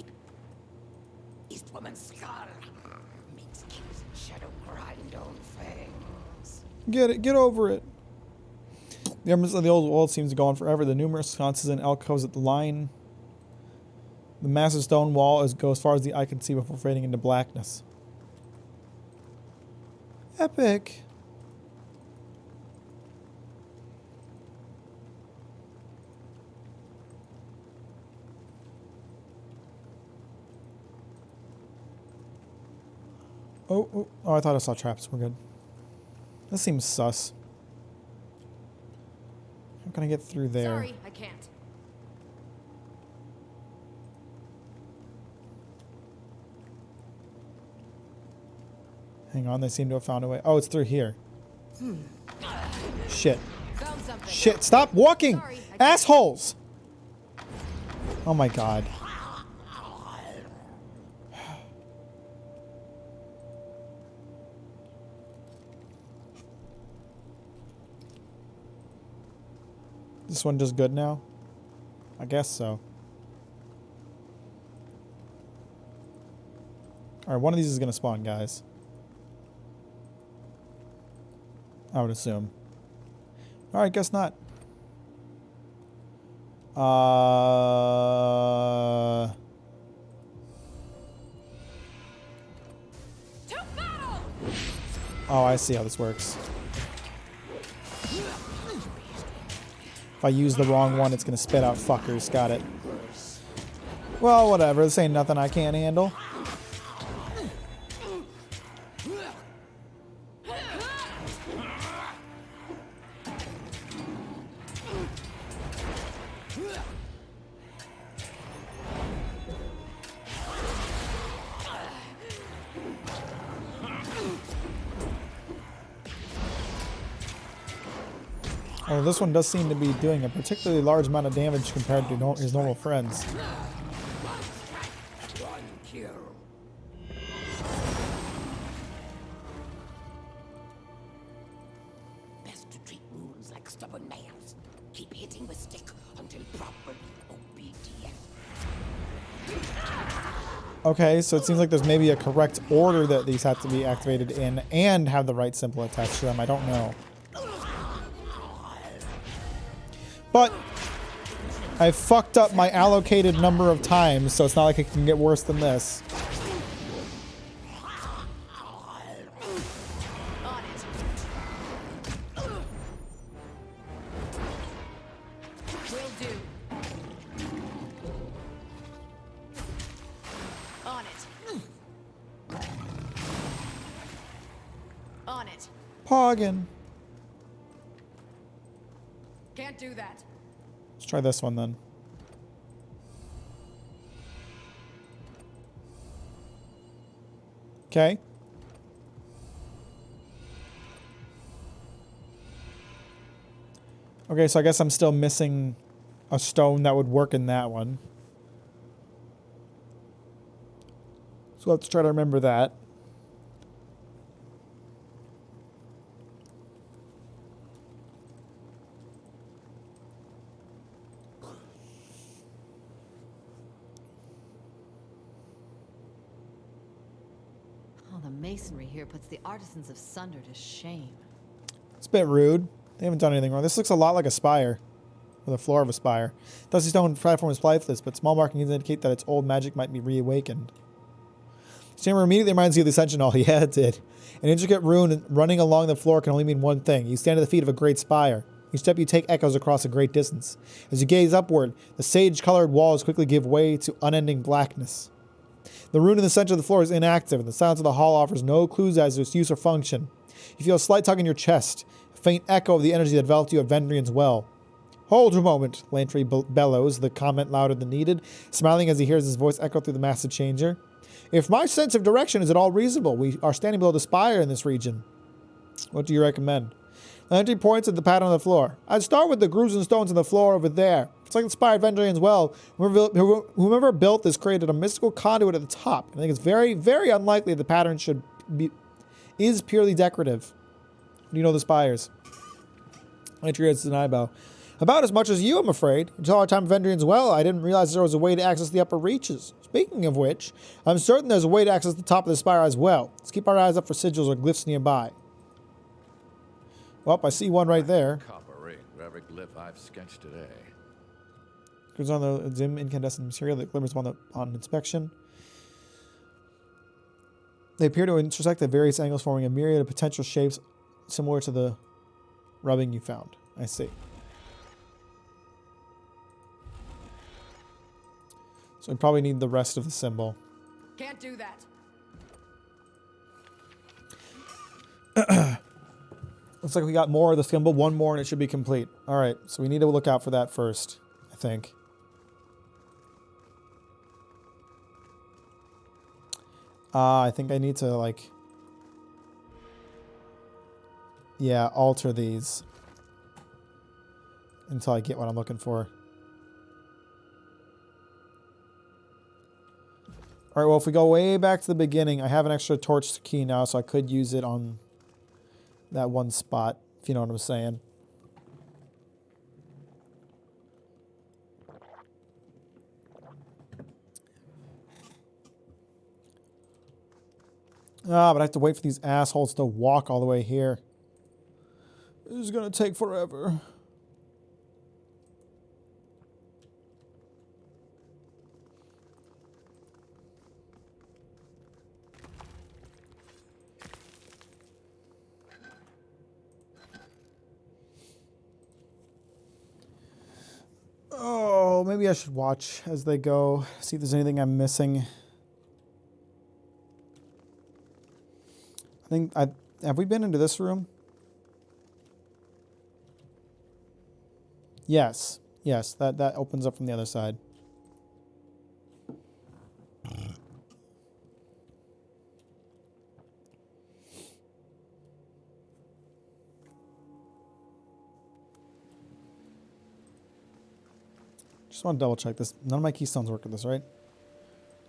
Beast Woman's skull. Makes kills and shadow grind on fangs. Get it. Get over it. The embers of the old world seems to go on forever. The numerous sconces and alcoves at the line. The massive stone wall goes as far as the eye can see before fading into blackness. Epic. Oh, I thought I saw traps. We're good. This seems sus. How can I get through there? Sorry, I can't. Hang on, they seem to have found a way. Oh, it's through here. Shit. Found something. Shit, stop walking! Sorry, I can't. Assholes! Oh my god. This one just good now? I guess so. Alright, one of these is gonna spawn, guys. I would assume. Alright, guess not. To battle! Oh, I see how this works. If I use the wrong one, it's gonna spit out fuckers. Got it. Well, whatever. This ain't nothing I can't handle. Well, this one does seem to be doing a particularly large amount of damage compared to his normal friends. One kill. Best to treat wounds like stubborn nails. Keep hitting with stick until properly obedient. Okay, so it seems like there's maybe a correct order that these have to be activated in and have the right symbol attached to them. I don't know. But I fucked up my allocated number of times, so it's not like it can get worse than this. On it. Will do. On it. On it. Poggin. Can't do that. Let's try this one then. Okay. Okay, so I guess I'm still missing a stone that would work in that one. So let's try to remember that. Oh, the masonry here puts the artisans of Sunder to shame. It's a bit rude. They haven't done anything wrong. This looks a lot like a spire. Or the floor of a spire. Dusty stone platform is lifeless, but small markings indicate that its old magic might be reawakened. This chamber immediately reminds you of the Ascension Hall. Yeah, it did. An intricate rune running along the floor can only mean one thing. You stand at the feet of a great spire. Each step you take echoes across a great distance. As you gaze upward, the sage-colored walls quickly give way to unending blackness. The rune in the center of the floor is inactive, and the silence of the hall offers no clues as to its use or function. You feel a slight tug in your chest, a faint echo of the energy that enveloped you at Vendrian's well. Hold a moment, Lantry bellows, the comment louder than needed, smiling as he hears his voice echo through the massive changer. If my sense of direction is at all reasonable, we are standing below the spire in this region. What do you recommend? Lantry points at the pattern on the floor. I'd start with the grooves and stones on the floor over there. It's like the spire of Vendrian's well. Whoever built this created a mystical conduit at the top. I think it's very, very unlikely the pattern is purely decorative. What do you know the spires? Lantry has an eyebrow. About as much as you, I'm afraid. Until our time of Vendrian's well, I didn't realize there was a way to access the upper reaches. Speaking of which, I'm certain there's a way to access the top of the spire as well. Let's keep our eyes up for sigils or glyphs nearby. Well, I see one right there. Copper ring for every glyph I've sketched today. Goes on the dim incandescent material that glimmers on inspection. They appear to intersect at various angles, forming a myriad of potential shapes similar to the rubbing you found. I see. So we probably need the rest of the symbol. Can't do that. Looks like we got more of the symbol. One more and it should be complete. All right, so we need to look out for that first, I think. I think I need to, like... Yeah, alter these. Until I get what I'm looking for. All right, well, if we go way back to the beginning, I have an extra torch key now, so I could use it on that one spot, if you know what I'm saying. Ah, but I have to wait for these assholes to walk all the way here. This is going to take forever. Oh, maybe I should watch as they go, see if there's anything I'm missing. Have we been into this room? Yes. Yes, that opens up from the other side. Just want to double check this. None of my keystones work with this, right?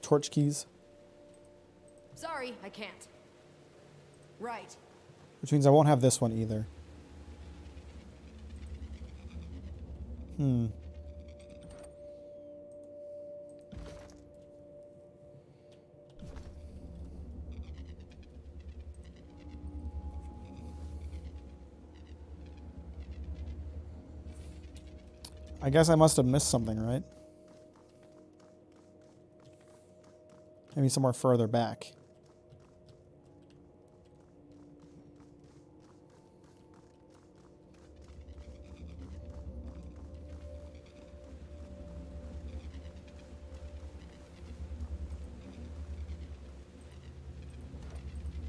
Torch keys. Sorry, I can't. Right. Which means I won't have this one either. I guess I must have missed something, right? Maybe somewhere further back.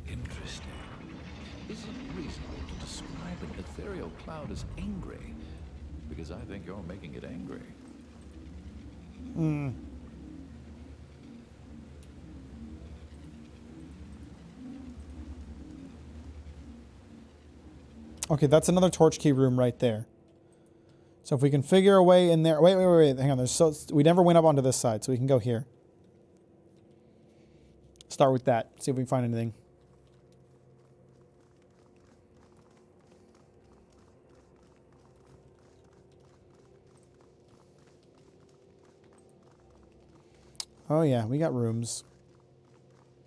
Interesting. Is it reasonable to describe an ethereal cloud as angry? Because I think you're making it angry. Okay, that's another torch key room right there. So if we can figure a way in there. Wait. Hang on. We never went up onto this side, so we can go here. Start with that. See if we can find anything. Oh yeah, we got rooms.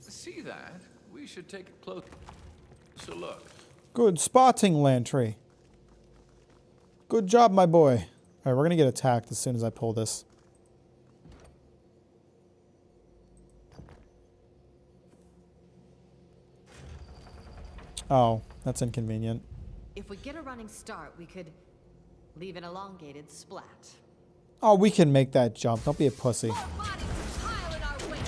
See that? We should take a closer look. Good spotting, Lantry. Good job, my boy. All right, we're gonna get attacked as soon as I pull this. Oh, that's inconvenient. If we get a running start, we could leave an elongated splat. Oh, we can make that jump. Don't be a pussy. More bodies to pile in our way.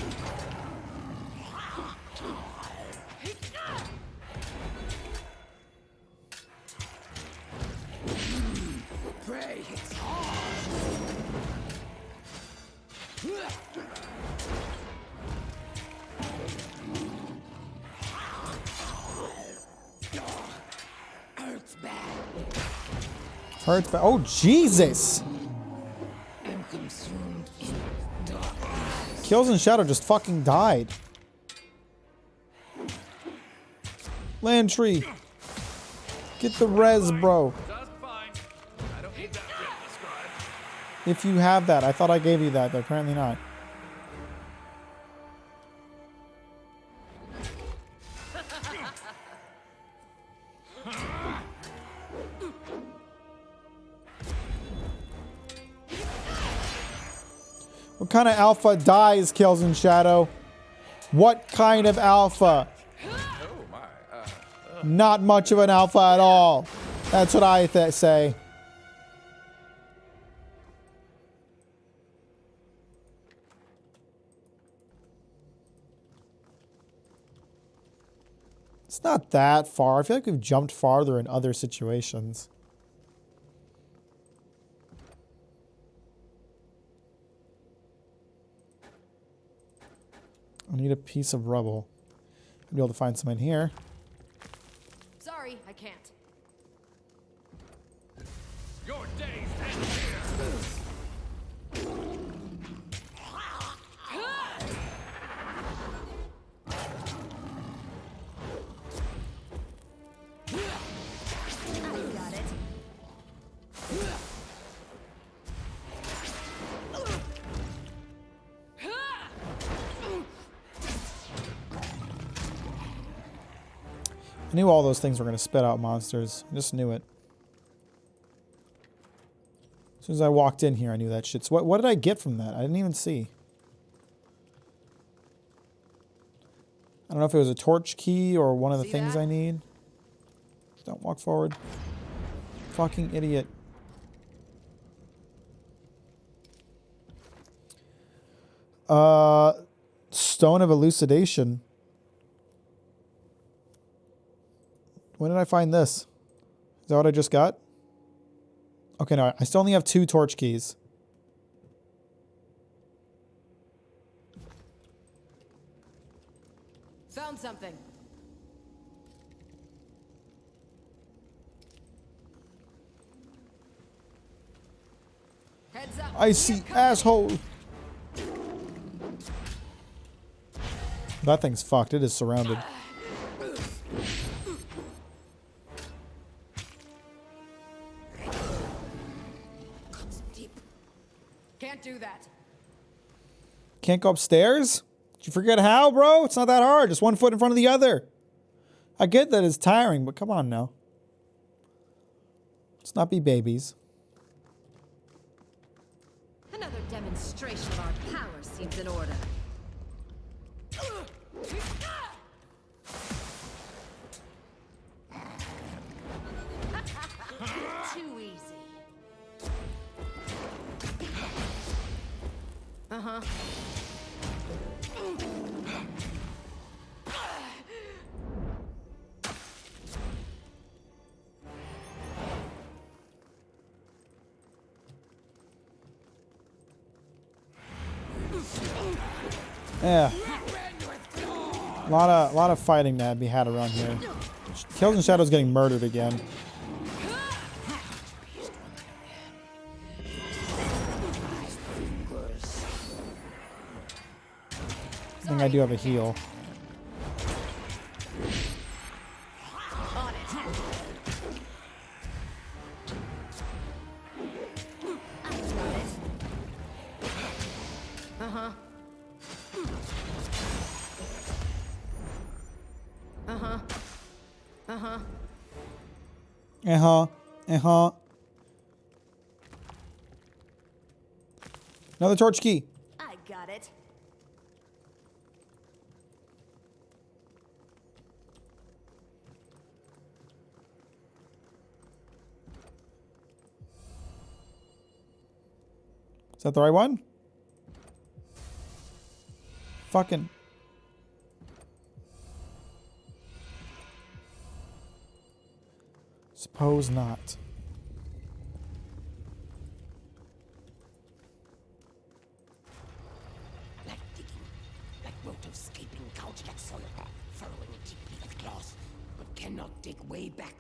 Prey hits hard. Hurts bad. Hurts, but oh Jesus! I'm consumed in darkness. Kills and Shadow just fucking died. Lantry, get the res, bro. Just fine. I don't need that written described. If you have that, I thought I gave you that, but apparently not. What kind of alpha dies, Kills and Shadow? What kind of alpha? Oh my. Not much of an alpha at all. That's what I say. It's not that far. I feel like we've jumped farther in other situations. I need a piece of rubble. I'll be able to find some in here. Sorry, I can't. Your days end here. I got it. I knew all those things were going to spit out monsters. I just knew it. As soon as I walked in here, I knew that shit. So what did I get from that? I didn't even see. I don't know if it was a torch key or one of the See things that? I need. Don't walk forward. Fucking idiot. Stone of Elucidation. When did I find this? Is that what I just got? Okay, no, I still only have 2 torch keys. Found something. Heads up. I see, asshole. That thing's fucked. It is surrounded. Deep. Can't do that. Can't go upstairs? Did you forget how, bro? It's not that hard. Just one foot in front of the other. I get that it's tiring, but come on now. Let's not be babies. Another demonstration of our power seems in order. Too easy. Uh-huh. Yeah. A lot of fighting to be had around here. Kills and Shadows getting murdered again. I think I do have a heal. Another torch key. I got it. Is that the right one? Fucking. Suppose not. Like digging, like rote of scaping couch like soil, furrowing it deeply with claws, but cannot dig way back.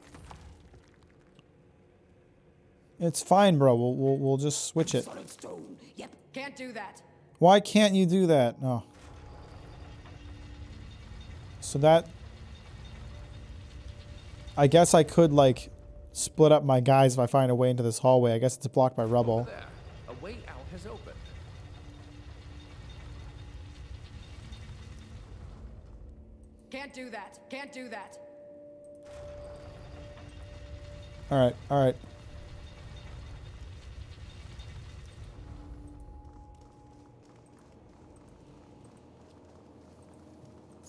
It's fine, bro. We'll just switch it. Solid stone. Yep. Can't do that. Why can't you do that? No. So that... I guess I could, like, split up my guys if I find a way into this hallway. I guess it's blocked by rubble. There. A way out has opened. Can't do that. Can't do that. Alright, alright.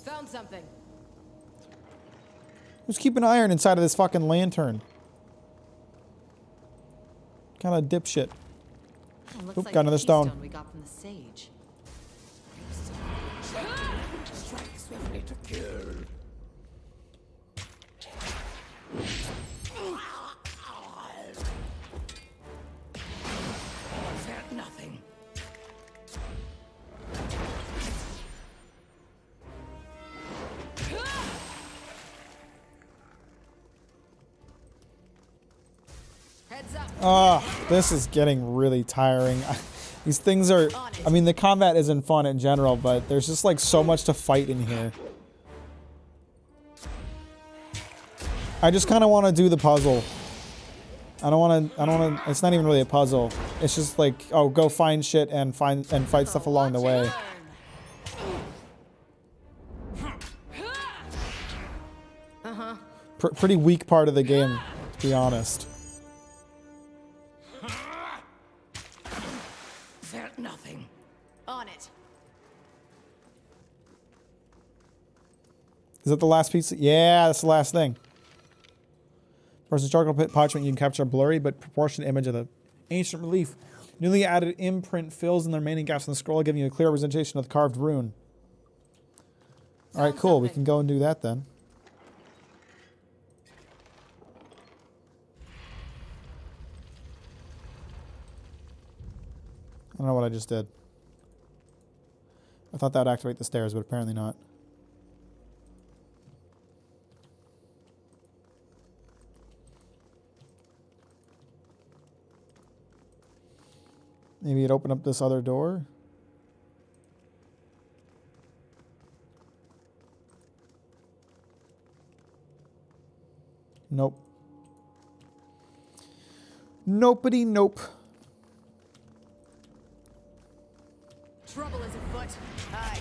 Found something. Who's keeping iron inside of this fucking lantern? Kind of dipshit. Oh, looks Oop, like got the another stone. keystone we got from the sage. Strike swiftly to kill. Felt nothing. Heads up. This is getting really tiring. These things are... I mean, the combat isn't fun in general, but there's just, like, so much to fight in here. I just kind of want to do the puzzle. I don't want to... It's not even really a puzzle. It's just like, oh, go find shit and fight stuff along the way. Pretty weak part of the game, to be honest. Felt nothing. On it. Is that the last piece? Yeah, that's the last thing. Versus charcoal pit parchment, you can capture a blurry but proportionate image of the ancient relief. Newly added imprint fills in the remaining gaps in the scroll, giving you a clear representation of the carved rune. Alright, cool. We can go and do that then. I don't know what I just did. I thought that would activate the stairs, but apparently not. Maybe it'd open up this other door. Nope. Nopety nope. Trouble is afoot. Aye.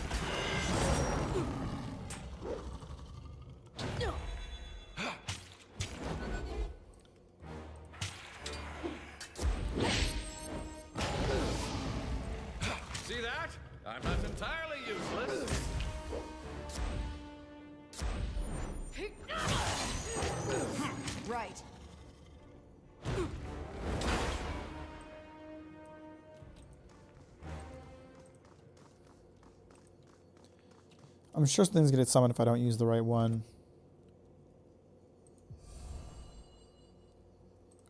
I'm sure things get summoned if I don't use the right one.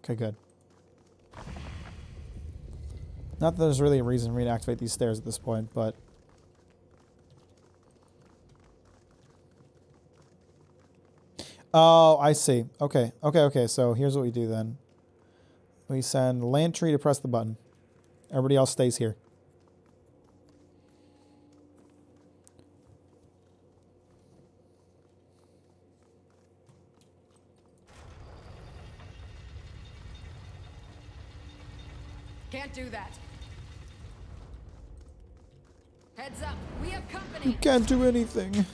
Okay, good. Not that there's really a reason for me to activate these stairs at this point, but... Oh, I see. Okay, okay. So here's what we do then. We send Lantry to press the button. Everybody else stays here. Can't do that. Heads up, we have company. Can't do anything.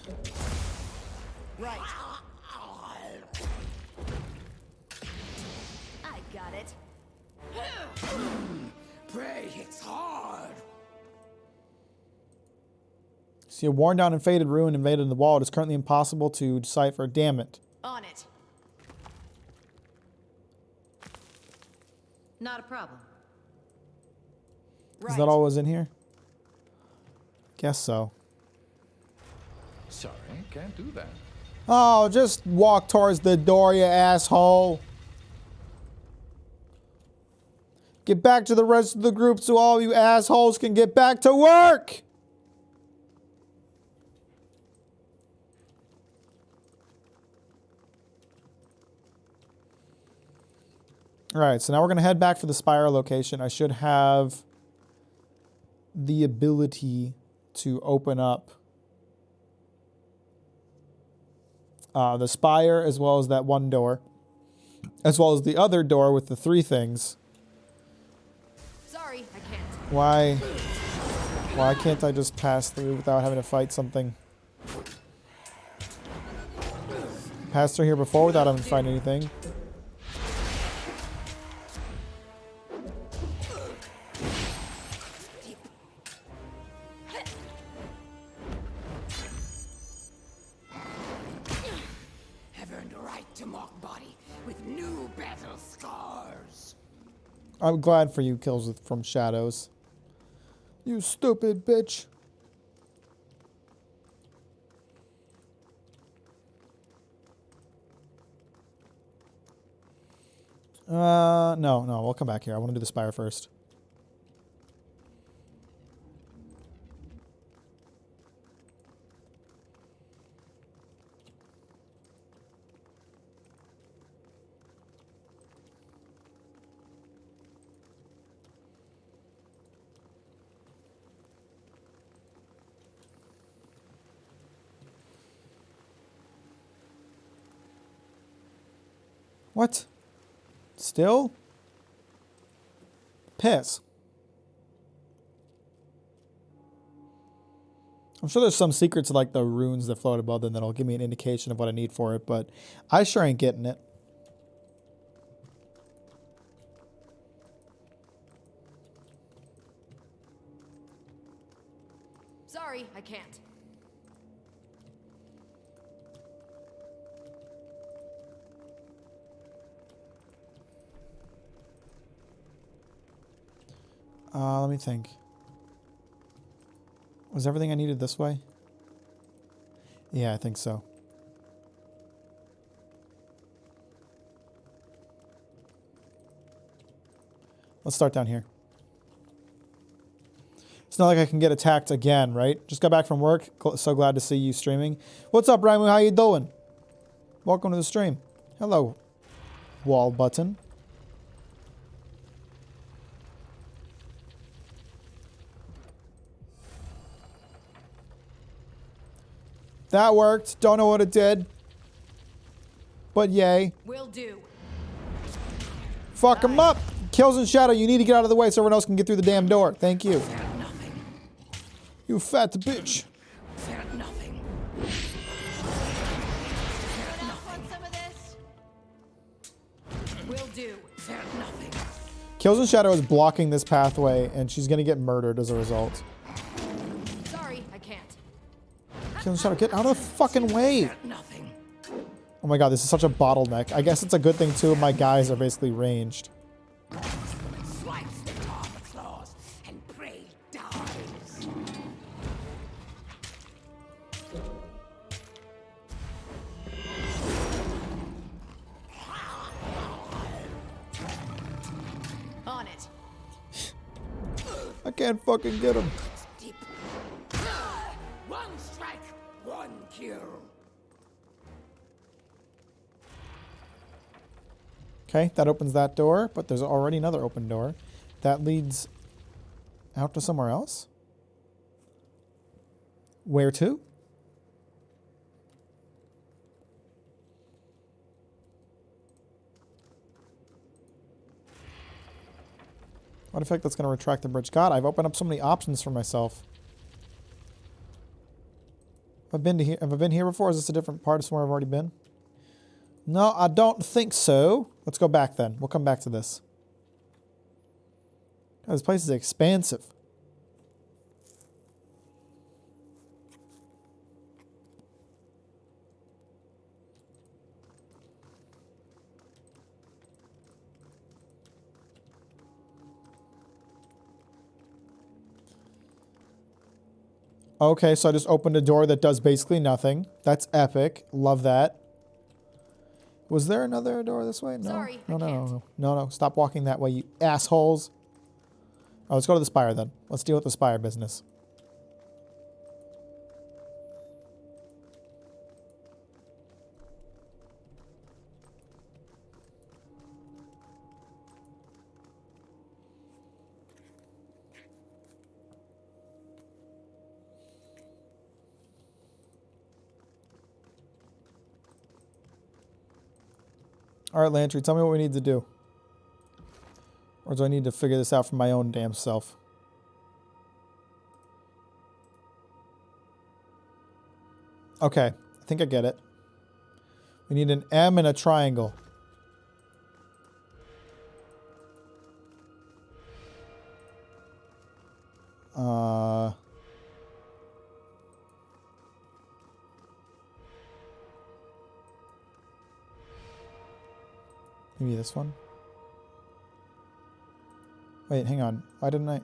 Right. I got it. Prey hits hard. See a worn down and faded ruin invaded the wall. It is currently impossible to decipher. Damn it. On it. Not a problem. Is that all was in here? Guess so. Sorry, can't do that. Oh, just walk towards the door, you asshole. Get back to the rest of the group so all you assholes can get back to work. All right, so now we're going to head back for the Spire location. I should have the ability to open up the Spire as well as that one door, as well as the other door with the 3 things. Sorry, I can't. Why can't I just pass through without having to fight something? Passed through here before without having to fight anything. Have earned a right to mock body with new battle scars. I'm glad for you, kills from shadows. You stupid bitch. No, we'll come back here. I want to do the Spire first. What? Still? Piss. I'm sure there's some secrets to like the runes that float above them that'll give me an indication of what I need for it, but I sure ain't getting it. Sorry, I can't. Let me think. Was everything I needed this way? Yeah, I think so. Let's start down here. It's not like I can get attacked again, right? Just got back from work. So glad to see you streaming. What's up, Raimu? How you doing? Welcome to the stream. Hello, wall button. That worked. Don't know what it did. But yay. Will do. Fuck him up. Kills in shadow. You need to get out of the way so everyone else can get through the damn door. Thank you. Nothing. You fat bitch. Feared nothing. Want some of this? Will do. Feared nothing. Kills in shadow is blocking this pathway, and she's gonna get murdered as a result. Sorry, I can't. Kills in shadow, get out of the fucking way. Nothing. Oh my god, this is such a bottleneck. I guess it's a good thing two of my guys are basically ranged. Swipes the armor claws and prey dies. On it. I can't fucking get him. Deep. One strike, one kill. Okay, that opens that door, but there's already another open door. That leads out to somewhere else? Where to? What effect that's going to retract the bridge? God, I've opened up so many options for myself. Have I been here before? Is this a different part of somewhere I've already been? No, I don't think so. Let's go back then. We'll come back to this. God, this place is expansive. Okay, so I just opened a door that does basically nothing. That's epic. Love that. Was there another door this way? No. Sorry, No, I no, can't. no, no. No, no. Stop walking that way, you assholes. Oh, let's go to the spire then. Let's deal with the spire business. All right, Lantry, tell me what we need to do. Or do I need to figure this out for my own damn self? Okay, I think I get it. We need an M and a triangle. Maybe this one? Wait, hang on. Why didn't I...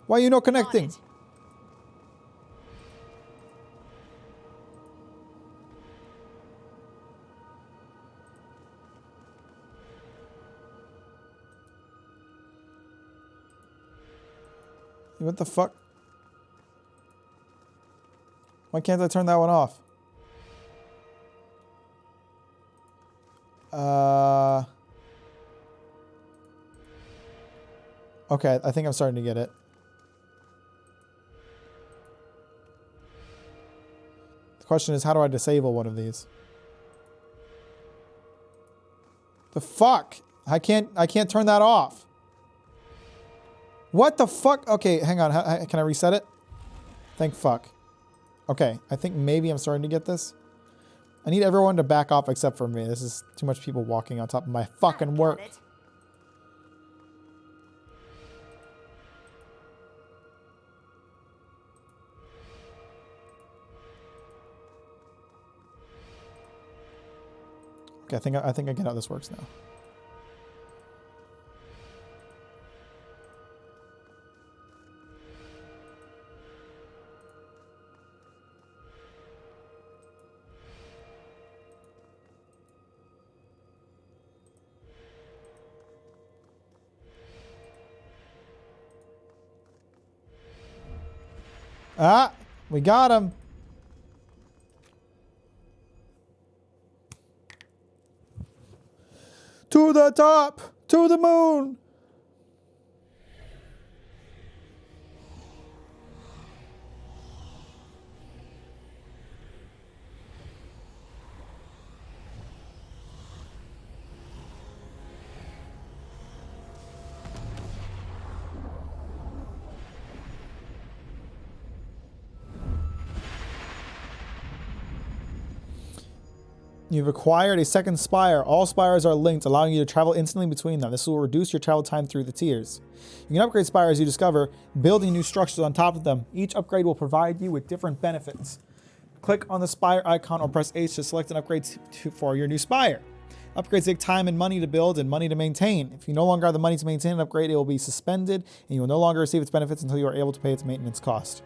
Why are you not connecting? it. What the fuck? Why can't I turn that one off? Okay, I think I'm starting to get it. The question is, how do I disable one of these? The fuck? I can't turn that off. What the fuck? Okay, hang on. Can I reset it? Thank fuck. Okay, I think maybe I'm starting to get this. I need everyone to back off except for me. This is too much people walking on top of my fucking work. Got it. Okay, I think I get how this works now. Ah, we got him. To the top, to the moon. You've acquired a second spire. All spires are linked, allowing you to travel instantly between them. This will reduce your travel time through the tiers. You can upgrade spires you discover, building new structures on top of them. Each upgrade will provide you with different benefits. Click on the spire icon or press H to select an upgrade for your new spire. Upgrades take time and money to build and money to maintain. If you no longer have the money to maintain an upgrade, it will be suspended, and you will no longer receive its benefits until you are able to pay its maintenance cost.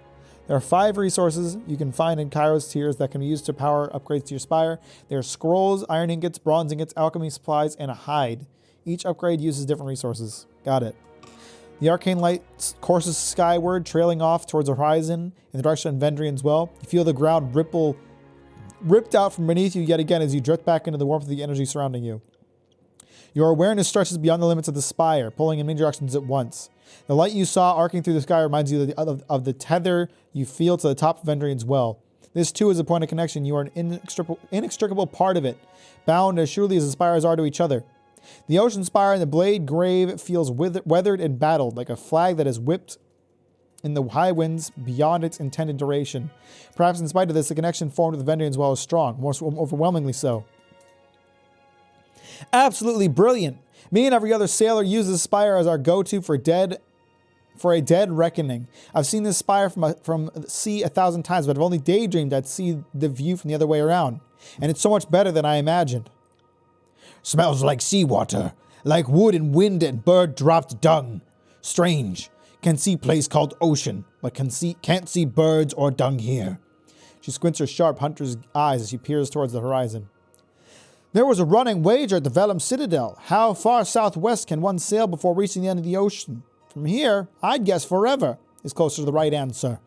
There are 5 resources you can find in Kairos tiers that can be used to power upgrades to your spire. There are scrolls, iron ingots, bronze ingots, alchemy supplies, and a hide. Each upgrade uses different resources. Got it. The arcane light courses skyward, trailing off towards the horizon in the direction of Vendrian's Well. You feel the ground ripped out from beneath you yet again as you drift back into the warmth of the energy surrounding you. Your awareness stretches beyond the limits of the spire, pulling in many directions at once. The light you saw arcing through the sky reminds you of the tether you feel to the top of Vendrian's Well. This too is a point of connection. You are an inextricable part of it, bound as surely as the spires are to each other. The ocean spire and the blade grave feels weathered and battled, like a flag that has whipped in the high winds beyond its intended duration. Perhaps in spite of this, the connection formed with Vendrian's Well is strong, more overwhelmingly so. Absolutely brilliant. Me and every other sailor use this spire as our go-to for a dead reckoning. I've seen this spire from the sea 1,000 times, but I've only daydreamed I'd see the view from the other way around. And it's so much better than I imagined. Smells like seawater, like wood and wind and bird-dropped dung. Strange. Can see place called ocean, but can't see birds or dung here. She squints her sharp hunter's eyes as she peers towards the horizon. There was a running wager at the Vellum Citadel. How far southwest can one sail before reaching the end of the ocean? From here, I'd guess forever is closer to the right answer.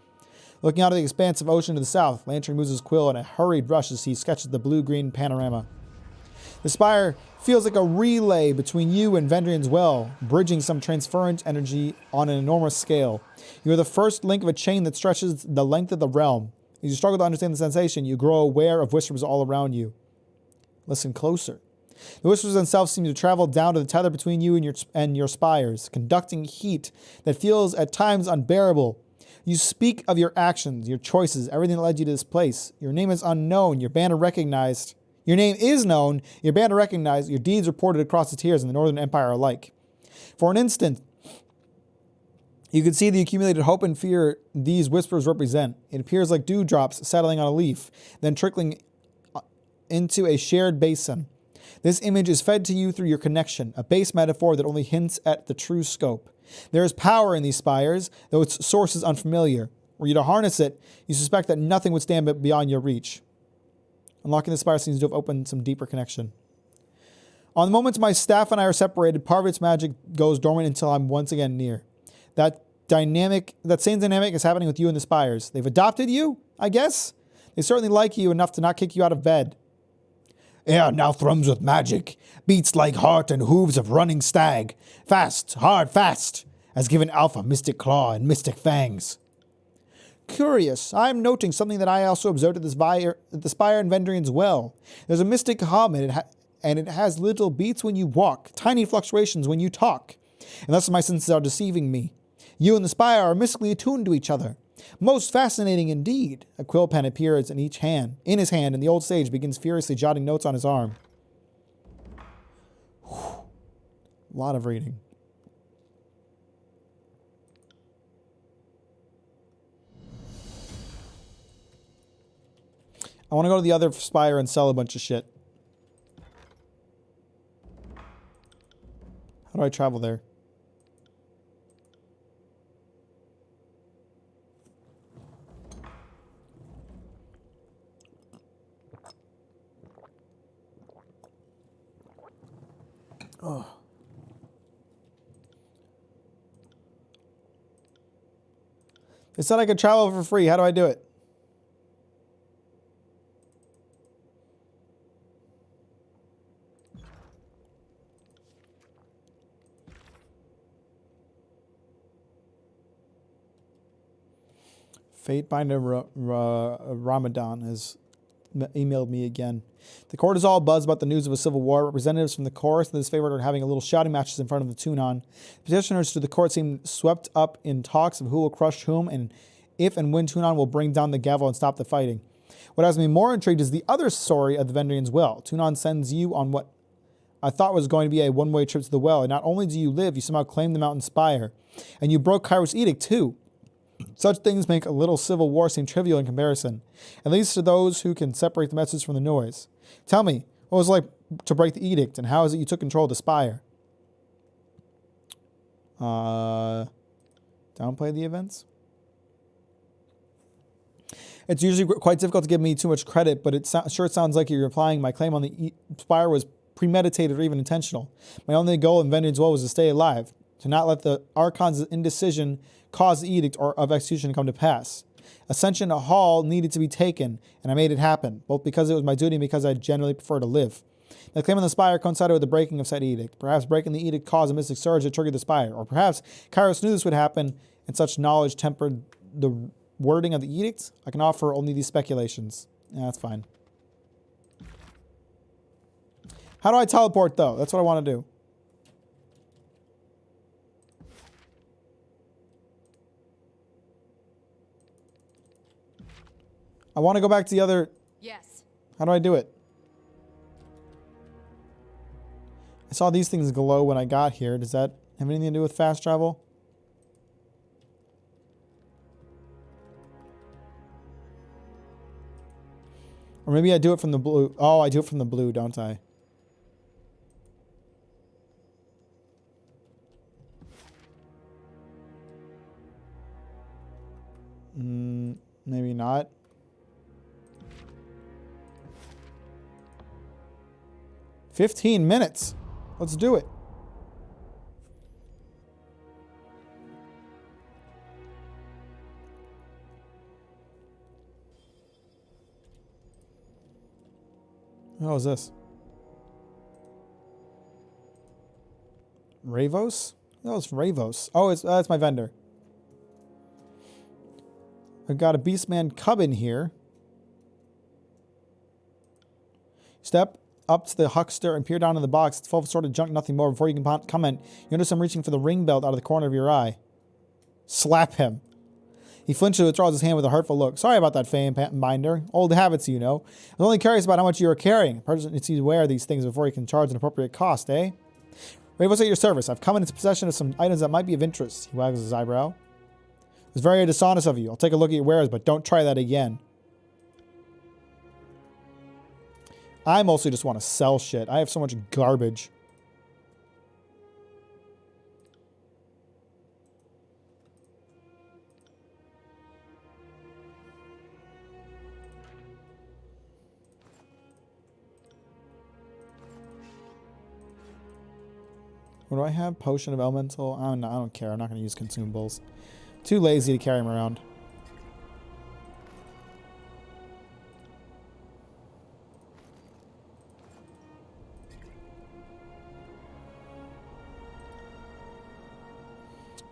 Looking out at the expanse of ocean to the south, Lantern moves his quill in a hurried rush as he sketches the blue-green panorama. The spire feels like a relay between you and Vendrian's Well, bridging some transference energy on an enormous scale. You are the first link of a chain that stretches the length of the realm. As you struggle to understand the sensation, you grow aware of whispers all around you. Listen closer. The whispers themselves seem to travel down to the tether between you and your spires, conducting heat that feels at times unbearable. You speak of your actions, your choices, everything that led you to this place. Your name is unknown, your band recognized. Your name is known, your band recognized, your deeds reported across the tiers in the Northern Empire alike. For an instant, you can see the accumulated hope and fear these whispers represent. It appears like dewdrops settling on a leaf, then trickling into a shared basin. This image is fed to you through your connection, a base metaphor that only hints at the true scope. There is power in these spires, though its source is unfamiliar. Were you to harness it, you suspect that nothing would stand beyond your reach. Unlocking the spire seems to have opened some deeper connection. On the moments my staff and I are separated, part of its magic goes dormant until I'm once again near. That same dynamic is happening with you and the spires. They've adopted you, I guess? They certainly like you enough to not kick you out of bed. Air now thrums with magic, beats like heart and hooves of running stag. Fast, hard, fast, has given Alpha mystic claw and mystic fangs. Curious. I'm noting something that I also observed at the spire in Vendrian's Well. There's a mystic hum, and it has little beats when you walk, tiny fluctuations when you talk. Unless my senses are deceiving me. You and the spire are mystically attuned to each other. Most fascinating indeed. A quill pen appears in his hand, and the old sage begins furiously jotting notes on his arm. Whew. A lot of reading. I want to go to the other spire and sell a bunch of shit. How do I travel there? Oh. They said I could travel for free. How do I do it? Fatebinder Ramadan has emailed me again. The court is all buzz about the news of a civil war. Representatives from the chorus and this favorite are having a little shouting matches in front of the Tunon. Petitioners to the court seem swept up in talks of who will crush whom and if and when Tunon will bring down the gavel and stop the fighting. What has me more intrigued is the other story of the Vendrian's Well. Tunon sends you on what I thought was going to be a one-way trip to the well. And not only do you live, you somehow claim the mountain spire. And you broke Kairos' edict too. Such things make a little civil war seem trivial in comparison, at least to those who can separate the message from the noise. Tell me, what was it like to break the edict, and how is it you took control of the spire? Downplay the events? It's usually quite difficult to give me too much credit, but it sounds like you're implying my claim on the spire was premeditated or even intentional. My only goal in Vengeance Well was to stay alive, to not let the Archon's indecision cause the edict or of execution to come to pass. Ascension Hall needed to be taken, and I made it happen, both because it was my duty and because I generally prefer to live. The claim on the spire coincided with the breaking of said edict. Perhaps breaking the edict caused a mystic surge that triggered the spire, or perhaps Kairos knew this would happen, and such knowledge tempered the wording of the edict. I can offer only these speculations. Yeah, that's fine. How do I teleport, though? That's what I want to do. I want to go back to the other... Yes. How do I do it? I saw these things glow when I got here. Does that have anything to do with fast travel? Or maybe I do it from the blue. Oh, I do it from the blue, don't I? Maybe not. "15 minutes. Let's do it." What is this? Ravos? No, it's Ravos. Oh, that's my vendor. I've got a Beastman cub in here. Step up to the huckster and peer down in the box. It's full of assorted junk, nothing more. Before you can comment, you notice I'm reaching for the ring belt out of the corner of your eye. Slap him. He flinches and withdraws his hand with a hurtful look. "Sorry about that, Fame Binder. Old habits, you know. I was only curious about how much you are carrying. A person needs to be aware of these things before he can charge an appropriate cost, eh? Ravos at your service. I've come into possession of some items that might be of interest." He wags his eyebrow. "It was very dishonest of you. I'll take a look at your wares, but don't try that again." I mostly just want to sell shit. I have so much garbage. What do I have? Potion of Elemental? I don't care. I'm not going to use consumables. Too lazy to carry them around.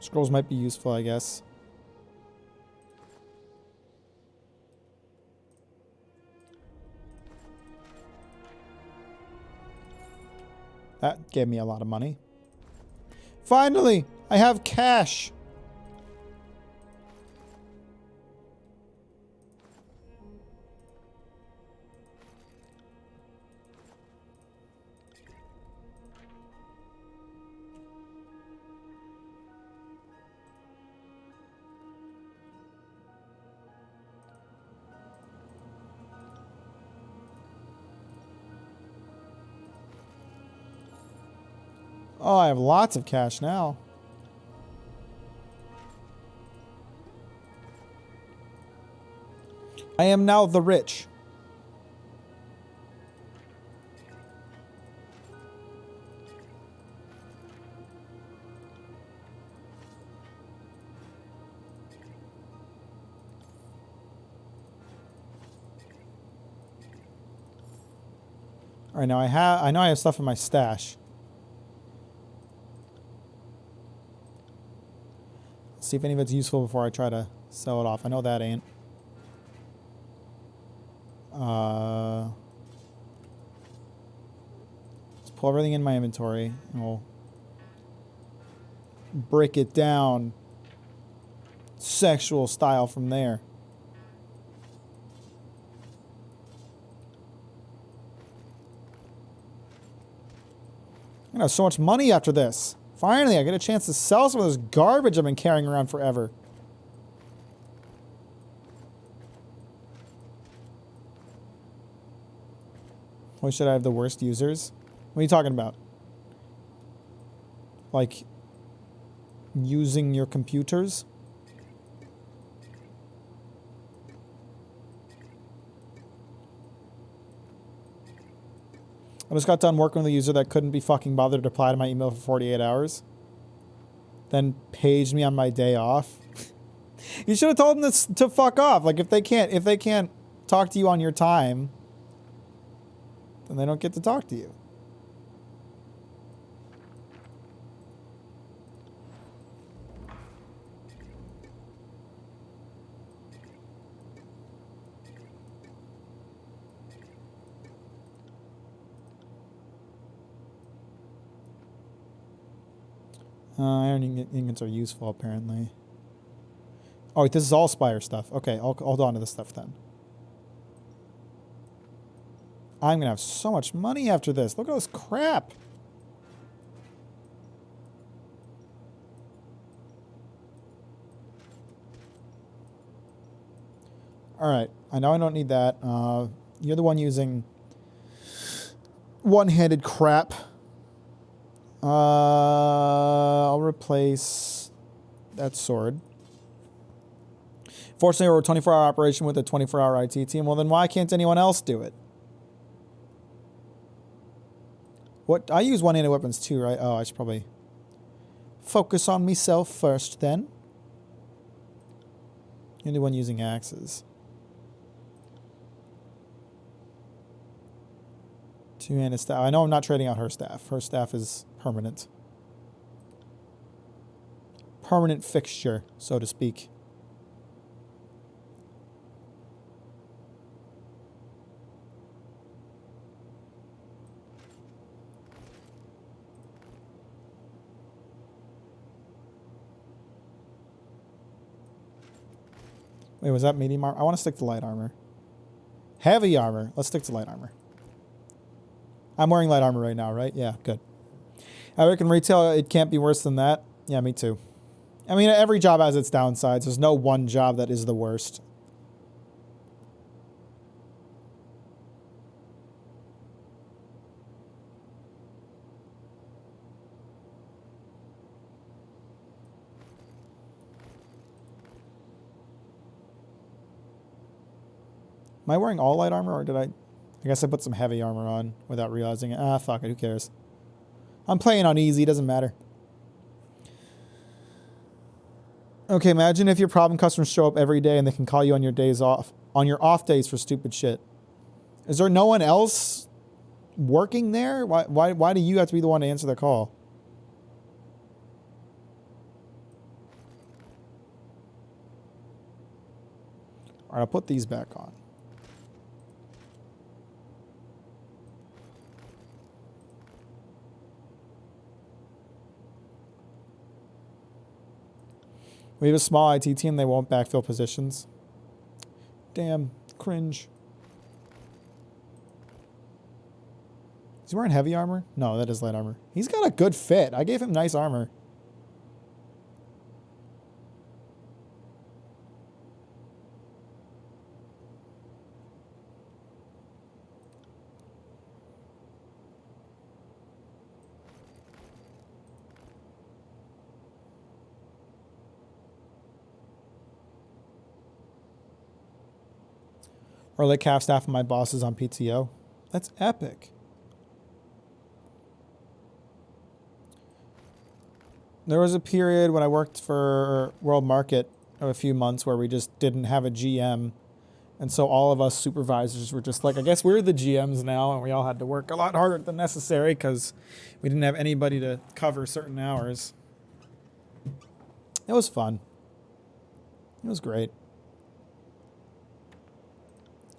Scrolls might be useful, I guess. That gave me a lot of money. Finally, I have cash. Oh, I have lots of cash now. I am now the rich. All right, now I know I have stuff in my stash. See if any of it's useful before I try to sell it off. I know that ain't. Let's pull everything in my inventory and we'll break it down sexual style from there. I'm gonna have so much money after this. Finally, I get a chance to sell some of this garbage I've been carrying around forever. Why should I have the worst users? What are you talking about? Like, using your computers? I just got done working with a user that couldn't be fucking bothered to reply to my email for 48 hours. Then paged me on my day off. You should have told them this to fuck off. Like, if they can't talk to you on your time, then they don't get to talk to you. Iron ingots are useful, apparently. Oh, this is all Spire stuff. Okay, I'll hold on to this stuff then. I'm gonna have so much money after this. Look at all this crap. Alright, I know I don't need that. You're the one using one-handed crap. I'll replace that sword. Fortunately, we're a 24-hour operation with a 24-hour IT team. Well, then why can't anyone else do it? What? I use one-handed weapons too, right? Oh, I should probably focus on myself first then. You're the one using axes. Two-handed staff. I know I'm not trading out her staff. Her staff is permanent. Permanent fixture, so to speak. Wait, was that medium armor? I want to stick to light armor. Heavy armor. Let's stick to light armor. I'm wearing light armor right now, right? Yeah, good. I reckon retail, it can't be worse than that. Yeah, me too. I mean, every job has its downsides. There's no one job that is the worst. Am I wearing all light armor, or did I guess I put some heavy armor on without realizing it. Ah, fuck it, who cares? I'm playing on easy, doesn't matter. Okay, imagine if your problem customers show up every day and they can call you on your days off, on your off days for stupid shit. Is there no one else working there? Why do you have to be the one to answer the call? All right, I'll put these back on. We have a small IT team. They won't backfill positions. Damn. Cringe. Is he wearing heavy armor? No, that is light armor. He's got a good fit. I gave him nice armor. Or like half staff of my bosses on PTO. That's epic. There was a period when I worked for World Market of a few months where we just didn't have a GM. And so all of us supervisors were just like, I guess we're the GMs now, and we all had to work a lot harder than necessary because we didn't have anybody to cover certain hours. It was fun. It was great.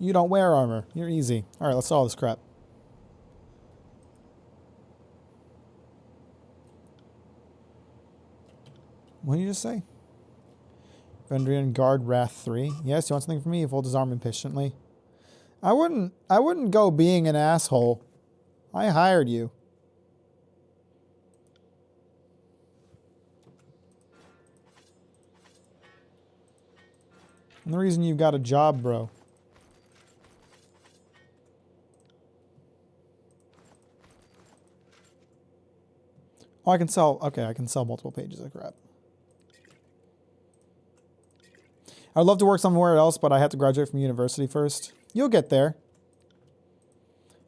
You don't wear armor. You're easy. All right, let's solve this crap. What did you just say? Vendrian Guard Wrath 3. Yes, you want something from me? He folds his arm impatiently. I wouldn't go being an asshole. I hired you. And the reason you've got a job, bro. Oh, I can sell. Okay, I can sell multiple pages of crap. I'd love to work somewhere else, but I have to graduate from university first. You'll get there.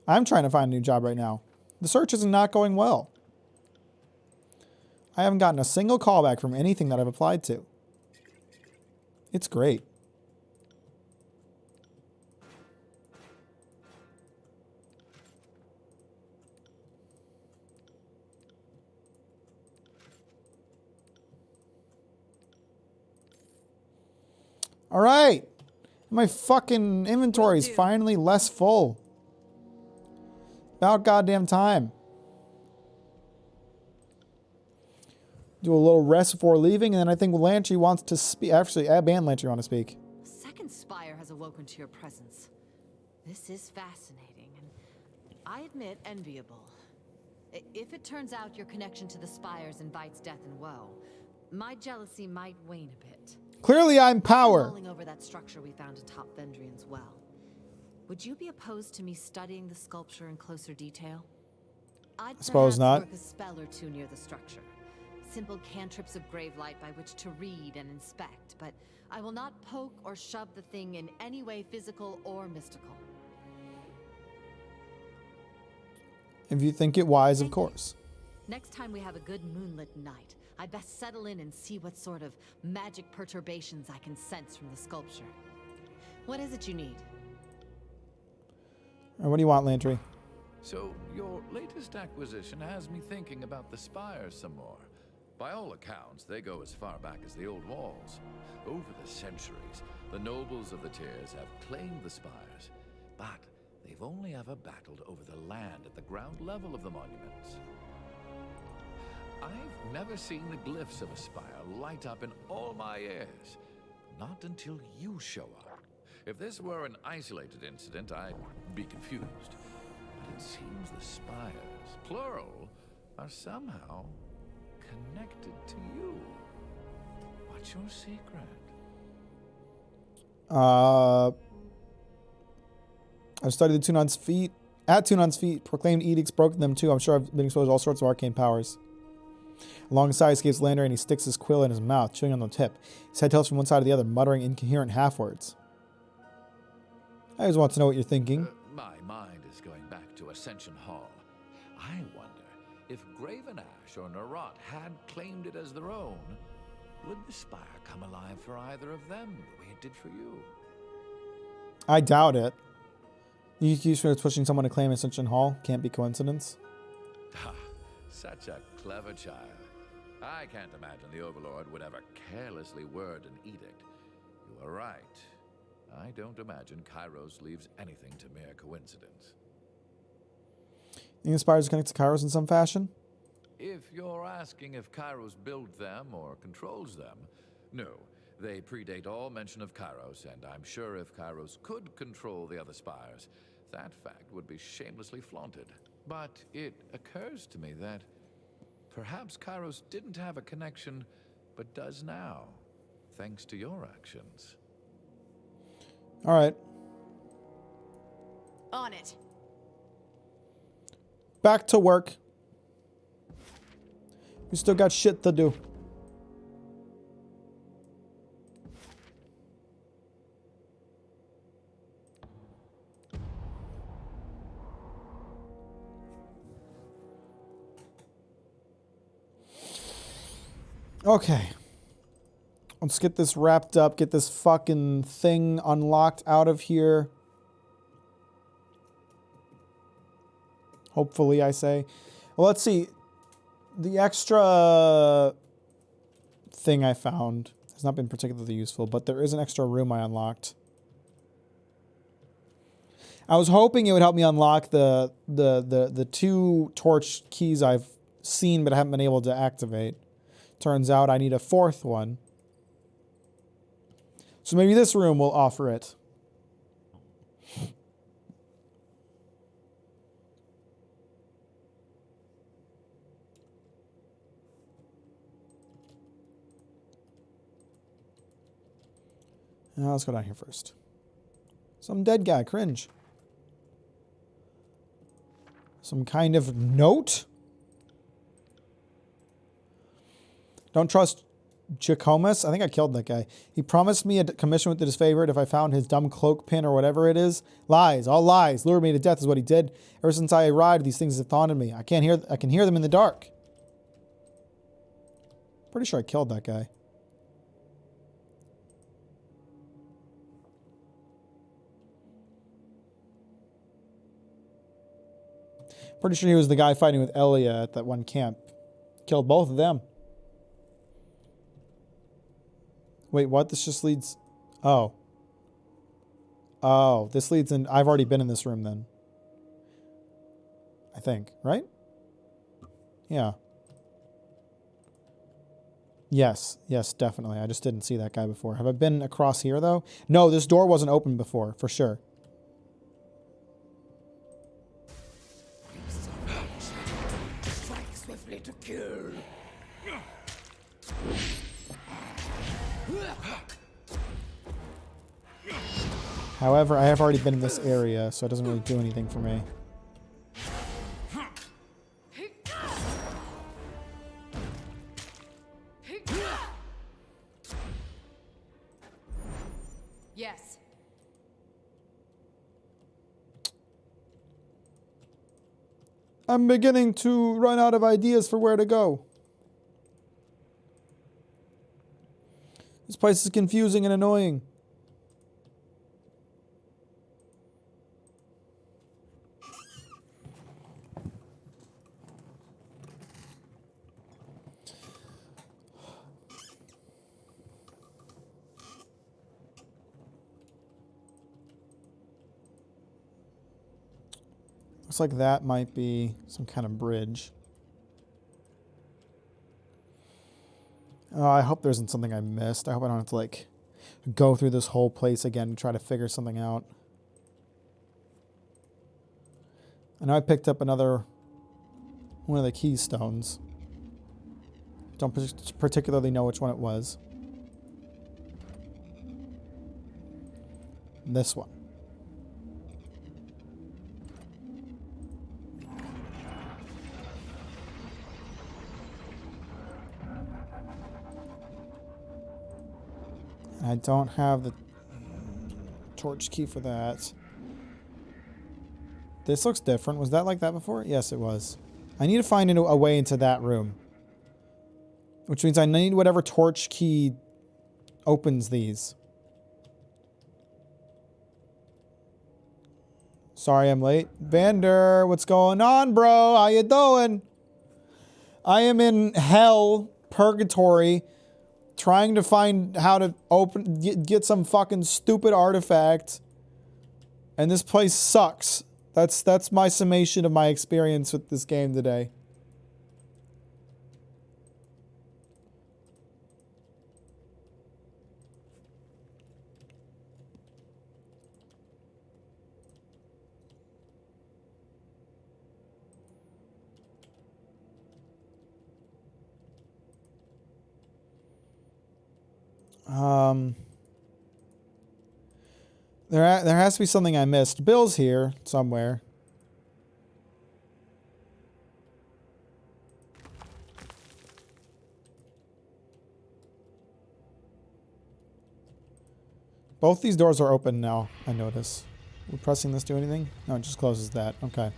I'm trying to find a new job right now. The search is not going well. I haven't gotten a single callback from anything that I've applied to. It's great. All right. My fucking inventory is finally less full. About goddamn time. Do a little rest before leaving, and then I think Lantry wants to speak. Actually, Ab and Lantry want to speak. A second spire has awoken to your presence. This is fascinating, and I admit enviable. If it turns out your connection to the spires invites death and woe, my jealousy might wane a bit. Clearly, I'm power. Rolling over that structure we found atop Vendrian's well. Would you be opposed to me studying the sculpture in closer detail? I'd Suppose not. work a spell or two near the structure. Simple cantrips of grave light by which to read and inspect, but I will not poke or shove the thing in any way physical or mystical. If you think it wise, of course. Next time we have a good moonlit night, I'd best settle in and see what sort of magic perturbations I can sense from the sculpture. What is it you need? What do you want, Lantry? So, your latest acquisition has me thinking about the spires some more. By all accounts, they go as far back as the old walls. Over the centuries, the nobles of the tiers have claimed the spires, but they've only ever battled over the land at the ground level of the monuments. I've never seen the glyphs of a spire light up in all my years. Not until you show up. If this were an isolated incident, I'd be confused. But it seems the spires, plural, are somehow connected to you. What's your secret? I've studied the Tunon's feet. At Tunon's feet, proclaimed edicts, broken them too. I'm sure I've been exposed to all sorts of arcane powers. Alongside escapes Lander, and he sticks his quill in his mouth, chewing on the tip. His head tilts from one side to the other, muttering incoherent half-words. I just want to know what you're thinking. My mind is going back to Ascension Hall. I wonder if Graven Ash or Narot had claimed it as their own, would the spire come alive for either of them the way it did for you? I doubt it. You accuse me of pushing someone to claim Ascension Hall. Can't be coincidence. Ha! Such a clever child. I can't imagine the Overlord would ever carelessly word an edict. You are right. I don't imagine Kairos leaves anything to mere coincidence. The Spires connect to Kairos in some fashion? If you're asking if Kairos built them or controls them, no. They predate all mention of Kairos, and I'm sure if Kairos could control the other spires, that fact would be shamelessly flaunted. But it occurs to me that perhaps Kairos didn't have a connection, but does now, thanks to your actions. All right. On it. Back to work. We still got shit to do. Okay. Let's get this wrapped up, get this fucking thing unlocked out of here. Hopefully, I say. Well, let's see. The extra thing I found has not been particularly useful, but there is an extra room I unlocked. I was hoping it would help me unlock the two torch keys I've seen but haven't been able to activate. Turns out I need a fourth one. So maybe this room will offer it. Now let's go down here first. Some dead guy, cringe. Some kind of note? Don't trust Jacomus. I think I killed that guy. He promised me a commission with his favorite if I found his dumb cloak pin or whatever it is. Lies, all lies. Lured me to death is what he did. Ever since I arrived, these things have haunted me. I can hear them in the dark. Pretty sure I killed that guy. Pretty sure he was the guy fighting with Elia at that one camp. Killed both of them. Wait, what? This just leads... Oh. Oh, this leads in... I've already been in this room then. I think, right? Yeah. Yes, definitely. I just didn't see that guy before. Have I been across here, though? No, this door wasn't open before, for sure. Strike swiftly to kill. However, I have already been in this area, so it doesn't really do anything for me. Yes. I'm beginning to run out of ideas for where to go. This place is confusing and annoying. Looks like that might be some kind of bridge. Oh, I hope there isn't something I missed. I hope I don't have to, like, go through this whole place again and try to figure something out. I know I picked up another one of the keystones. Don't particularly know which one it was. This one. I don't have the torch key for that. This looks different. Was that like that before? Yes, it was. I need to find a way into that room. Which means I need whatever torch key opens these. Sorry I'm late. Vander, what's going on, bro? How you doing? I am in hell, purgatory, trying to find how to get some fucking stupid artifact. And this place sucks. That's my summation of my experience with this game today. There has to be something I missed. Bill's here somewhere. Both these doors are open now, I notice. Would pressing this do anything? No, it just closes that. Okay.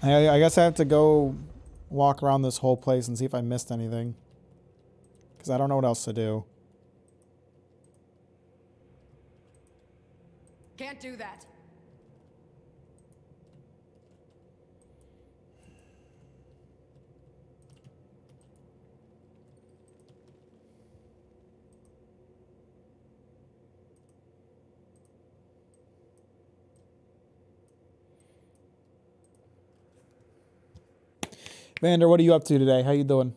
I guess I have to go walk around this whole place and see if I missed anything. Because I don't know what else to do. Can't do that. Vander, what are you up to today? How you doing?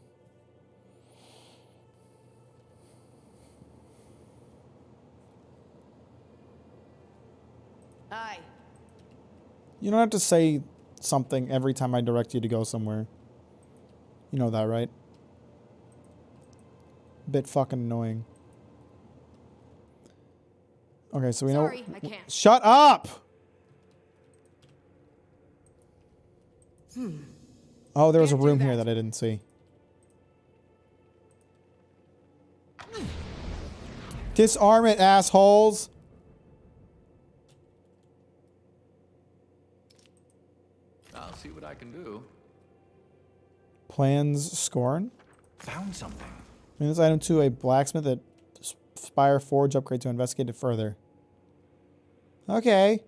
Aye. You don't have to say something every time I direct you to go somewhere. You know that, right? Bit fucking annoying. Okay, so we know... Sorry, I can't. Shut up! Oh, there was a Can't do room here that. that I didn't see. Disarm it, assholes. I'll see what I can do. Plans scorn. Found something. Bring this item to a blacksmith at Spire Forge upgrade to investigate it further. Okay.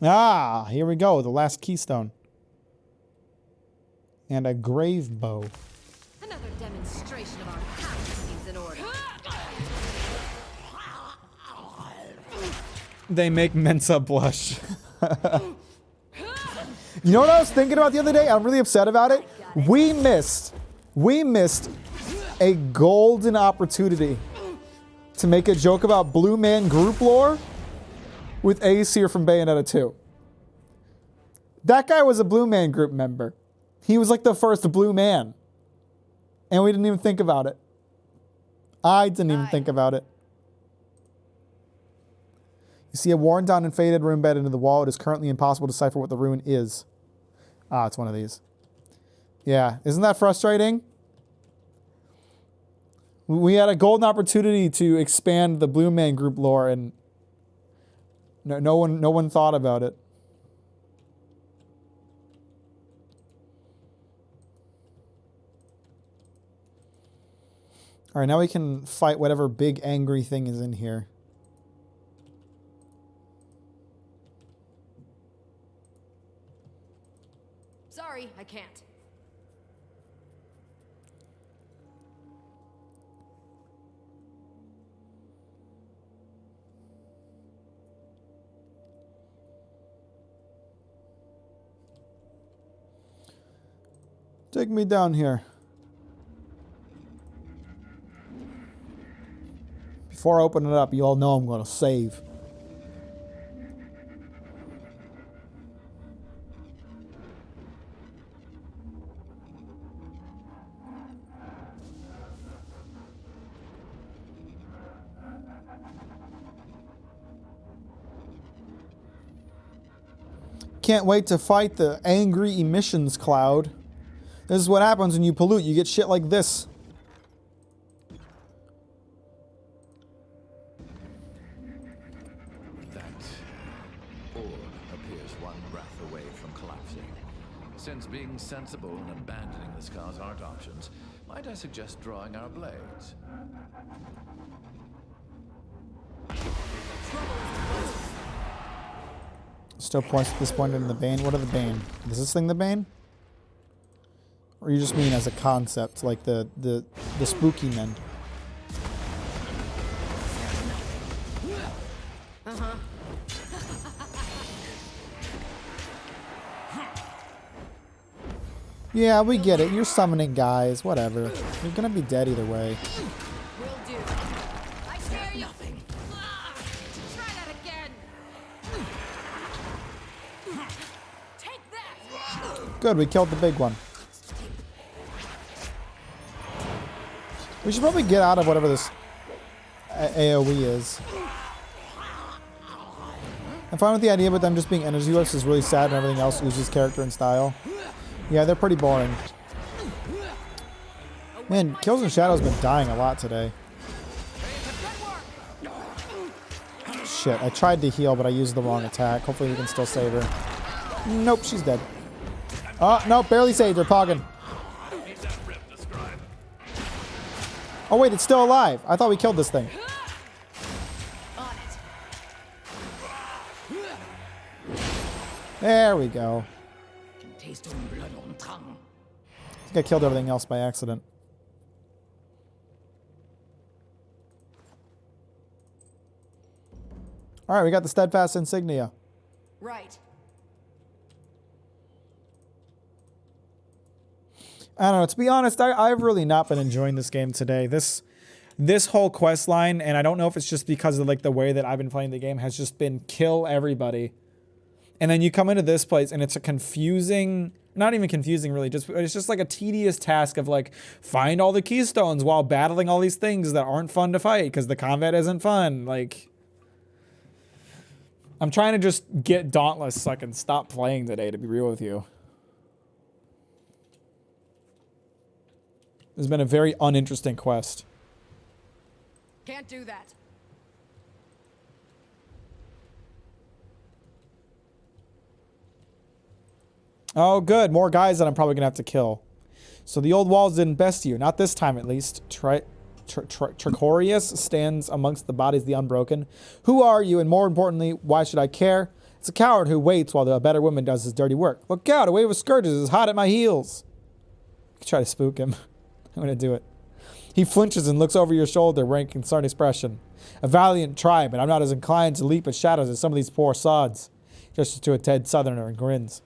Ah, here we go. The last keystone. And a grave bow. Another demonstration of our power seems in order. They make Mensa blush. You know what I was thinking about the other day? I'm really upset about it. We missed a golden opportunity to make a joke about Blue Man Group lore with Aesir from Bayonetta 2. That guy was a Blue Man Group member. He was like the first Blue Man. And we didn't even think about it. I didn't even think about it. You see a worn down and faded rune bed into the wall. It is currently impossible to decipher what the rune is. Ah, it's one of these. Yeah, isn't that frustrating? We had a golden opportunity to expand the Blue Man Group lore, and no one thought about it. All right, now we can fight whatever big angry thing is in here. Sorry, I can't. Take me down here. Before I open it up, you all know I'm going to save. Can't wait to fight the angry emissions cloud. This is what happens when you pollute. You get shit like this. That orb appears one breath away from collapsing. Since being sensible and abandoning the scars aren't options, might I suggest drawing our blades? Still points at this point in the Bane. What are the Bane? Is this thing the Bane? Or you just mean as a concept, like the spooky men? Yeah, we get it. You're summoning guys. Whatever. You're gonna be dead either way. Will do. I dare you. Try that again. Take that. Good, we killed the big one. We should probably get out of whatever this AoE is. I'm fine with the idea, but them just being energy whips is really sad and everything else oozes character and style. Yeah, they're pretty boring. Man, Kills and Shadows been dying a lot today. Shit, I tried to heal, but I used the wrong attack. Hopefully we can still save her. Nope, she's dead. Oh, no, barely saved her, Poggin. Oh wait, it's still alive. I thought we killed this thing. There we go. Can taste own blood on tongue. I think I killed everything else by accident. All right, we got the steadfast insignia. Right. I don't know. To be honest, I've really not been enjoying this game today. This whole quest line, and I don't know if it's just because of like the way that I've been playing the game, has just been kill everybody. And then you come into this place and it's a confusing, not even confusing really, it's just like a tedious task of like find all the keystones while battling all these things that aren't fun to fight because the combat isn't fun. Like, I'm trying to just get Dauntless so I can stop playing today, to be real with you. It's been a very uninteresting quest. Can't do that. Oh, good. More guys that I'm probably going to have to kill. So the old walls didn't best you. Not this time, at least. Tricorius stands amongst the bodies of the unbroken. Who are you? And more importantly, why should I care? It's a coward who waits while the better woman does his dirty work. Look out, a wave of scourges is hot at my heels. Try to spook him. I'm going to do it. He flinches and looks over your shoulder, wearing a concerned expression. A valiant tribe, and I'm not as inclined to leap at shadows as some of these poor sods. Gestures to a dead southerner and grins.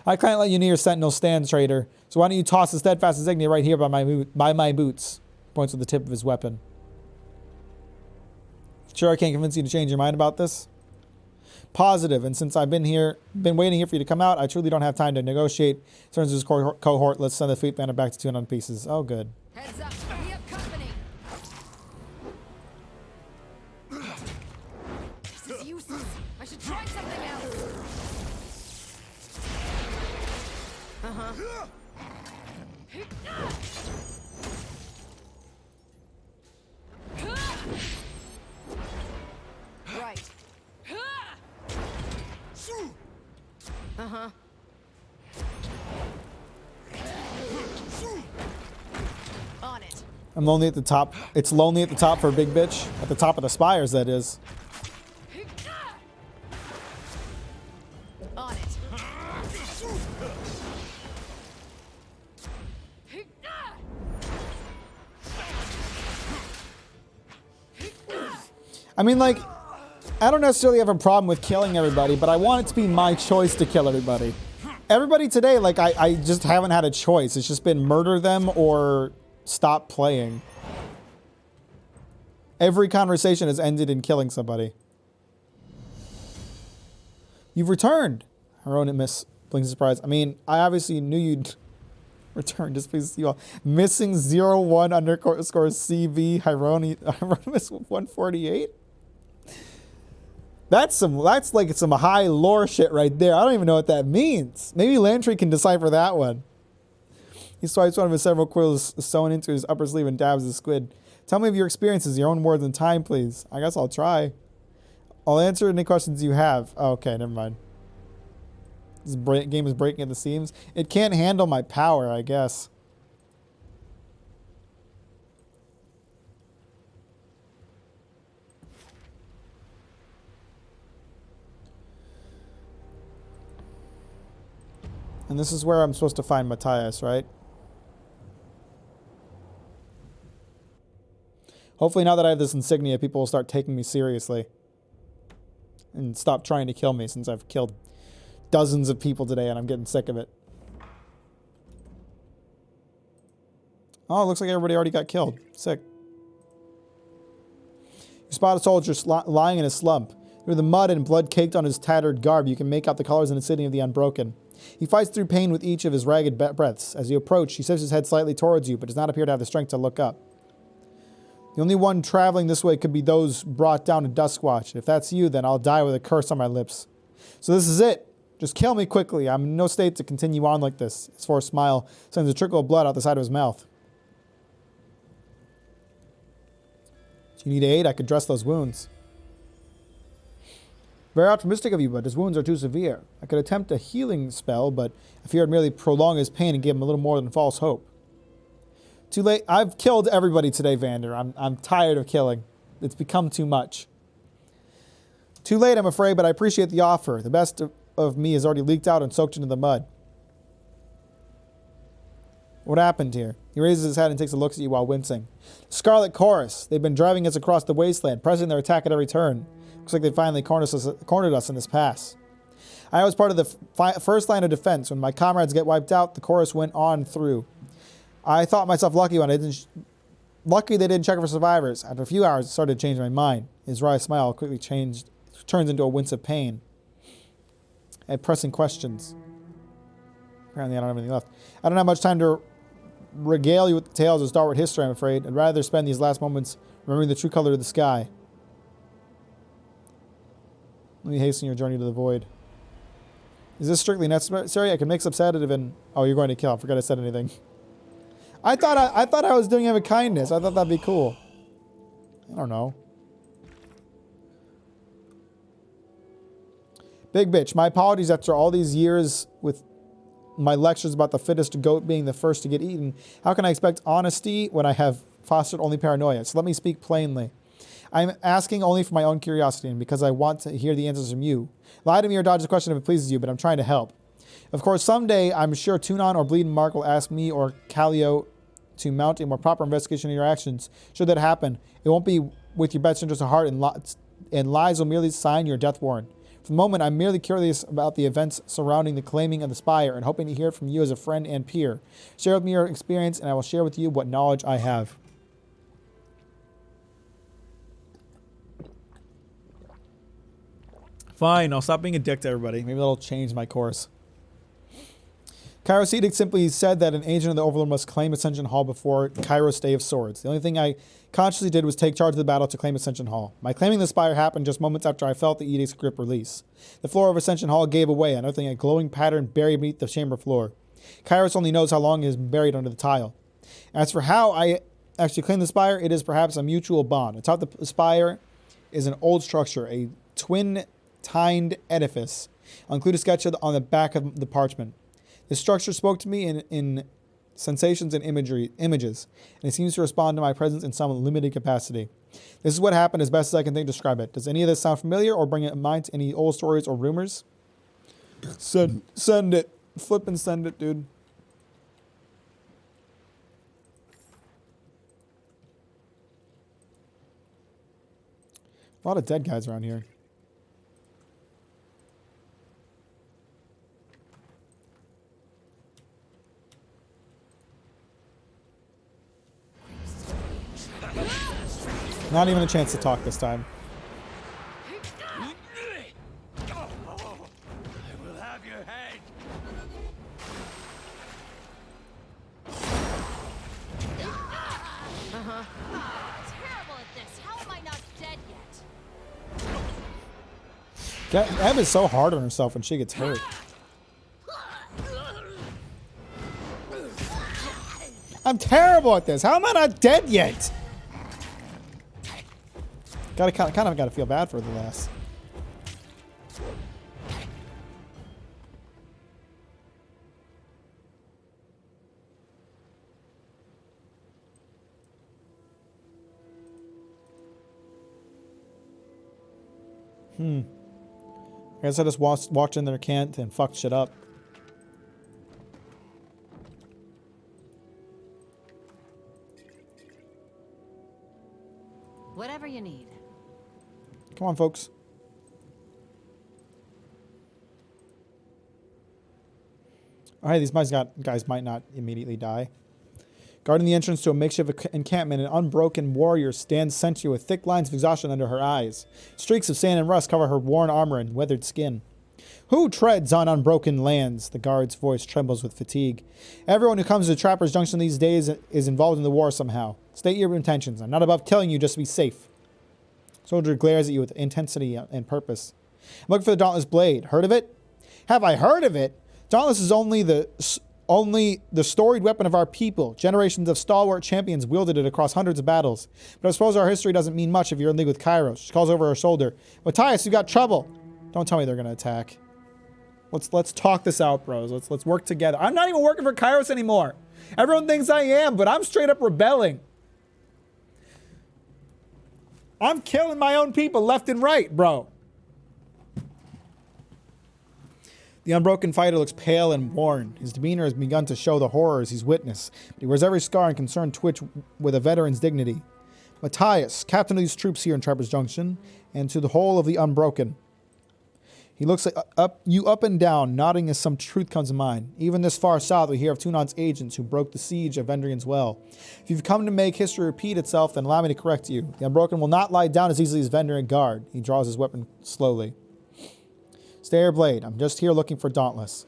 I can't let you near Sentinel stand, traitor. So why don't you toss the steadfast insignia right here by my boots? Points with the tip of his weapon. Sure I can't convince you to change your mind about this? Positive, and since I've been waiting here for you to come out, I truly don't have time to negotiate. Turns to his cohort, let's send the fleet banner back to 200 pieces. Oh, good. Heads up, we have company. This is useless. I should try something else. Right. On it. I'm lonely at the top. It's lonely at the top for a big bitch. At the top of the spires, that is. On it. I mean, like, I don't necessarily have a problem with killing everybody, but I want it to be my choice to kill everybody. Everybody today, like, I just haven't had a choice. It's just been murder them or stop playing. Every conversation has ended in killing somebody. You've returned. Hieronymus blinks in surprise. I mean, I obviously knew you'd return. Just please see you all. Missing 01 underscore CV Hieronymus 148. That's like some high lore shit right there. I don't even know what that means. Maybe Lantry can decipher that one. He swipes one of his several quills sewn into his upper sleeve and dabs the squid. Tell me of your experiences, your own words and time, please. I guess I'll try. I'll answer any questions you have. Oh, okay, never mind. This game is breaking at the seams. It can't handle my power, I guess. And this is where I'm supposed to find Matthias, right? Hopefully now that I have this insignia, people will start taking me seriously. And stop trying to kill me, since I've killed dozens of people today and I'm getting sick of it. Oh, it looks like everybody already got killed. Sick. You spot a soldier lying in a slump. Through the mud and blood caked on his tattered garb, you can make out the colors and insignia of the Unbroken. He fights through pain with each of his ragged breaths. As you approach, he shifts his head slightly towards you, but does not appear to have the strength to look up. The only one traveling this way could be those brought down to Duskwatch. If that's you, then I'll die with a curse on my lips. So this is it. Just kill me quickly. I'm in no state to continue on like this. His forced smile sends a trickle of blood out the side of his mouth. Do you need aid? I could dress those wounds. Very optimistic of you, but his wounds are too severe. I could attempt a healing spell, but I fear it'd merely prolong his pain and give him a little more than false hope. Too late. I've killed everybody today, Vander. I'm tired of killing. It's become too much. Too late, I'm afraid, but I appreciate the offer. The best of me has already leaked out and soaked into the mud. What happened here? He raises his head and takes a look at you while wincing. Scarlet Chorus. They've been driving us across the wasteland, pressing their attack at every turn. Looks like they finally cornered us in this pass. I was part of the first line of defense. When my comrades get wiped out, the Chorus went on through. I thought myself lucky when lucky they didn't check for survivors. After a few hours, it started to change my mind. His wry smile quickly turns into a wince of pain. and pressing questions. Apparently I don't have anything left. I don't have much time to regale you with the tales of Star Wars history, I'm afraid. I'd rather spend these last moments remembering the true color of the sky. Let me hasten your journey to the void. Is this strictly necessary? I can mix up sedative and... Oh, you're going to kill. I forgot I said anything. I thought I was doing him a kindness. I thought that'd be cool. I don't know. Big bitch. My apologies after all these years with my lectures about the fittest goat being the first to get eaten. How can I expect honesty when I have fostered only paranoia? So let me speak plainly. I'm asking only for my own curiosity and because I want to hear the answers from you. Lie to me or dodge the question if it pleases you, but I'm trying to help. Of course, someday I'm sure Tunon or Bleeding Mark will ask me or Calio to mount a more proper investigation of your actions. Should that happen, it won't be with your best interest at heart, and lies will merely sign your death warrant. For the moment, I'm merely curious about the events surrounding the claiming of the spire and hoping to hear from you as a friend and peer. Share with me your experience, and I will share with you what knowledge I have. Fine, I'll stop being a dick to everybody. Maybe that'll change my course. Kairos Edict simply said that an agent of the Overlord must claim Ascension Hall before Kairos Day of Swords. The only thing I consciously did was take charge of the battle to claim Ascension Hall. My claiming the spire happened just moments after I felt the Edict's grip release. The floor of Ascension Hall gave away, unearthing a glowing pattern buried beneath the chamber floor. Kairos only knows how long it has been buried under the tile. As for how I actually claim the spire, it is perhaps a mutual bond. Atop the spire is an old structure, a twin-tined edifice. I'll include a sketch on the back of the parchment. The structure spoke to me in sensations and images, and it seems to respond to my presence in some limited capacity. This is what happened as best as I can think to describe it. Does any of this sound familiar or bring it in mind to any old stories or rumors? Send it. Flip and send it, dude. A lot of dead guys around here. Not even a chance to talk this time. I will have your head. Terrible at this. How am I not dead yet? Em is so hard on herself when she gets hurt. I'm terrible at this. How am I not dead yet? Kind of gotta feel bad for the lass. I guess I just walked in their camp and fucked shit up. Whatever you need. Come on, folks. Alright, these guys might not immediately die. Guarding the entrance to a makeshift encampment, an unbroken warrior stands sentry with thick lines of exhaustion under her eyes. Streaks of sand and rust cover her worn armor and weathered skin. Who treads on unbroken lands? The guard's voice trembles with fatigue. Everyone who comes to Trapper's Junction these days is involved in the war somehow. State your intentions. I'm not above killing you just to be safe. Soldier glares at you with intensity and purpose. I'm looking for the Dauntless Blade. Heard of it? Have I heard of it? Dauntless is only the storied weapon of our people. Generations of stalwart champions wielded it across hundreds of battles. But I suppose our history doesn't mean much if you're in league with Kairos. She calls over her shoulder. Matthias, you got trouble. Don't tell me they're going to attack. Let's talk this out, bros. Let's work together. I'm not even working for Kairos anymore. Everyone thinks I am, but I'm straight up rebelling. I'm killing my own people left and right, bro. The unbroken fighter looks pale and worn. His demeanor has begun to show the horrors he's witnessed, but he wears every scar and concern twitch with a veteran's dignity. Matthias, captain of these troops here in Trapper's Junction, and to the whole of the Unbroken. He looks you up and down, nodding as some truth comes to mind. Even this far south, we hear of Tunon's agents who broke the siege of Vendrian's Well. If you've come to make history repeat itself, then allow me to correct you. The Unbroken will not lie down as easily as Vendrian Guard. He draws his weapon slowly. Stayer Blade, I'm just here looking for Dauntless.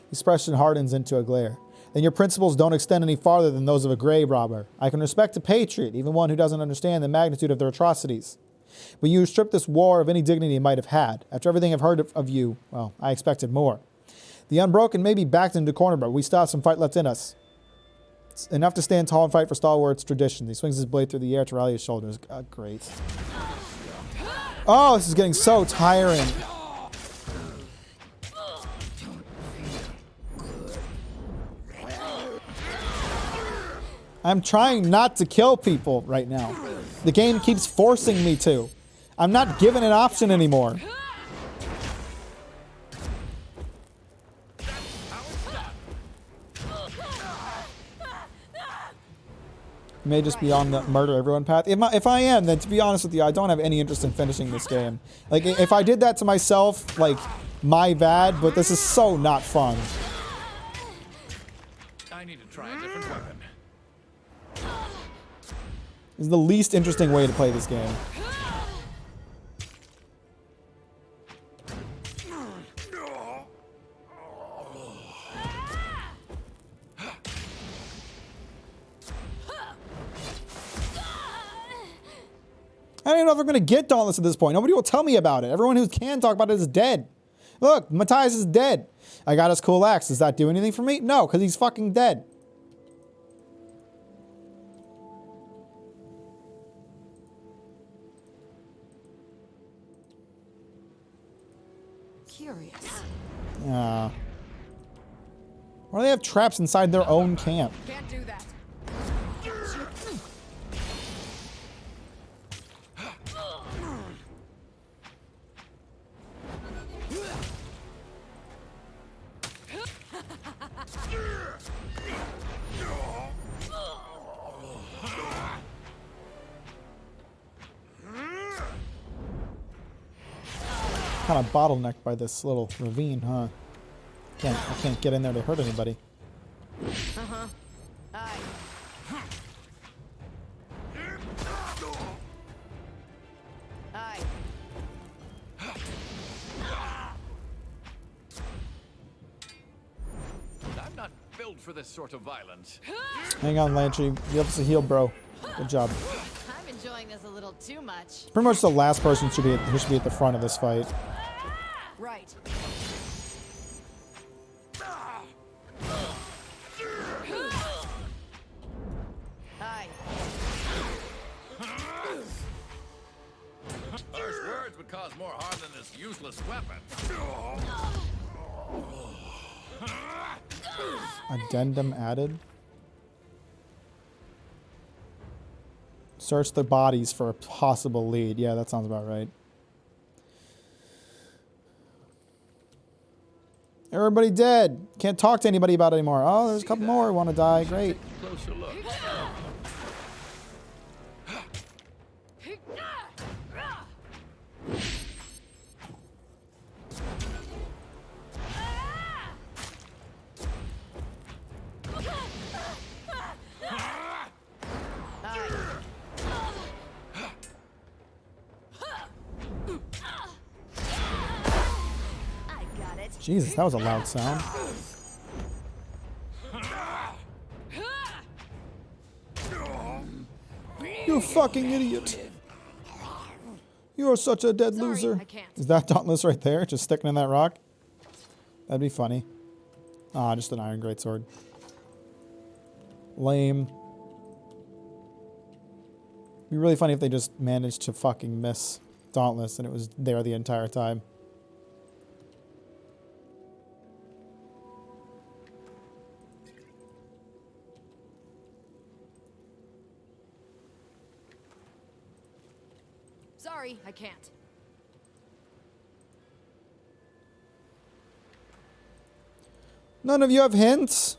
His expression hardens into a glare. Then your principles don't extend any farther than those of a grave robber. I can respect a patriot, even one who doesn't understand the magnitude of their atrocities. But you strip this war of any dignity it might have had. After everything I've heard of you, well, I expected more. The Unbroken may be backed into a corner, but we still have some fight left in us. It's enough to stand tall and fight for stalwart's tradition. He swings his blade through the air to rally his shoulders. Great. Oh, this is getting so tiring. I'm trying not to kill people right now. The game keeps forcing me to. I'm not given an option anymore. May just be on the murder everyone path. If I am, then to be honest with you, I don't have any interest in finishing this game. Like, if I did that to myself, like, my bad, but this is so not fun. I need to try a different weapon. This is the least interesting way to play this game. I don't even know if I'm going to get Dauntless at this point. Nobody will tell me about it. Everyone who can talk about it is dead. Look, Matthias is dead. I got his cool axe. Does that do anything for me? No, because he's fucking dead. Curious. Why do they have traps inside their own camp? Can't do that. Kind of bottlenecked by this little ravine, huh? I can't get in there to hurt anybody. Aye. Aye. I'm not built for this sort of violence. Hang on, Lantry. You have to heal, bro. Good job. I'm enjoying this a little too much. Pretty much the last person who should be at the front of this fight. Right. Aye. Harsh words would cause more harm than this useless weapon. Addendum added. Search the bodies for a possible lead. Yeah, that sounds about right. Everybody dead. Can't talk to anybody about it anymore. Oh, there's a couple more who want to die. Great. Closer look. I got it. Jesus, that was a loud sound. You fucking idiot. You are such a dead Sorry, loser. I can't. Is that Dauntless right there? Just sticking in that rock? That'd be funny. Ah, just an iron greatsword. Lame. It'd be really funny if they just managed to fucking miss Dauntless and it was there the entire time. Sorry, I can't. None of you have hints?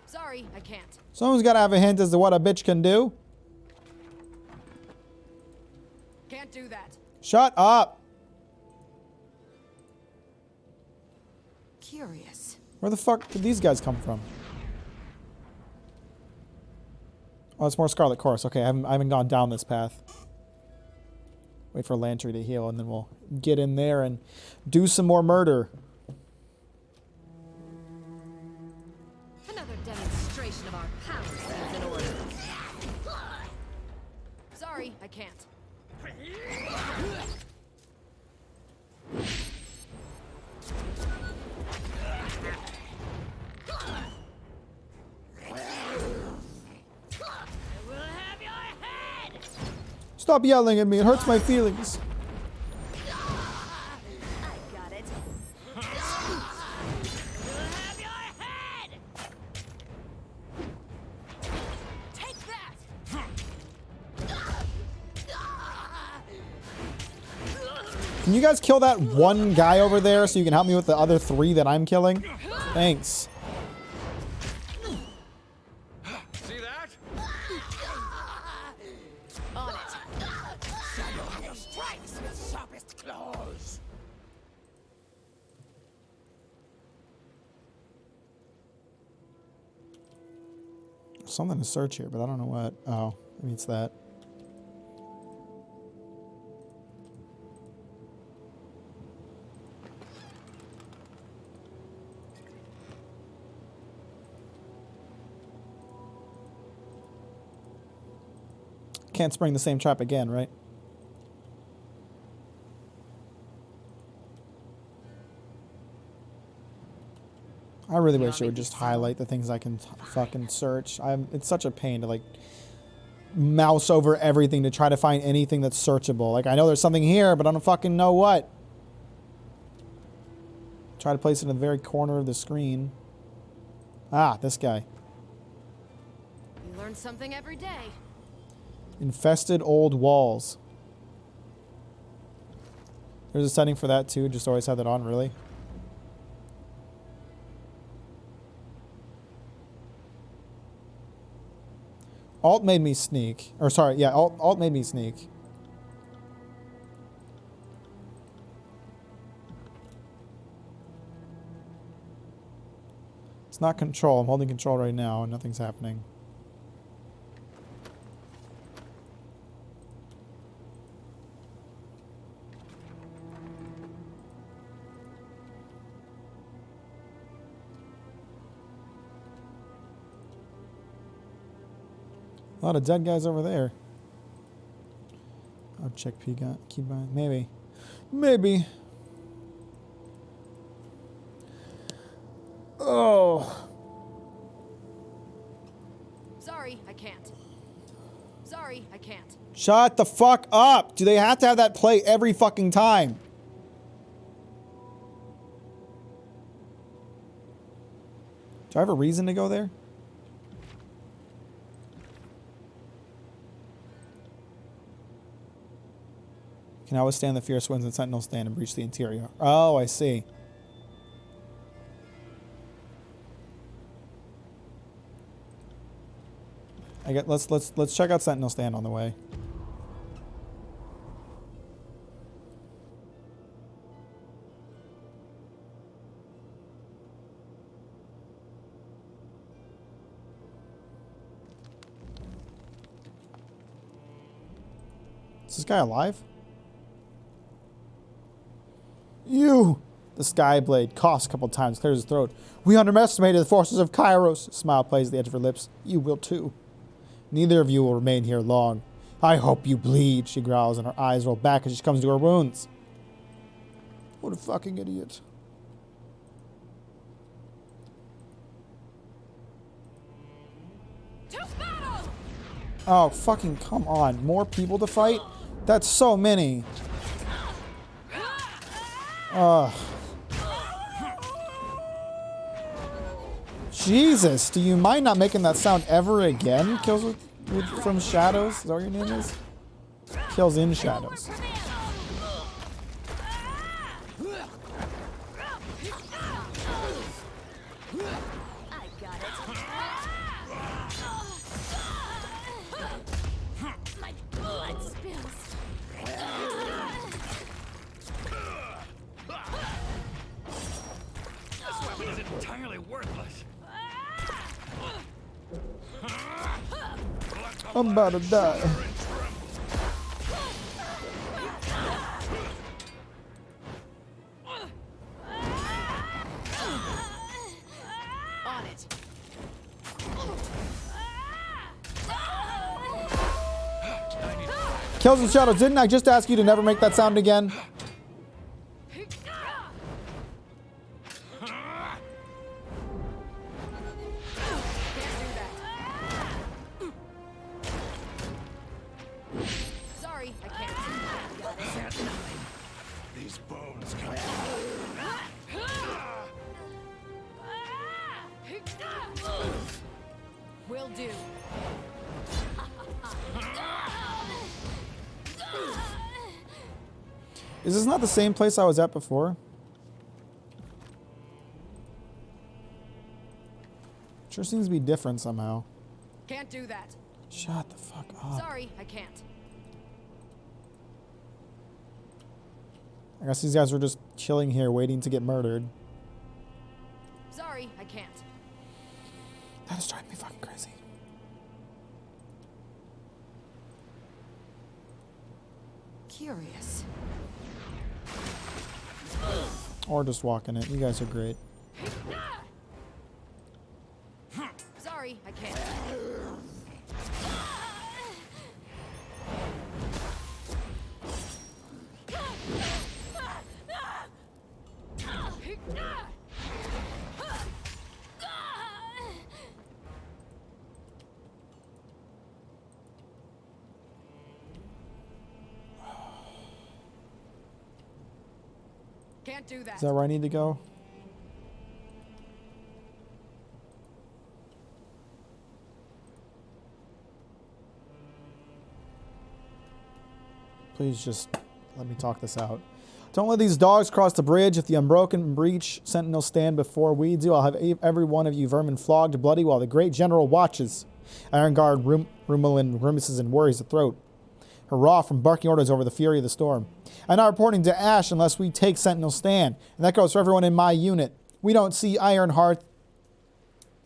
Sorry, I can't. Someone's got to have a hint as to what a bitch can do. Can't do that. Shut up. Curious. Where the fuck did these guys come from? Oh, it's more Scarlet Chorus. Okay, I haven't gone down this path. Wait for Lantry to heal, and then we'll get in there and do some more murder. Another demonstration of our powers is in order. Sorry, I can't. Stop yelling at me. It hurts my feelings. I got it. Take that! Can you guys kill that one guy over there so you can help me with the other 3 that I'm killing? Thanks. See that? On it. Shadow strikes with sharpest claws. Something to search here, but I don't know what. Oh, maybe it's that. Can't spring the same trap again, right? I really wish it would just highlight the things I can fucking search. It's such a pain to like mouse over everything to try to find anything that's searchable. Like I know there's something here, but I don't fucking know what. Try to place it in the very corner of the screen. Ah, this guy. You learn something every day. Infested old walls. There's a setting for that too. Just always have that on, really. Alt made me sneak. Or sorry, yeah, Alt made me sneak. It's not control. I'm holding control right now and nothing's happening. A lot of dead guys over there. I'll check keybind. Maybe. Maybe. Oh. Sorry, I can't. Sorry, I can't. Shut the fuck up. Do they have to have that play every fucking time? Do I have a reason to go there? Can I withstand the fierce winds and sentinels stand and breach the interior? Oh, I see. Let's check out Sentinel Stand on the way. Is this guy alive? You! The Skyblade coughs a couple times, clears his throat. We underestimated the forces of Kairos. A smile plays at the edge of her lips. You will too. Neither of you will remain here long. I hope you bleed, she growls, and her eyes roll back as she comes to her wounds. What a fucking idiot. To battle! Oh, fucking come on. More people to fight? That's so many. Ugh. Jesus, do you mind not making that sound ever again? Kills from Shadows? Is that what your name is? Kills in Shadows. I got it. My blood spills. This weapon is entirely worthless. I'm about to die. on it. Kills and Shadows, didn't I just ask you to never make that sound again? Sorry, I can't. Got it. These bones come. Will do. Is this not the same place I was at before? Sure seems to be different somehow. Can't do that. Shut the fuck up. Sorry, I can't. I guess these guys were just chilling here waiting to get murdered. Sorry, I can't. That is driving me fucking crazy. Curious. Or just walking it. You guys are great. Sorry, I can't. Can't do that. Is that where I need to go? Please just let me talk this out. Don't let these dogs cross the bridge. If the unbroken breach sentinels stand before we do, I'll have every one of you vermin flogged bloody while the great general watches. Iron Guard Rumelin grimaces and worries the throat. Hurrah from barking orders over the fury of the storm. I'm not reporting to Ash unless we take Sentinel stand. And that goes for everyone in my unit. We don't see Ironheart.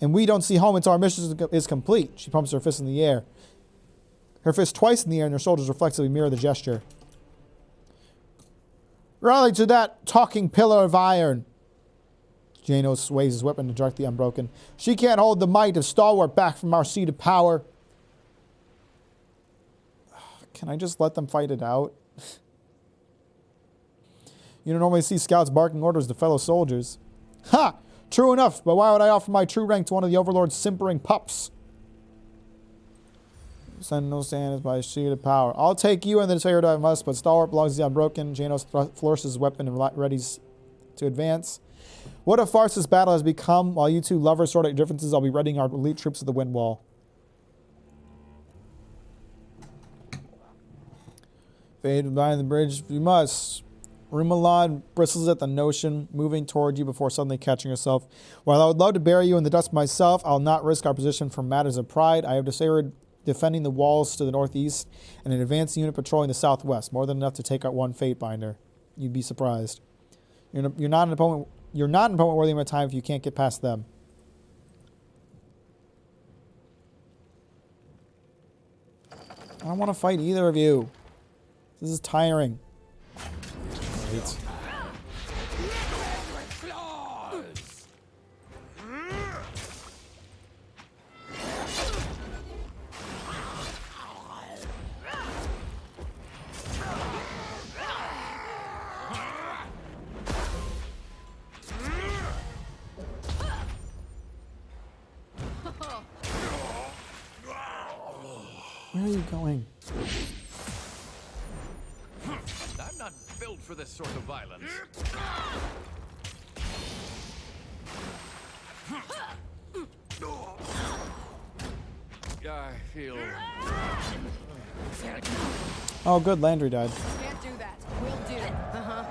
And we don't see home until our mission is complete. She pumps her fist in the air. Her fist twice in the air and her shoulders reflexively mirror the gesture. Rally to that talking pillar of iron. Janos sways his weapon to direct the unbroken. She can't hold the might of stalwart back from our seat of power. Can I just let them fight it out? You don't normally see scouts barking orders to fellow soldiers. Ha! True enough, but why would I offer my true rank to one of the Overlord's simpering pups? Sentinel stand is by sheet of power. I'll take you and the Desire I must, but stalwart belongs to the unbroken. Janos flourishes his weapon and readies to advance. What a farce this battle has become. While you two lovers sort out your differences, I'll be readying our elite troops to the wind wall. Fade behind the bridge if you must. Rumelin bristles at the notion, moving toward you before suddenly catching herself. While I would love to bury you in the dust myself, I'll not risk our position for matters of pride. I have decided defending the walls to the northeast and an advanced unit patrolling the southwest, more than enough to take out one Fatebinder. You'd be surprised. You're not an opponent. You're not an opponent worthy of my time if you can't get past them. I don't want to fight either of you. This is tiring. Right. Where are you going? I'm not built for this sort of violence. I feel... Oh, good. Landry died. Can't do that. Will do. Uh-huh.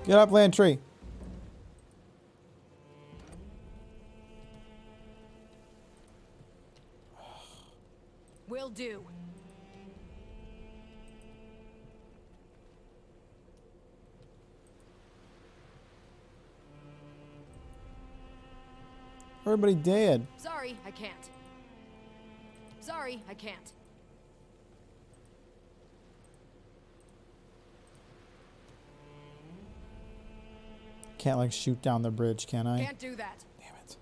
Get up, Lantry. Will do. Everybody dead. Sorry, I can't. Sorry, I can't. Can't like shoot down the bridge, can I? Can't do that. Damn it.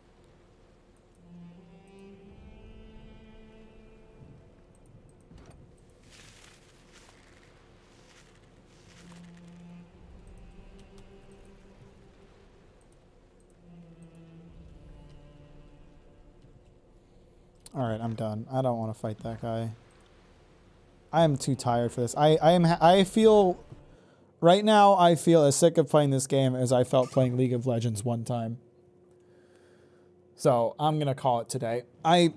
All right, I'm done. I don't want to fight that guy. I am too tired for this. I feel right now I feel as sick of playing this game as I felt playing League of Legends one time. So I'm gonna call it today. I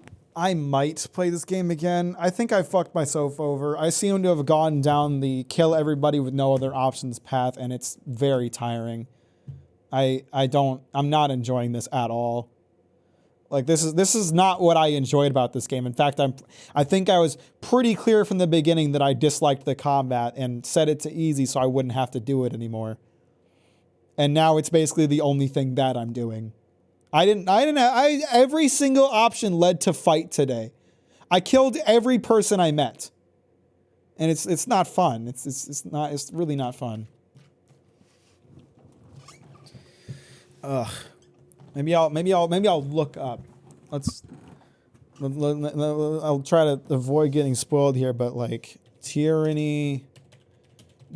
might play this game again. I think I fucked myself over. I seem to have gone down the kill everybody with no other options path, and it's very tiring. I'm not enjoying this at all. Like this is not what I enjoyed about this game. In fact, I think I was pretty clear from the beginning that I disliked the combat and set it to easy so I wouldn't have to do it anymore. And now it's basically the only thing that I'm doing. Every single option led to fight today. I killed every person I met. And it's not fun. It's really not fun. Ugh. Maybe I'll look up. I'll try to avoid getting spoiled here, but like tyranny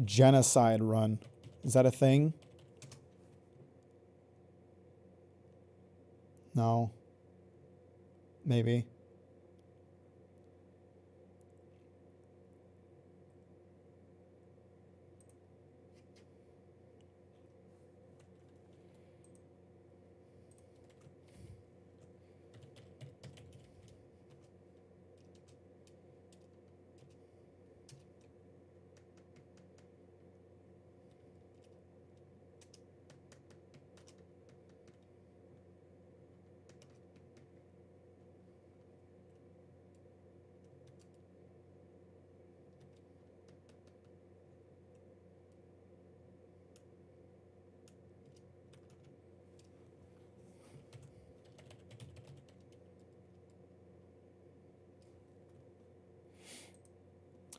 genocide run. Is that a thing? No. Maybe.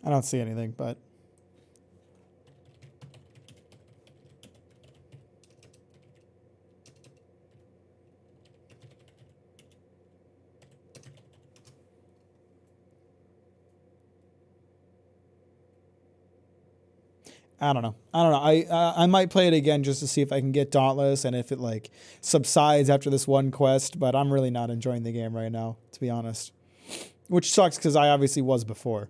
I don't see anything, but I don't know. I might play it again just to see if I can get Dauntless and if it like subsides after this one quest, but I'm really not enjoying the game right now, to be honest. Which sucks because I obviously was before.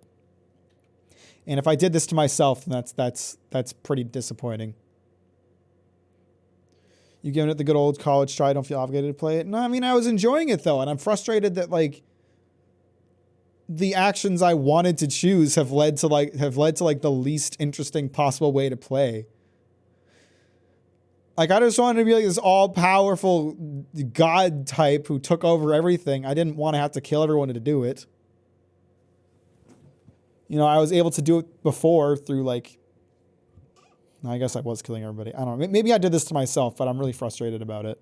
And if I did this to myself, then that's pretty disappointing. You giving it the good old college try, don't feel obligated to play it? No, I mean, I was enjoying it though, and I'm frustrated that like the actions I wanted to choose have led to like the least interesting possible way to play. Like I just wanted to be like this all-powerful god type who took over everything. I didn't want to have to kill everyone to do it. You know, I was able to do it before through like, I guess I was killing everybody. I don't know. Maybe I did this to myself, but I'm really frustrated about it.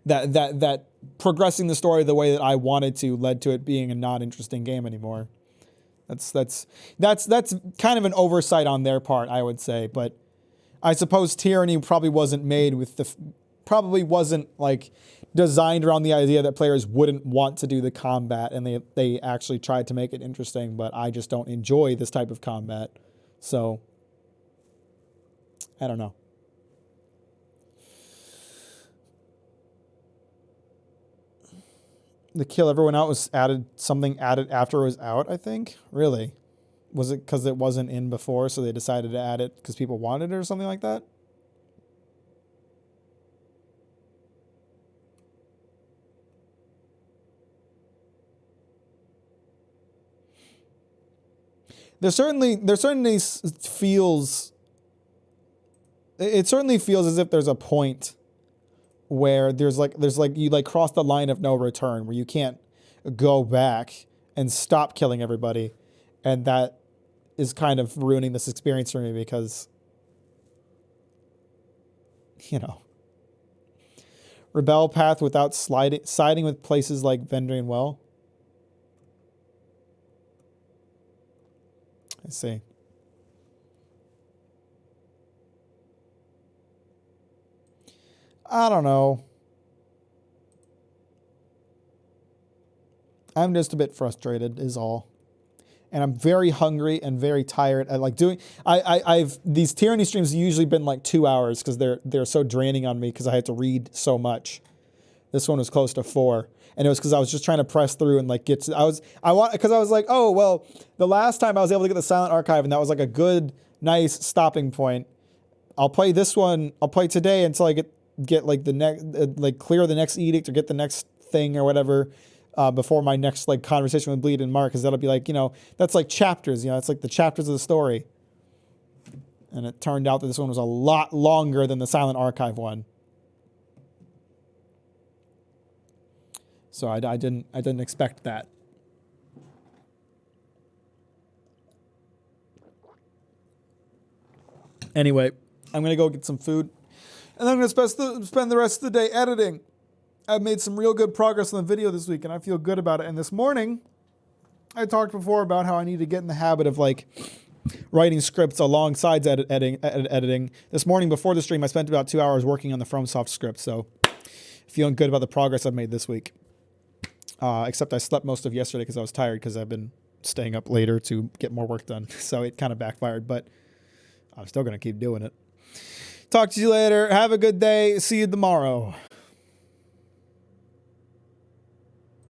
That progressing the story the way that I wanted to led to it being a not interesting game anymore. That's kind of an oversight on their part, I would say. But I suppose Tyranny probably wasn't made with probably wasn't like designed around the idea that players wouldn't want to do the combat, and they actually tried to make it interesting, but I just don't enjoy this type of combat. So I don't know. The kill everyone out was something added after it was out, I think. Really? Was it because it wasn't in before, so they decided to add it because people wanted it or something like that? There certainly feels it certainly feels as if there's a point where there's like you like cross the line of no return, where you can't go back and stop killing everybody, and that is kind of ruining this experience for me because, you know, rebel path without siding with places like Vendrian Well. I see. I don't know. I'm just a bit frustrated is all. And I'm very hungry and very tired. I like doing I've these tyranny streams have usually been like 2 hours because they're so draining on me because I had to read so much. This one was close to 4. And it was because I was just trying to press through and like get to I was like, oh well, the last time I was able to get the Silent Archive and that was like a good, nice stopping point. I'll play this one, I'll play today until I get like the next like clear the next edict or get the next thing or whatever. Before my next like conversation with Bleed and Mark, because that'll be like, you know, that's like chapters, you know, it's like the chapters of the story. And it turned out that this one was a lot longer than the Silent Archive one. So I didn't expect that. Anyway, I'm gonna go get some food, and I'm gonna spend the rest of the day editing. I've made some real good progress on the video this week, and I feel good about it. And this morning, I talked before about how I need to get in the habit of like writing scripts alongside editing. This morning before the stream, I spent about 2 hours working on the FromSoft script, so feeling good about the progress I've made this week. Except I slept most of yesterday because I was tired because I've been staying up later to get more work done. So it kind of backfired, but I'm still going to keep doing it. Talk to you later. Have a good day. See you tomorrow.